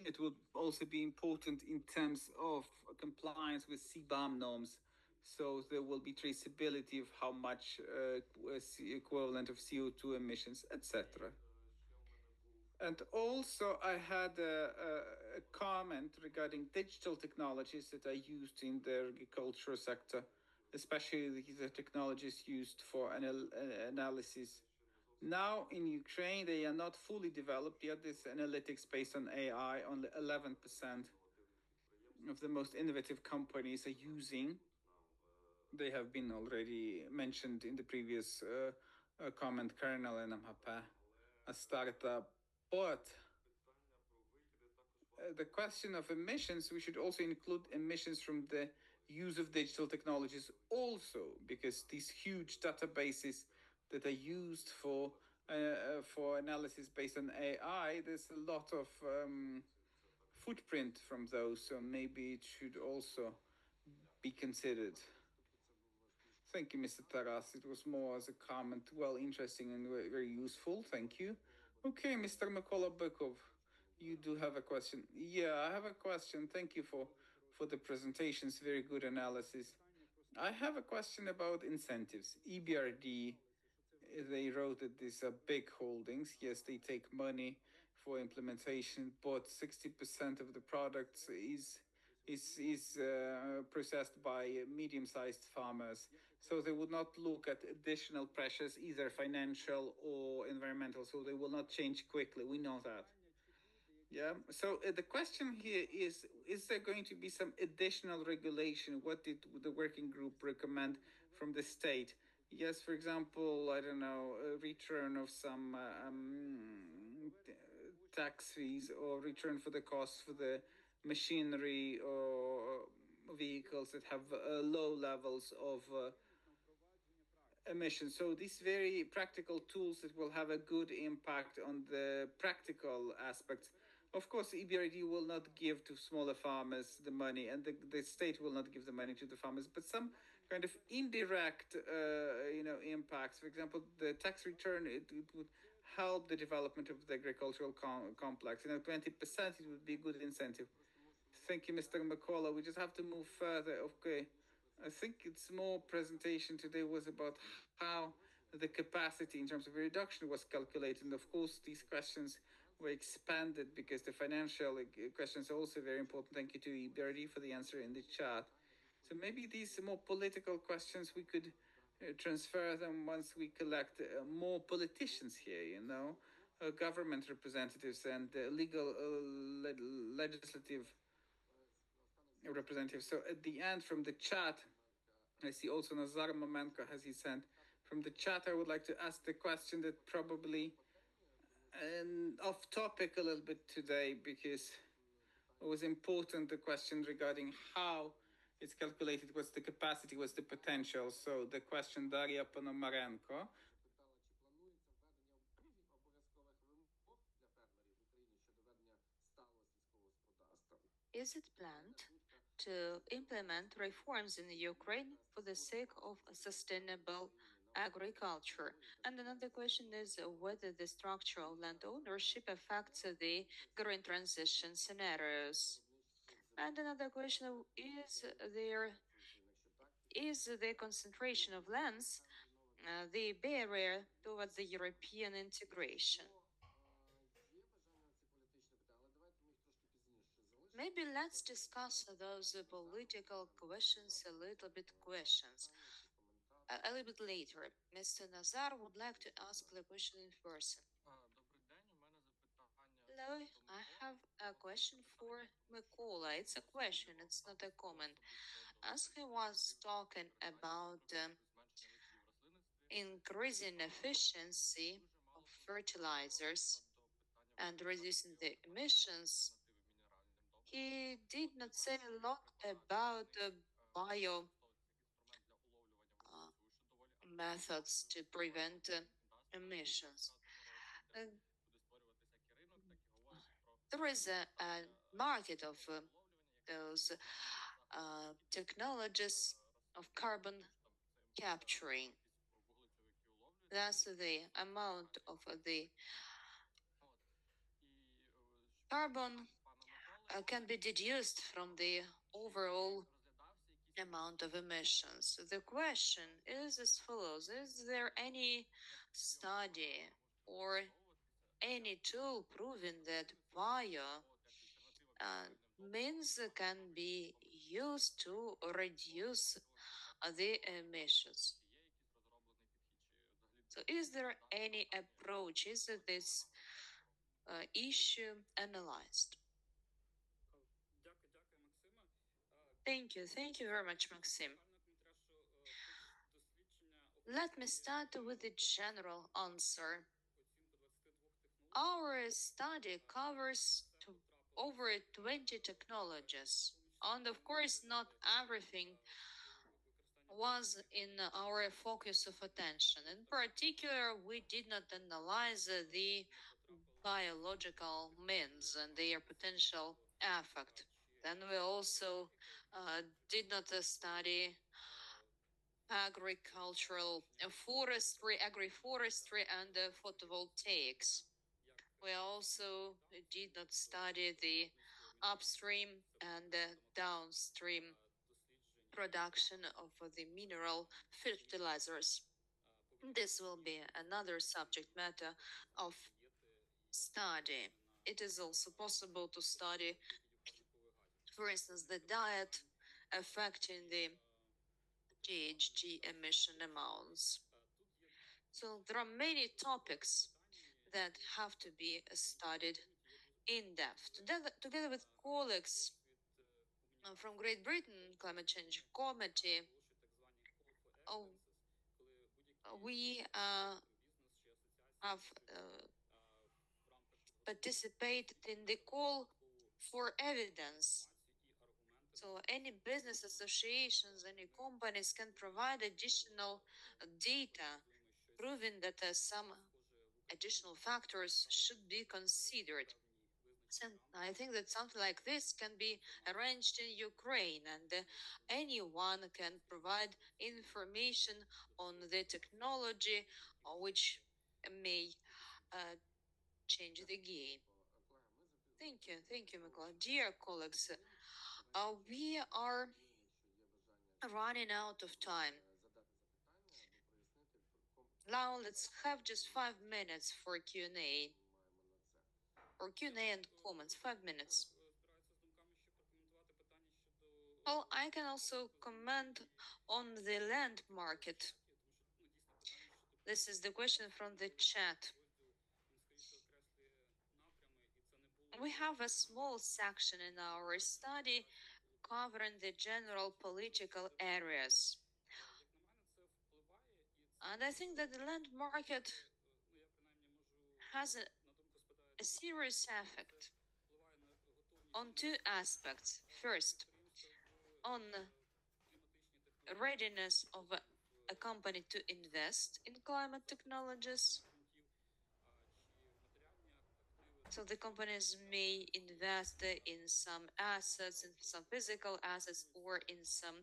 A: it will also be important in terms of compliance with CBAM norms. So there will be traceability of how much equivalent of CO2 emissions, etc. And also, I had a comment regarding digital technologies that are used in the agricultural sector, especially the technologies used for analysis. Now in Ukraine, they are not fully developed yet. This analytics based on AI, only 11% of the most innovative companies are using. They have been already mentioned in the previous comment, Kernel and MHP, a startup. But the question of emissions, we should also include emissions from the use of digital technologies also, because these huge databases that are used for analysis based on AI, there's a lot of footprint from those, so maybe it should also be considered. Thank you, Mr. Taras. It was more as a comment. Well, interesting and very useful. Thank you. Okay, Mr. Mykola Bykov, you do have a question. Yeah, I have a question. Thank you for the presentations. Very good analysis. I have a question about incentives. EBRD, they wrote that these are big holdings. Yes, they take money for implementation, but 60% of the products is processed by medium-sized farmers. So they would not look at additional pressures, either financial or environmental. So they will not change quickly. We know that. Yeah. So the question here is there going to be some additional regulation? What did the working group recommend from the state? Yes, for example, I don't know, a return of some tax fees or return for the costs for the machinery or vehicles that have low levels of emissions. So these very practical tools that will have a good impact on the practical aspects. Of course, EBRD will not give to smaller farmers the money, and the state will not give the money to the farmers, but some kind of indirect, impacts. For example, the tax return, it would help the development of the agricultural complex. 20%, it would be a good incentive. Thank you, Mr. McCullough. We just have to move further. Okay. I think its more presentation today was about how the capacity in terms of reduction was calculated. And of course, these questions were expanded because the financial questions are also very important. Thank you to EBRD for the answer in the chat. So maybe these more political questions, we could transfer them once we collect more politicians here, government representatives and legal legislative representatives. So at the end, from the chat, I see also Nazar Mamenko has his hand. From the chat, I would like to ask the question that probably off topic a little bit today, because it was important, the question regarding how it's calculated, what's the capacity, what's the potential. So the question, Daria Ponomarenko.
B: Is it planned to implement reforms in Ukraine for the sake of sustainable agriculture? And another question is whether the structure of land ownership affects the green transition scenarios. And another question is the concentration of lands the barrier towards the European integration? Maybe let's discuss those political questions a little bit later. Mr. Nazar would like to ask the question in person. Hello, I have a question for Mykola. It's a question, it's not a comment. As he was talking about increasing efficiency of fertilizers and reducing the emissions, he did not say a lot about bio methods to prevent emissions. There is a market of those technologies of carbon capturing. Thus, the amount of the carbon can be deduced from the overall amount of emissions. The question is as follows: is there any study or any tool proving that bio means can be used to reduce the emissions. So, is there any approaches that this issue analyzed? Thank you very much, Maxim. Let me start with the general answer. Our study covers over 20 technologies, and of course, not everything was in our focus of attention. In particular, we did not analyze the biological means and their potential effect. Then we also did not study agricultural forestry, agroforestry, and photovoltaics. We also did not study the upstream and downstream production of the mineral fertilizers. This will be another subject matter of study. It is also possible to study, for instance, the diet affecting the GHG emission amounts. So there are many topics that have to be studied in depth. Together with colleagues from Great Britain Climate Change Committee, uh, we have participated in the call for evidence. So any business associations, any companies can provide additional data proving that some additional factors should be considered. So I think that something like this can be arranged in Ukraine, and anyone can provide information on the technology which may change the game. Thank you, Mikola. Dear colleagues, we are running out of time. Now let's have just 5 minutes for Q&A. Or Q&A and comments, 5 minutes. Well, I can also comment on the land market. This is the question from the chat. We have a small section in our study covering the general political areas. And I think that the land market has a serious effect on two aspects. First, on readiness of a company to invest in climate technologies. So the companies may invest in some assets, in some physical assets, or in some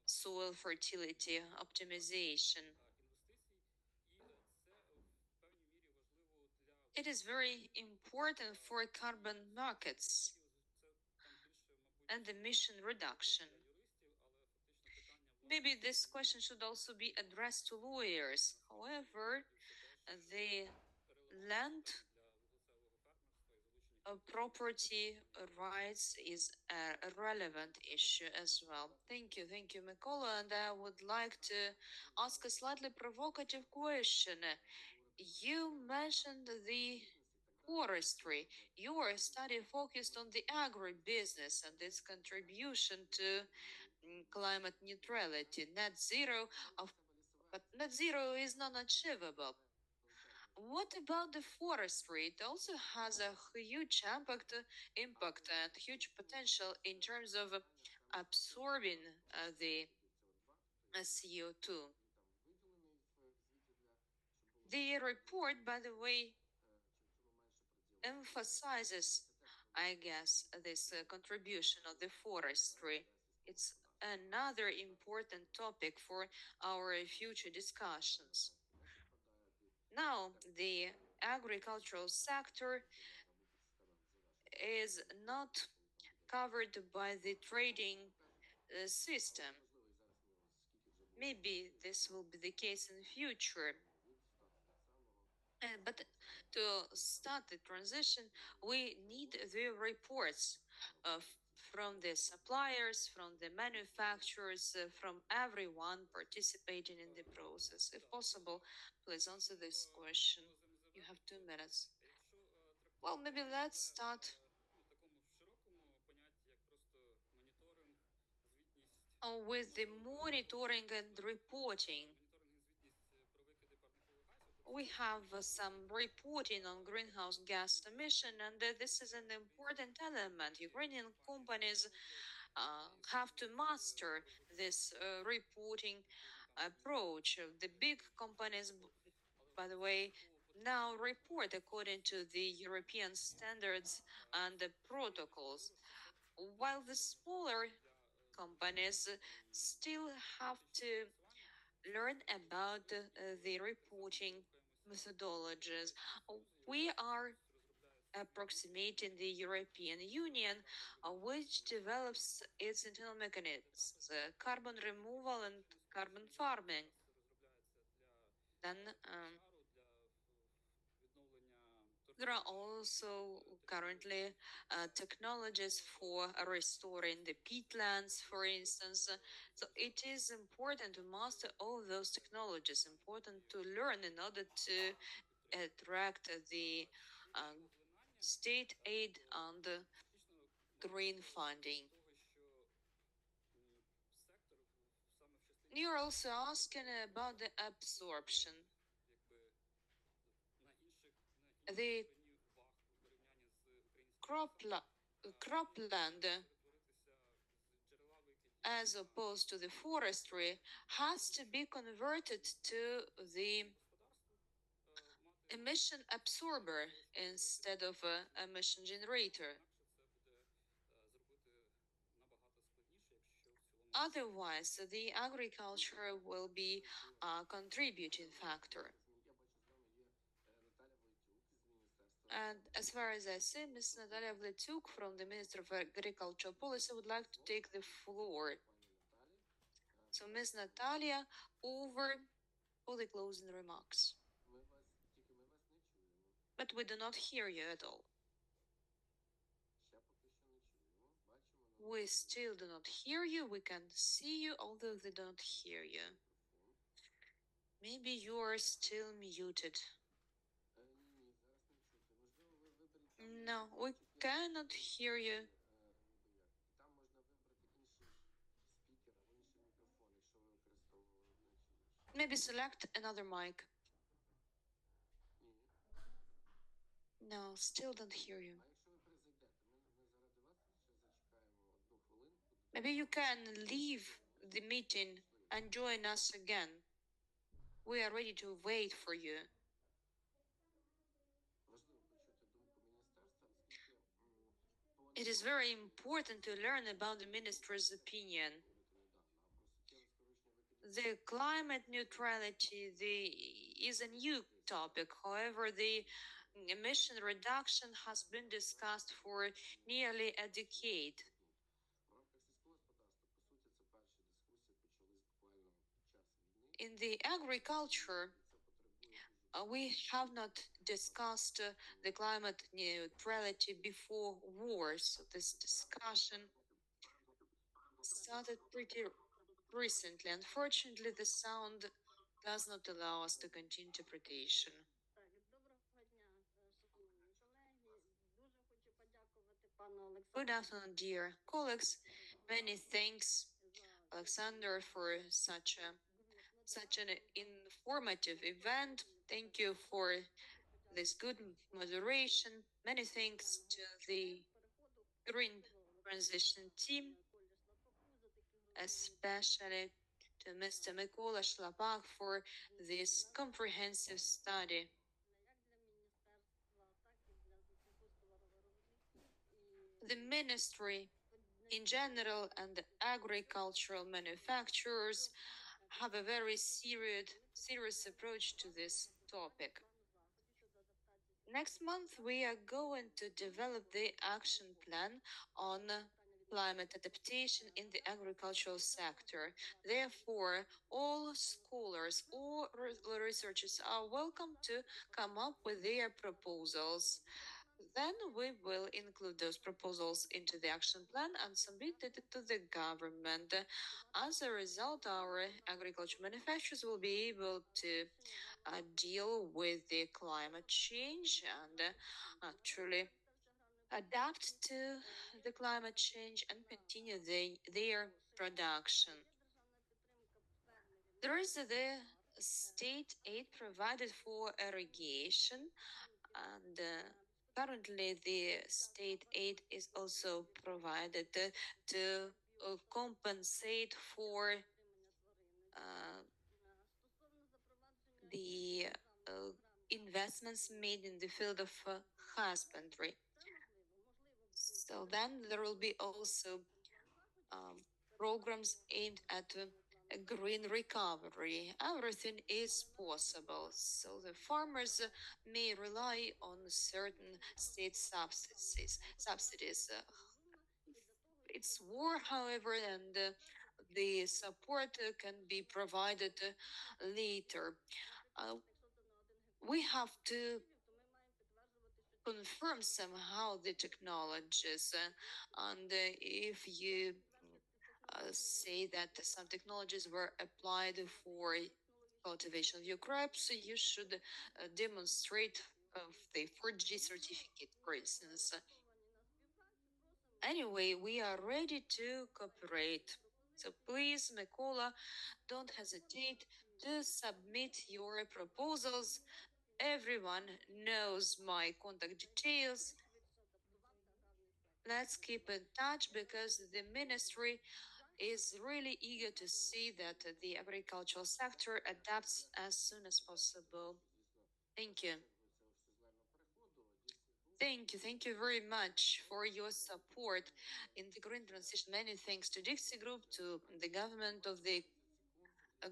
B: soil fertility optimization. It is very important for carbon markets and emission reduction. Maybe this question should also be addressed to lawyers. However, the land property rights is a relevant issue as well. Thank you, Mikola. And I would like to ask a slightly provocative question. You mentioned the forestry. Your study focused on the agribusiness and its contribution to climate neutrality, net zero. But net zero is non-achievable. What about the forestry? It also has a huge impact and huge potential in terms of absorbing the CO2. The report, by the way, emphasizes, I guess, this contribution of the forestry. It's another important topic for our future discussions. Now, the agricultural sector is not covered by the trading system. Maybe this will be the case in the future. But to start the transition, we need the reports from the suppliers, from the manufacturers, from everyone participating in the process. If possible, please answer this question. You have 2 minutes. Well, maybe let's start with the monitoring and reporting. We have some reporting on greenhouse gas emission, and this is an important element. Ukrainian companies have to master this reporting approach. The big companies, by the way, now report according to the European standards and the protocols, while the smaller companies still have to learn about the reporting methodologies. We are approximating the European Union, which develops its internal mechanisms, carbon removal and carbon farming. Then there are also currently technologies for restoring the peatlands, for instance. So it is important to master all those technologies, important to learn in order to attract the state aid and green funding. You're also asking about the absorption. The cropland, as opposed to the forestry, has to be converted to the emission absorber instead of emission generator. Otherwise, the agriculture will be a contributing factor. And as far as I see, Ms. Natalia Vletuk from the Ministry of Agricultural Policy would like to take the floor. So, Ms. Natalia, over for the closing remarks. But we do not hear you at all. We still do not hear you. We can see you, although they don't hear you. Maybe you are still muted. No, we cannot hear you. Maybe select another mic. No, still don't hear you. Maybe you can leave the meeting and join us again. We are ready to wait for you. It is very important to learn about the ministry's opinion. The climate neutrality is a new topic. However, the emission reduction has been discussed for nearly a decade. In the agriculture, we have not discussed the climate neutrality before war, so this discussion started pretty recently. Unfortunately, the sound does not allow us to continue interpretation. Good afternoon, dear colleagues. Many thanks, Alexander, for such an informative event. Thank you for this good moderation. Many thanks to the Green Transition team, especially to Mr. Mykola Shlapak for this comprehensive study. The ministry in general and the agricultural manufacturers have a very serious approach to this topic. Next month, we are going to develop the action plan on climate adaptation in the agricultural sector. Therefore, all scholars or researchers are welcome to come up with their proposals. Then we will include those proposals into the action plan and submit it to the government. As a result, our agriculture manufacturers will be able to deal with the climate change and actually adapt to the climate change and continue their production. There is the state aid provided for irrigation, and currently the state aid is also provided to compensate for the investments made in the field of husbandry. So then there will be also programs aimed at a green recovery. Everything is possible. So the farmers may rely on certain state subsidies. It's war, however, and the support can be provided later. We have to confirm somehow the technologies, and if you say that some technologies were applied for cultivation of your crops, you should demonstrate the 4G certificate, for instance. Anyway, we are ready to cooperate. So please, Mikola, don't hesitate to submit your proposals. Everyone knows my contact details. Let's keep in touch because the ministry is really eager to see that the agricultural sector adapts as soon as possible. Thank you. Thank you very much for your support in the green transition. Many thanks to DiXi Group, to the government of the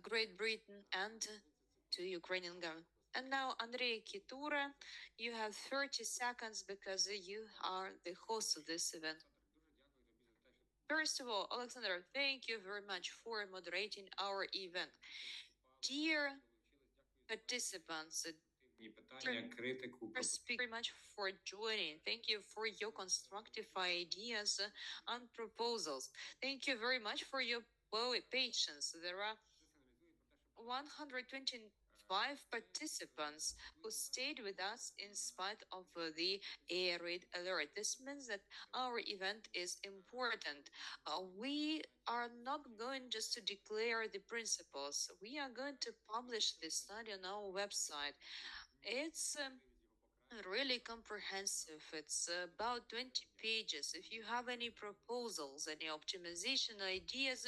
B: Great Britain, and to Ukrainian government. And now, Andrei Kitura, you have 30 seconds because you are the host of this event. First of all, Alexander, thank you very much for moderating our event. Dear participants, very much for joining. Thank you for your constructive ideas and proposals. Thank you very much for your patience. There are 125 participants who stayed with us in spite of the air raid alert. This means that our event is important. We are not going just to declare the principles. We are going to publish this study on our website. It's really comprehensive. It's about 20 pages. If you have any proposals, any optimization ideas,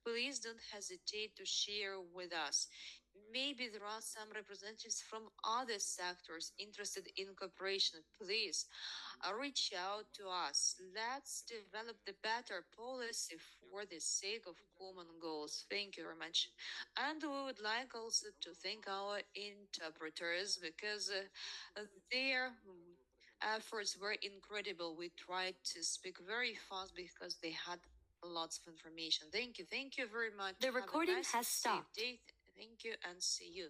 B: please don't hesitate to share with us. Maybe there are some representatives from other sectors interested in cooperation. Please reach out to us. Let's develop the better policy for the sake of common goals. Thank you very much. And we would like also to thank our interpreters because their efforts were incredible. We tried to speak very fast because they had lots of information. Thank you very much.
G: The recording has stopped.
B: Thank you and see you.